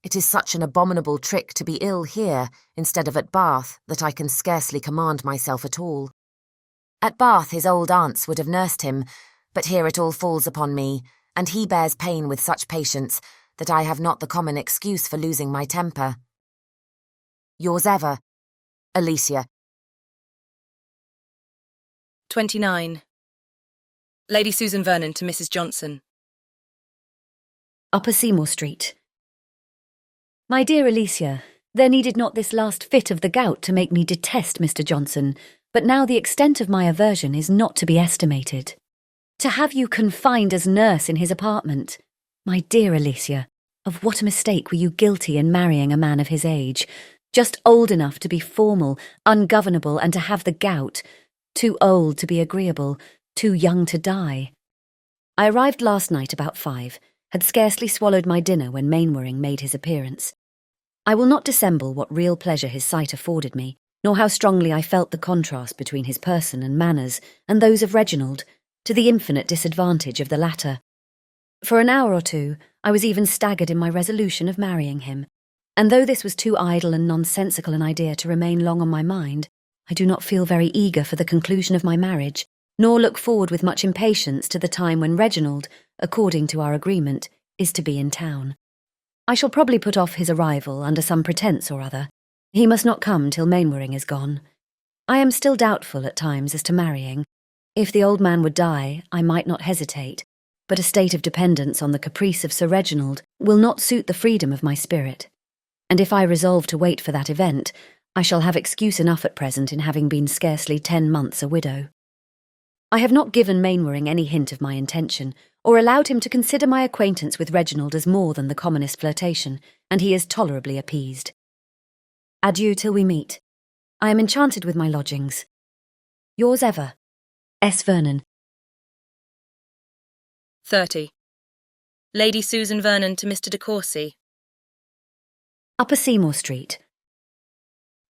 It is such an abominable trick to be ill here instead of at Bath that I can scarcely command myself at all. At Bath his old aunts would have nursed him, but here it all falls upon me, and he bears pain with such patience that I have not the common excuse for losing my temper. Yours ever, Alicia. 29. Lady Susan Vernon to Mrs. Johnson. Upper Seymour Street. My dear Alicia, there needed not this last fit of the gout to make me detest Mr. Johnson, but now the extent of my aversion is not to be estimated. To have you confined as nurse in his apartment, my dear Alicia, of what a mistake were you guilty in marrying a man of his age, just old enough to be formal, ungovernable, and to have the gout, too old to be agreeable, too young to die. I arrived last night about 5, had scarcely swallowed my dinner when Mainwaring made his appearance. I will not dissemble what real pleasure his sight afforded me, nor how strongly I felt the contrast between his person and manners and those of Reginald, to the infinite disadvantage of the latter. For an hour or two, I was even staggered in my resolution of marrying him, and though this was too idle and nonsensical an idea to remain long on my mind, I do not feel very eager for the conclusion of my marriage, nor look forward with much impatience to the time when Reginald, according to our agreement, is to be in town. I shall probably put off his arrival under some pretence or other. He must not come till Mainwaring is gone. I am still doubtful at times as to marrying. If the old man would die, I might not hesitate, but a state of dependence on the caprice of Sir Reginald will not suit the freedom of my spirit. And if I resolve to wait for that event, I shall have excuse enough at present in having been scarcely 10 months a widow. I have not given Mainwaring any hint of my intention, or allowed him to consider my acquaintance with Reginald as more than the commonest flirtation, and he is tolerably appeased. Adieu till we meet. I am enchanted with my lodgings. Yours ever, S. Vernon. 30. Lady Susan Vernon to Mr. de Courcy. Upper Seymour Street.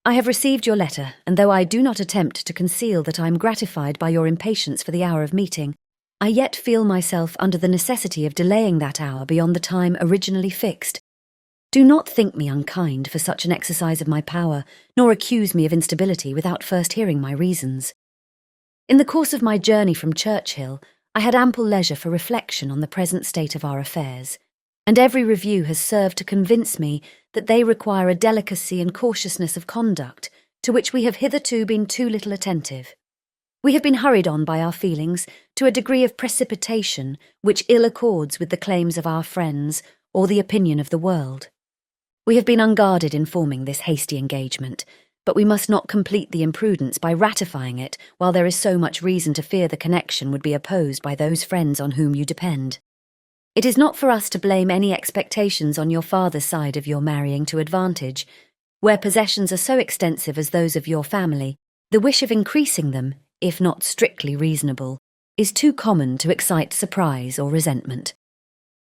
I have received your letter, and though I do not attempt to conceal that I am gratified by your impatience for the hour of meeting, I yet feel myself under the necessity of delaying that hour beyond the time originally fixed. Do not think me unkind for such an exercise of my power, nor accuse me of instability without first hearing my reasons. In the course of my journey from Churchill, I had ample leisure for reflection on the present state of our affairs, and every review has served to convince me that they require a delicacy and cautiousness of conduct to which we have hitherto been too little attentive. We have been hurried on by our feelings to a degree of precipitation which ill accords with the claims of our friends or the opinion of the world. We have been unguarded in forming this hasty engagement, but we must not complete the imprudence by ratifying it while there is so much reason to fear the connection would be opposed by those friends on whom you depend. It is not for us to blame any expectations on your father's side of your marrying to advantage. Where possessions are so extensive as those of your family, the wish of increasing them, if not strictly reasonable, is too common to excite surprise or resentment.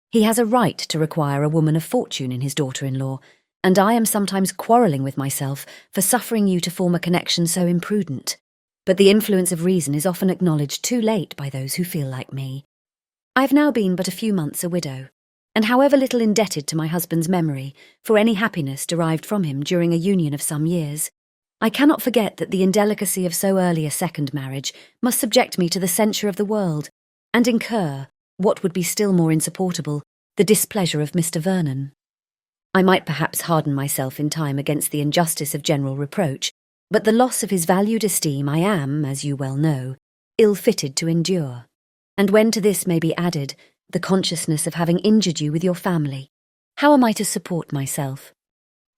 He has a right to require a woman of fortune in his daughter-in-law, and I am sometimes quarrelling with myself for suffering you to form a connection so imprudent. But the influence of reason is often acknowledged too late by those who feel like me. I have now been but a few months a widow, and however little indebted to my husband's memory for any happiness derived from him during a union of some years, I cannot forget that the indelicacy of so early a second marriage must subject me to the censure of the world, and incur, what would be still more insupportable, the displeasure of Mr. Vernon. I might perhaps harden myself in time against the injustice of general reproach, but the loss of his valued esteem I am, as you well know, ill-fitted to endure. And when to this may be added the consciousness of having injured you with your family, how am I to support myself?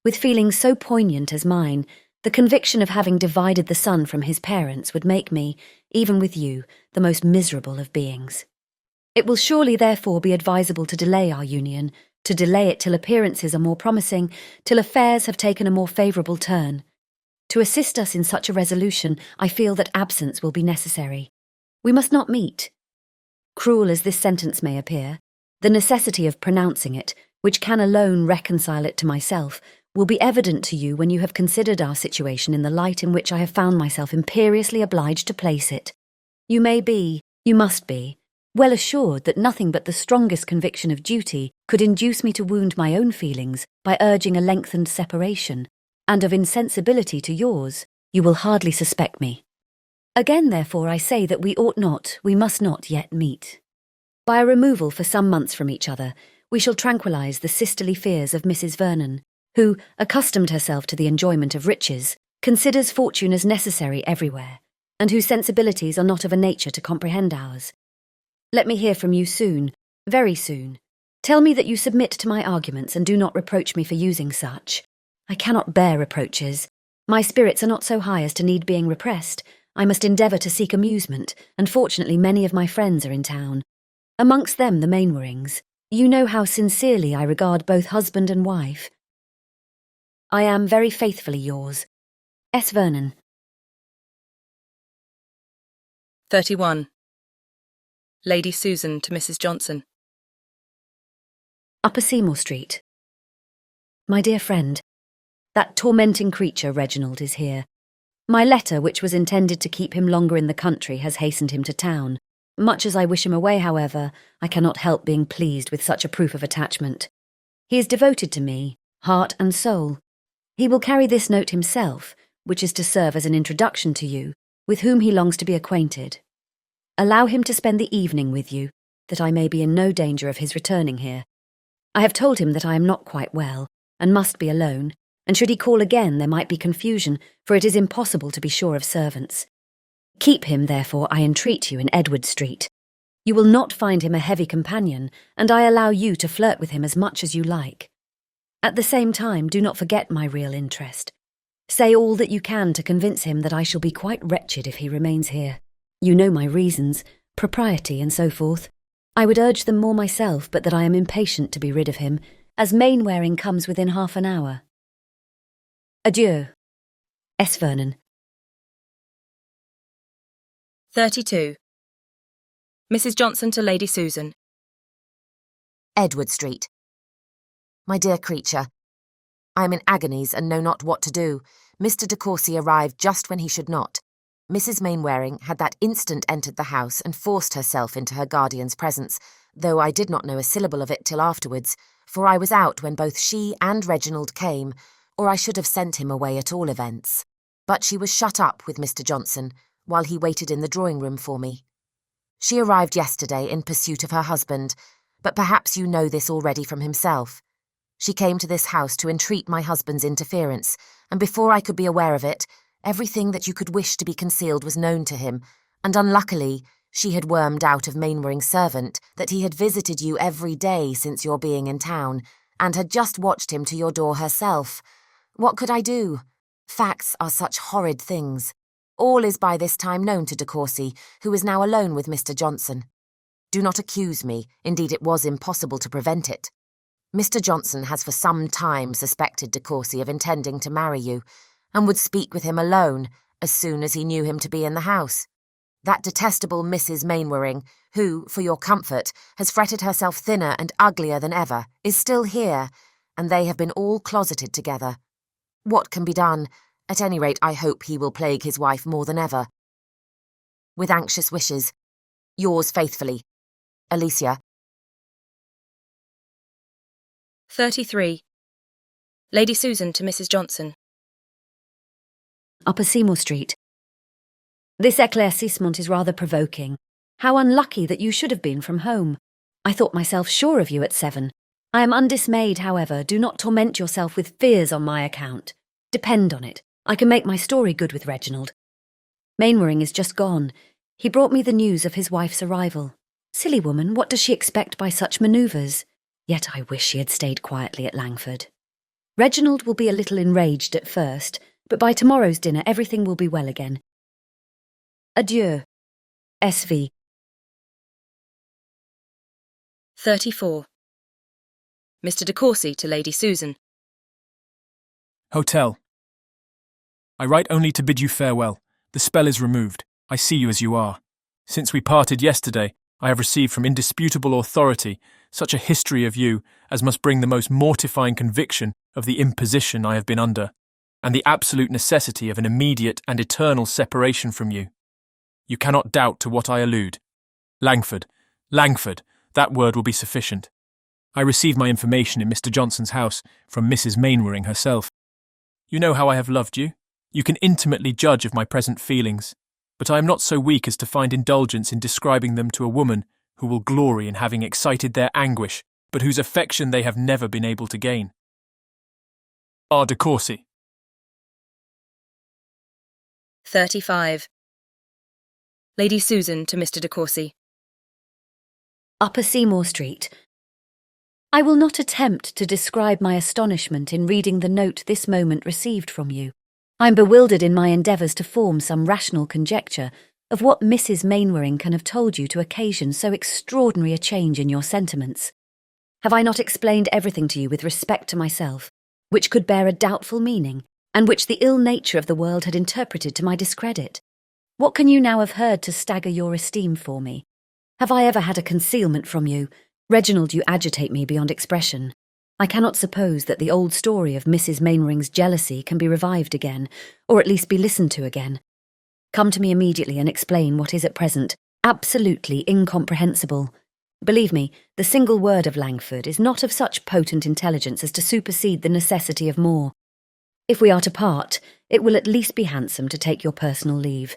With feelings so poignant as mine, the conviction of having divided the son from his parents would make me, even with you, the most miserable of beings. It will surely therefore be advisable to delay our union, to delay it till appearances are more promising, till affairs have taken a more favourable turn. To assist us in such a resolution, I feel that absence will be necessary. We must not meet. Cruel as this sentence may appear, the necessity of pronouncing it, which can alone reconcile it to myself, will be evident to you when you have considered our situation in the light in which I have found myself imperiously obliged to place it. You must be, well assured that nothing but the strongest conviction of duty could induce me to wound my own feelings by urging a lengthened separation, and of insensibility to yours, you will hardly suspect me. Again, therefore, I say that we must not yet meet. By a removal for some months from each other, we shall tranquillize the sisterly fears of Mrs. Vernon, who, accustomed herself to the enjoyment of riches, considers fortune as necessary everywhere, and whose sensibilities are not of a nature to comprehend ours. Let me hear from you soon, very soon. Tell me that you submit to my arguments and do not reproach me for using such. I cannot bear reproaches. My spirits are not so high as to need being repressed. I must endeavour to seek amusement, and fortunately many of my friends are in town. Amongst them the Mainwarings. You know how sincerely I regard both husband and wife. I am very faithfully yours, S. Vernon. 31. Lady Susan to Mrs. Johnson. Upper Seymour Street. My dear friend, that tormenting creature Reginald is here. My letter, which was intended to keep him longer in the country, has hastened him to town. Much as I wish him away, however, I cannot help being pleased with such a proof of attachment. He is devoted to me, heart and soul. He will carry this note himself, which is to serve as an introduction to you, with whom he longs to be acquainted. Allow him to spend the evening with you, that I may be in no danger of his returning here. I have told him that I am not quite well, and must be alone, and should he call again there might be confusion, for it is impossible to be sure of servants. Keep him, therefore, I entreat you, in Edward Street. You will not find him a heavy companion, and I allow you to flirt with him as much as you like. At the same time, do not forget my real interest. Say all that you can to convince him that I shall be quite wretched if he remains here. You know my reasons, propriety and so forth. I would urge them more myself, but that I am impatient to be rid of him, as Mainwaring comes within half an hour. Adieu. S. Vernon. 32. Mrs. Johnson to Lady Susan. Edward Street. My dear creature, I am in agonies and know not what to do. Mr. de Courcy arrived just when he should not. Mrs. Mainwaring had that instant entered the house and forced herself into her guardian's presence, though I did not know a syllable of it till afterwards, for I was out when both she and Reginald came, or I should have sent him away at all events. But she was shut up with Mr. Johnson, while he waited in the drawing-room for me. She arrived yesterday in pursuit of her husband, but perhaps you know this already from himself. She came to this house to entreat my husband's interference, and before I could be aware of it, everything that you could wish to be concealed was known to him, and unluckily she had wormed out of Mainwaring's servant that he had visited you every day since your being in town, and had just watched him to your door herself. What could I do? Facts are such horrid things. All is by this time known to de Courcy, who is now alone with Mr. Johnson. Do not accuse me, indeed it was impossible to prevent it. Mr. Johnson has for some time suspected de Courcy of intending to marry you, and would speak with him alone as soon as he knew him to be in the house. That detestable Mrs. Mainwaring, who, for your comfort, has fretted herself thinner and uglier than ever, is still here, and they have been all closeted together. What can be done? At any rate, I hope he will plague his wife more than ever. With anxious wishes, yours faithfully, Alicia. 33. Lady Susan to Mrs. Johnson. Upper Seymour Street. This éclaircissement is rather provoking. How unlucky that you should have been from home. I thought myself sure of you at 7. I am undismayed, however. Do not torment yourself with fears on my account. Depend on it, I can make my story good with Reginald. Mainwaring is just gone. He brought me the news of his wife's arrival. Silly woman, what does she expect by such manoeuvres? Yet I wish she had stayed quietly at Langford. Reginald will be a little enraged at first, but by tomorrow's dinner everything will be well again. Adieu. S.V. 34. Mr. de Courcy to Lady Susan. Hotel. I write only to bid you farewell. The spell is removed. I see you as you are. Since we parted yesterday, I have received from indisputable authority such a history of you as must bring the most mortifying conviction of the imposition I have been under, and the absolute necessity of an immediate and eternal separation from you. You cannot doubt to what I allude. Langford, that word will be sufficient. I received my information in Mr. Johnson's house from Mrs. Mainwaring herself. You know how I have loved you. You can intimately judge of my present feelings, but I am not so weak as to find indulgence in describing them to a woman who will glory in having excited their anguish, but whose affection they have never been able to gain. R. de Courcy. 35. Lady Susan to Mr. de Courcy. Upper Seymour Street. I will not attempt to describe my astonishment in reading the note this moment received from you. I am bewildered in my endeavours to form some rational conjecture of what Mrs. Mainwaring can have told you to occasion so extraordinary a change in your sentiments. Have I not explained everything to you with respect to myself, which could bear a doubtful meaning, and which the ill nature of the world had interpreted to my discredit? What can you now have heard to stagger your esteem for me? Have I ever had a concealment from you? Reginald, you agitate me beyond expression. I cannot suppose that the old story of Mrs. Mainwaring's jealousy can be revived again, or at least be listened to again. Come to me immediately and explain what is at present absolutely incomprehensible. Believe me, the single word of Langford is not of such potent intelligence as to supersede the necessity of more. If we are to part, it will at least be handsome to take your personal leave,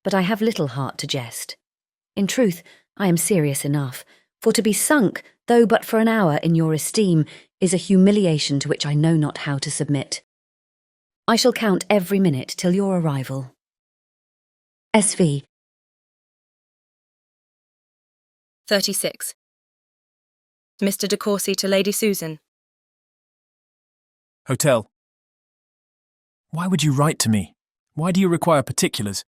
but I have little heart to jest. In truth, I am serious enough, for to be sunk, though but for an hour, in your esteem is a humiliation to which I know not how to submit. I shall count every minute till your arrival. S.V. 36. Mr. de Courcy to Lady Susan. Hotel. Why would you write to me? Why do you require particulars?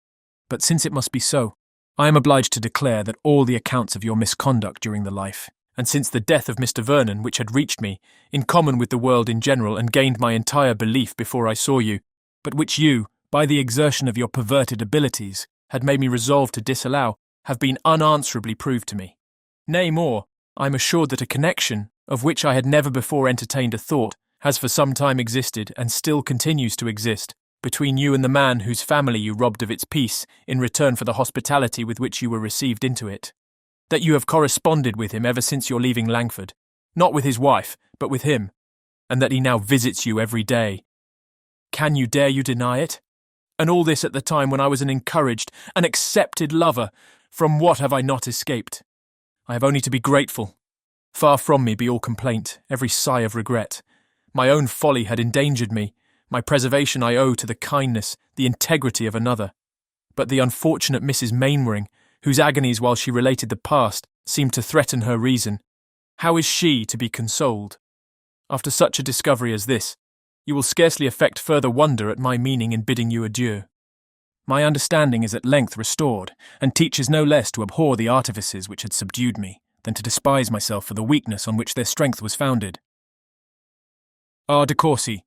But since it must be so, I am obliged to declare that all the accounts of your misconduct during the life, and since the death of Mr. Vernon which had reached me, in common with the world in general and gained my entire belief before I saw you, but which you, by the exertion of your perverted abilities, had made me resolve to disallow, have been unanswerably proved to me. Nay more, I am assured that a connection, of which I had never before entertained a thought, has for some time existed, and still continues to exist, between you and the man whose family you robbed of its peace in return for the hospitality with which you were received into it. That you have corresponded with him ever since your leaving Langford, not with his wife, but with him, and that he now visits you every day. Can you deny it? And all this at the time when I was an encouraged, an accepted lover. From what have I not escaped? I have only to be grateful. Far from me be all complaint, every sigh of regret. My own folly had endangered me. My preservation I owe to the kindness, the integrity of another. But the unfortunate Mrs. Mainwaring, whose agonies while she related the past seemed to threaten her reason, how is she to be consoled? After such a discovery as this, you will scarcely affect further wonder at my meaning in bidding you adieu. My understanding is at length restored, and teaches no less to abhor the artifices which had subdued me, than to despise myself for the weakness on which their strength was founded. R. de Courcy.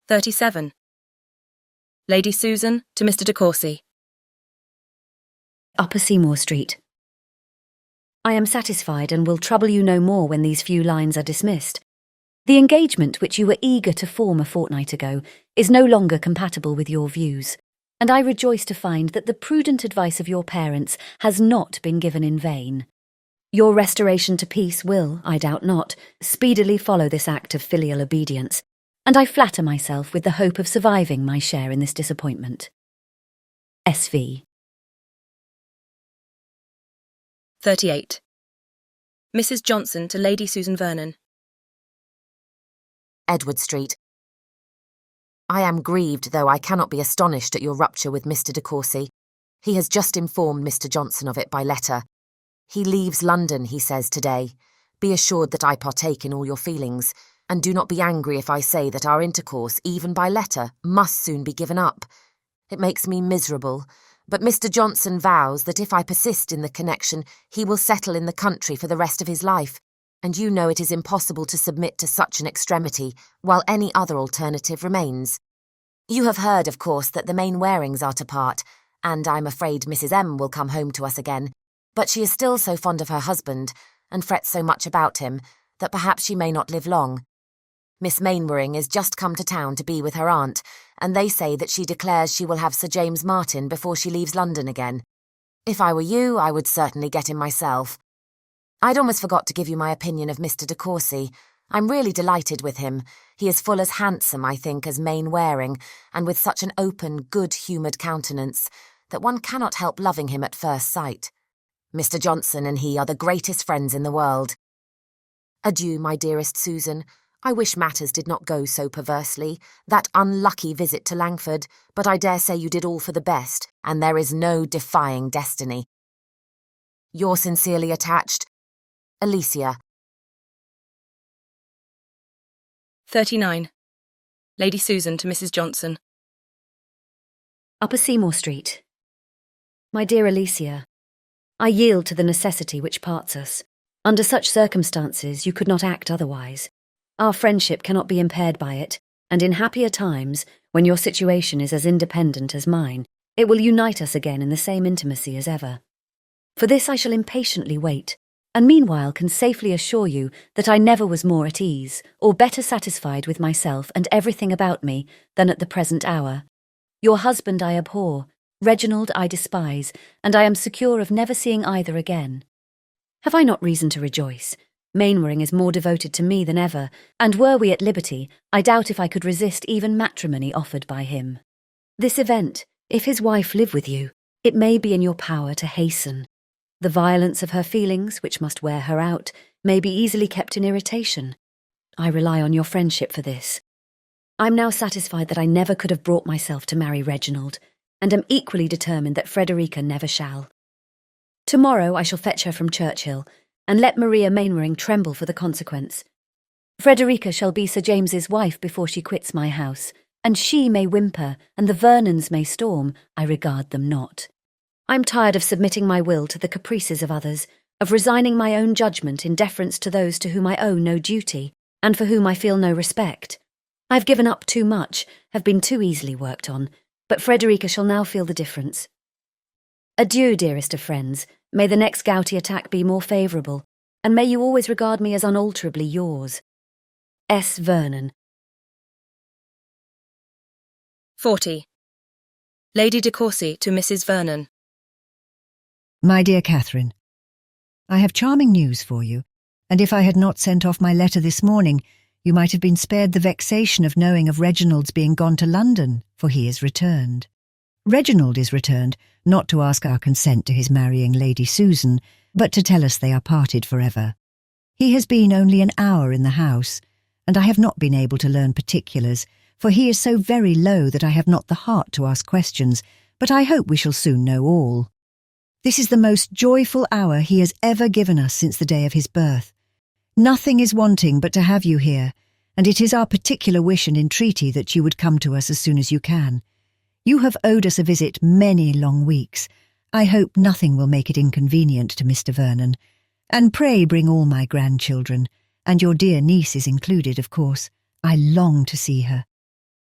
37. Lady Susan to Mr. de Courcy. Upper Seymour Street. I am satisfied and will trouble you no more when these few lines are dismissed. The engagement which you were eager to form a fortnight ago is no longer compatible with your views, and I rejoice to find that the prudent advice of your parents has not been given in vain. Your restoration to peace will, I doubt not, speedily follow this act of filial obedience, and I flatter myself with the hope of surviving my share in this disappointment. S.V. 38. Mrs. Johnson to Lady Susan Vernon. Edward Street. I am grieved, though I cannot be astonished at your rupture with Mr. de Courcy. He has just informed Mr. Johnson of it by letter. He leaves London, he says, today. Be assured that I partake in all your feelings, and do not be angry if I say that our intercourse, even by letter, must soon be given up. It makes me miserable, but Mr. Johnson vows that if I persist in the connection, he will settle in the country for the rest of his life, and you know it is impossible to submit to such an extremity while any other alternative remains. You have heard, of course, that the Mainwarings are to part, and I'm afraid Mrs. M. will come home to us again, but she is still so fond of her husband, and frets so much about him, that perhaps she may not live long. Miss Mainwaring is just come to town to be with her aunt, and they say that she declares she will have Sir James Martin before she leaves London again. If I were you, I would certainly get him myself. I'd almost forgot to give you my opinion of Mr. de Courcy. I'm really delighted with him. He is full as handsome, I think, as Mainwaring, and with such an open, good-humoured countenance, that one cannot help loving him at first sight. Mr. Johnson and he are the greatest friends in the world. Adieu, my dearest Susan. I wish matters did not go so perversely, that unlucky visit to Langford, but I dare say you did all for the best, and there is no defying destiny. Your sincerely attached, Alicia. 39. Lady Susan to Mrs. Johnson. Upper Seymour Street. My dear Alicia, I yield to the necessity which parts us. Under such circumstances you could not act otherwise. Our friendship cannot be impaired by it, and in happier times, when your situation is as independent as mine, it will unite us again in the same intimacy as ever. For this I shall impatiently wait, and meanwhile can safely assure you that I never was more at ease, or better satisfied with myself and everything about me than at the present hour. Your husband I abhor, Reginald I despise, and I am secure of never seeing either again. Have I not reason to rejoice? Mainwaring is more devoted to me than ever, and were we at liberty, I doubt if I could resist even matrimony offered by him. This event, if his wife live with you, it may be in your power to hasten. The violence of her feelings, which must wear her out, may be easily kept in irritation. I rely on your friendship for this. I am now satisfied that I never could have brought myself to marry Reginald, and am equally determined that Frederica never shall. Tomorrow I shall fetch her from Churchill, and let Maria Mainwaring tremble for the consequence. Frederica shall be Sir James's wife before she quits my house, and she may whimper, and the Vernons may storm, I regard them not. I am tired of submitting my will to the caprices of others, of resigning my own judgment in deference to those to whom I owe no duty, and for whom I feel no respect. I have given up too much, have been too easily worked on, but Frederica shall now feel the difference. Adieu, dearest of friends. May the next gouty attack be more favourable, and may you always regard me as unalterably yours. S. Vernon. 40. Lady de Courcy to Mrs. Vernon. My dear Catherine, I have charming news for you, and if I had not sent off my letter this morning, you might have been spared the vexation of knowing of Reginald's being gone to London, for he is returned. Reginald is returned, not to ask our consent to his marrying Lady Susan, but to tell us they are parted forever. He has been only an hour in the house, and I have not been able to learn particulars, for he is so very low that I have not the heart to ask questions, but I hope we shall soon know all. This is the most joyful hour he has ever given us since the day of his birth. Nothing is wanting but to have you here, and it is our particular wish and entreaty that you would come to us as soon as you can. You have owed us a visit many long weeks. I hope nothing will make it inconvenient to Mr. Vernon. And pray bring all my grandchildren, and your dear niece is included, of course. I long to see her.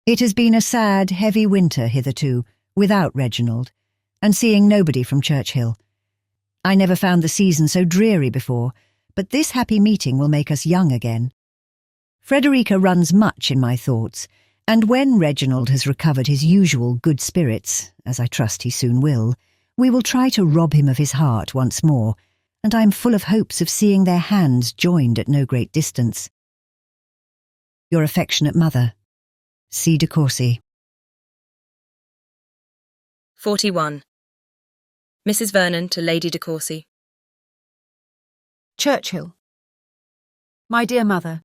It has been a sad, heavy winter hitherto, without Reginald, and seeing nobody from Churchill. I never found the season so dreary before, but this happy meeting will make us young again. Frederica runs much in my thoughts, and when Reginald has recovered his usual good spirits, as I trust he soon will, we will try to rob him of his heart once more, and I am full of hopes of seeing their hands joined at no great distance. Your affectionate mother, C. de Courcy. 41. Mrs. Vernon to Lady de Courcy. Churchill. My dear mother,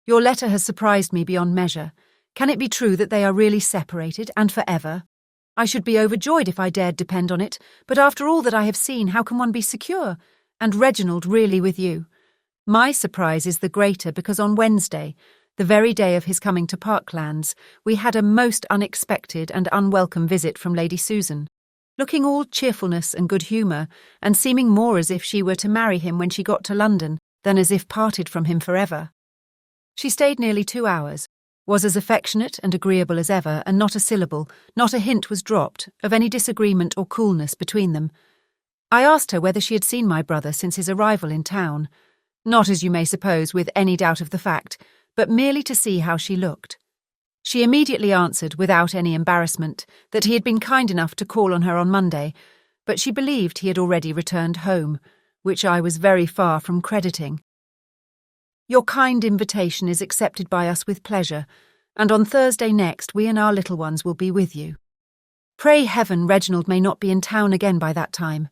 your letter has surprised me beyond measure. Can it be true that they are really separated, and for ever? I should be overjoyed if I dared depend on it, but after all that I have seen, how can one be secure? And Reginald really with you? My surprise is the greater because on Wednesday, the very day of his coming to Parklands, we had a most unexpected and unwelcome visit from Lady Susan, looking all cheerfulness and good humour, and seeming more as if she were to marry him when she got to London than as if parted from him forever. She stayed nearly 2 hours, was as affectionate and agreeable as ever, and not a syllable, not a hint was dropped of any disagreement or coolness between them. I asked her whether she had seen my brother since his arrival in town, not, as you may suppose, with any doubt of the fact, but merely to see how she looked. She immediately answered, without any embarrassment, that he had been kind enough to call on her on Monday, but she believed he had already returned home, which I was very far from crediting. Your kind invitation is accepted by us with pleasure, and on Thursday next we and our little ones will be with you. Pray heaven Reginald may not be in town again by that time.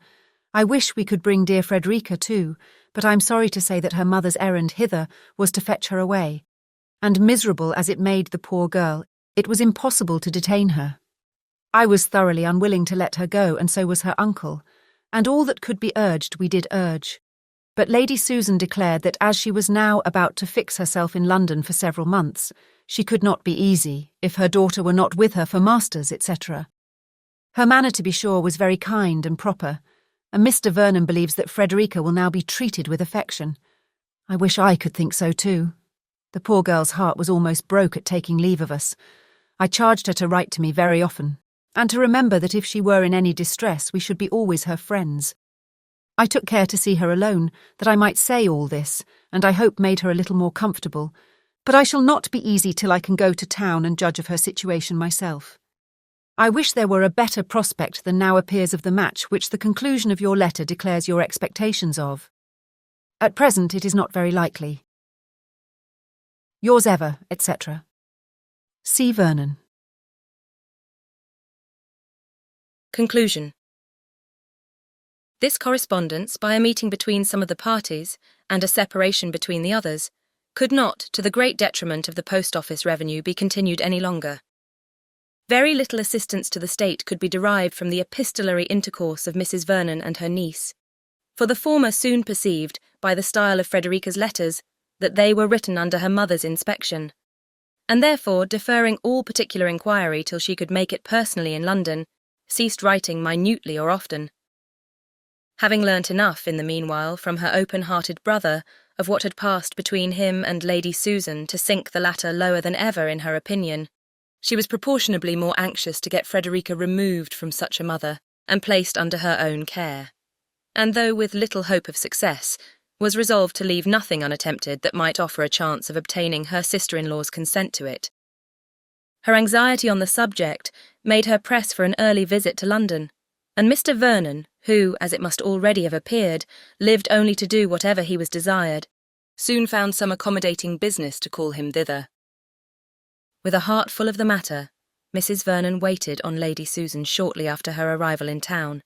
I wish we could bring dear Frederica too, but I'm sorry to say that her mother's errand hither was to fetch her away. and miserable as it made the poor girl, it was impossible to detain her. I was thoroughly unwilling to let her go, and so was her uncle, and all that could be urged we did urge. But Lady Susan declared that as she was now about to fix herself in London for several months, she could not be easy if her daughter were not with her for masters, etc. Her manner, to be sure, was very kind and proper, and Mr. Vernon believes that Frederica will now be treated with affection. I wish I could think so too. The poor girl's heart was almost broke at taking leave of us. I charged her to write to me very often, and to remember that if she were in any distress we should be always her friends. I took care to see her alone, that I might say all this, and I hope made her a little more comfortable, but I shall not be easy till I can go to town and judge of her situation myself. I wish there were a better prospect than now appears of the match which the conclusion of your letter declares your expectations of. At present it is not very likely. Yours ever, etc. C. Vernon. Conclusion. This correspondence, by a meeting between some of the parties and a separation between the others, could not, to the great detriment of the post office revenue, be continued any longer. Very little assistance to the state could be derived from the epistolary intercourse of Mrs. Vernon and her niece, for the former soon perceived, by the style of Frederica's letters, that they were written under her mother's inspection, and therefore, deferring all particular inquiry till she could make it personally in London, ceased writing minutely or often. Having learnt enough, in the meanwhile, from her open-hearted brother of what had passed between him and Lady Susan to sink the latter lower than ever in her opinion, she was proportionably more anxious to get Frederica removed from such a mother and placed under her own care, and though with little hope of success, was resolved to leave nothing unattempted that might offer a chance of obtaining her sister-in-law's consent to it. Her anxiety on the subject made her press for an early visit to London, and Mr. Vernon, who, as it must already have appeared, lived only to do whatever he was desired, soon found some accommodating business to call him thither. With a heart full of the matter, Mrs. Vernon waited on Lady Susan shortly after her arrival in town,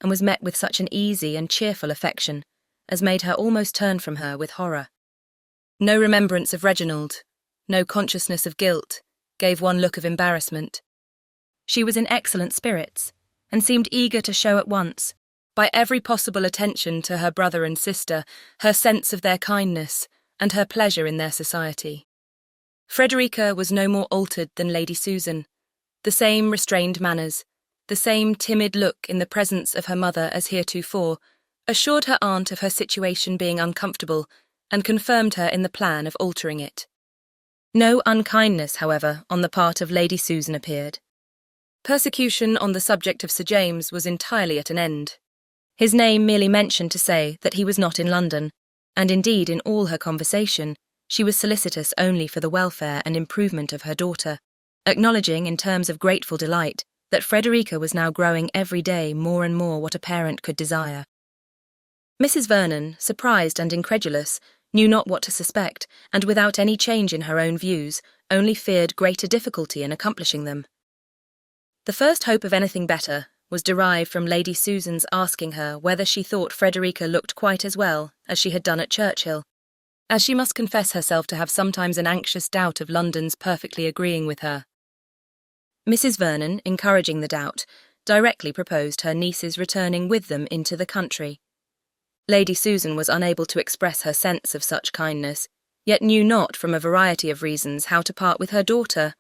and was met with such an easy and cheerful affection as made her almost turn from her with horror. No remembrance of Reginald, no consciousness of guilt, gave one look of embarrassment. She was in excellent spirits, and seemed eager to show at once, by every possible attention to her brother and sister, her sense of their kindness and her pleasure in their society. Frederica was no more altered than Lady Susan. The same restrained manners, the same timid look in the presence of her mother as heretofore, assured her aunt of her situation being uncomfortable, and confirmed her in the plan of altering it. No unkindness, however, on the part of Lady Susan appeared. Persecution on the subject of Sir James was entirely at an end. His name merely mentioned to say that he was not in London, and indeed in all her conversation she was solicitous only for the welfare and improvement of her daughter, acknowledging in terms of grateful delight that Frederica was now growing every day more and more what a parent could desire. Mrs. Vernon, surprised and incredulous, knew not what to suspect, and without any change in her own views, only feared greater difficulty in accomplishing them. The first hope of anything better was derived from Lady Susan's asking her whether she thought Frederica looked quite as well as she had done at Churchill, as she must confess herself to have sometimes an anxious doubt of London's perfectly agreeing with her. Mrs. Vernon, encouraging the doubt, directly proposed her niece's returning with them into the country. Lady Susan was unable to express her sense of such kindness, yet knew not, from a variety of reasons, how to part with her daughter,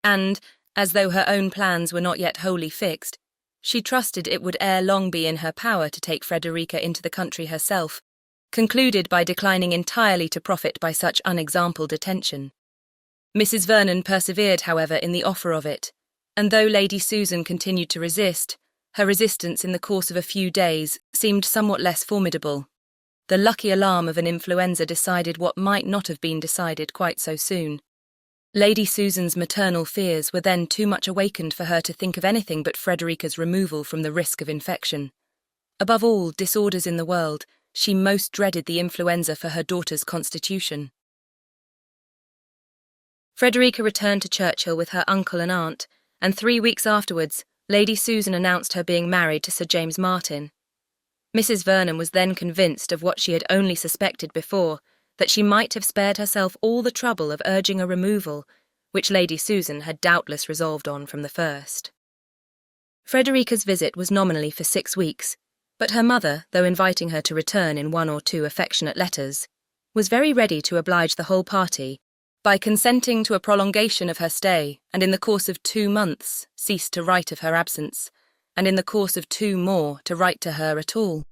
and, as though her own plans were not yet wholly fixed, she trusted it would ere long be in her power to take Frederica into the country herself, concluded by declining entirely to profit by such unexampled attention. Mrs. Vernon persevered, however, in the offer of it, and though Lady Susan continued to resist, her resistance in the course of a few days seemed somewhat less formidable. The lucky alarm of an influenza decided what might not have been decided quite so soon. Lady Susan's maternal fears were then too much awakened for her to think of anything but Frederica's removal from the risk of infection. Above all disorders in the world, she most dreaded the influenza for her daughter's constitution. Frederica returned to Churchill with her uncle and aunt, and 3 weeks afterwards, Lady Susan announced her being married to Sir James Martin. Mrs. Vernon was then convinced of what she had only suspected before, that she might have spared herself all the trouble of urging a removal, which Lady Susan had doubtless resolved on from the first. Frederica's visit was nominally for 6 weeks, but her mother, though inviting her to return in 1 or 2 affectionate letters, was very ready to oblige the whole party by consenting to a prolongation of her stay, and in the course of 2 months ceased to write of her absence, and in the course of 2 more to write to her at all.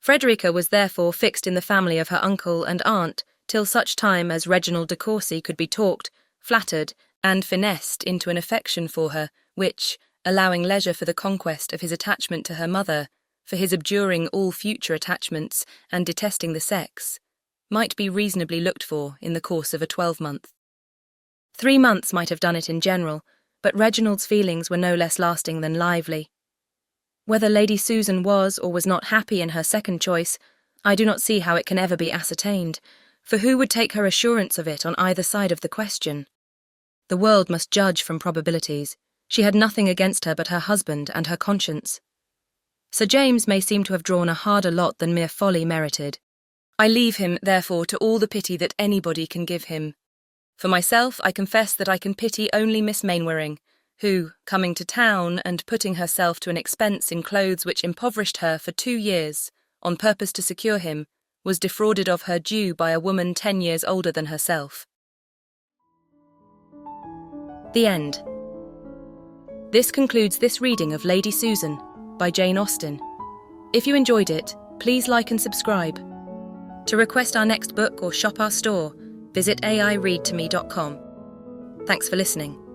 Frederica was therefore fixed in the family of her uncle and aunt till such time as Reginald de Courcy could be talked, flattered, and finessed into an affection for her, which, allowing leisure for the conquest of his attachment to her mother, for his abjuring all future attachments and detesting the sex, might be reasonably looked for in the course of a 12-month. 3 months might have done it in general, but Reginald's feelings were no less lasting than lively. Whether Lady Susan was or was not happy in her second choice, I do not see how it can ever be ascertained, for who would take her assurance of it on either side of the question? The world must judge from probabilities. She had nothing against her but her husband and her conscience. Sir James may seem to have drawn a harder lot than mere folly merited. I leave him, therefore, to all the pity that anybody can give him. For myself, I confess that I can pity only Miss Mainwaring, who, coming to town and putting herself to an expense in clothes which impoverished her for 2 years, on purpose to secure him, was defrauded of her due by a woman 10 years older than herself. The end. This concludes this reading of Lady Susan by Jane Austen. If you enjoyed it, please like and subscribe. To request our next book or shop our store, visit aireadtome.com. Thanks for listening.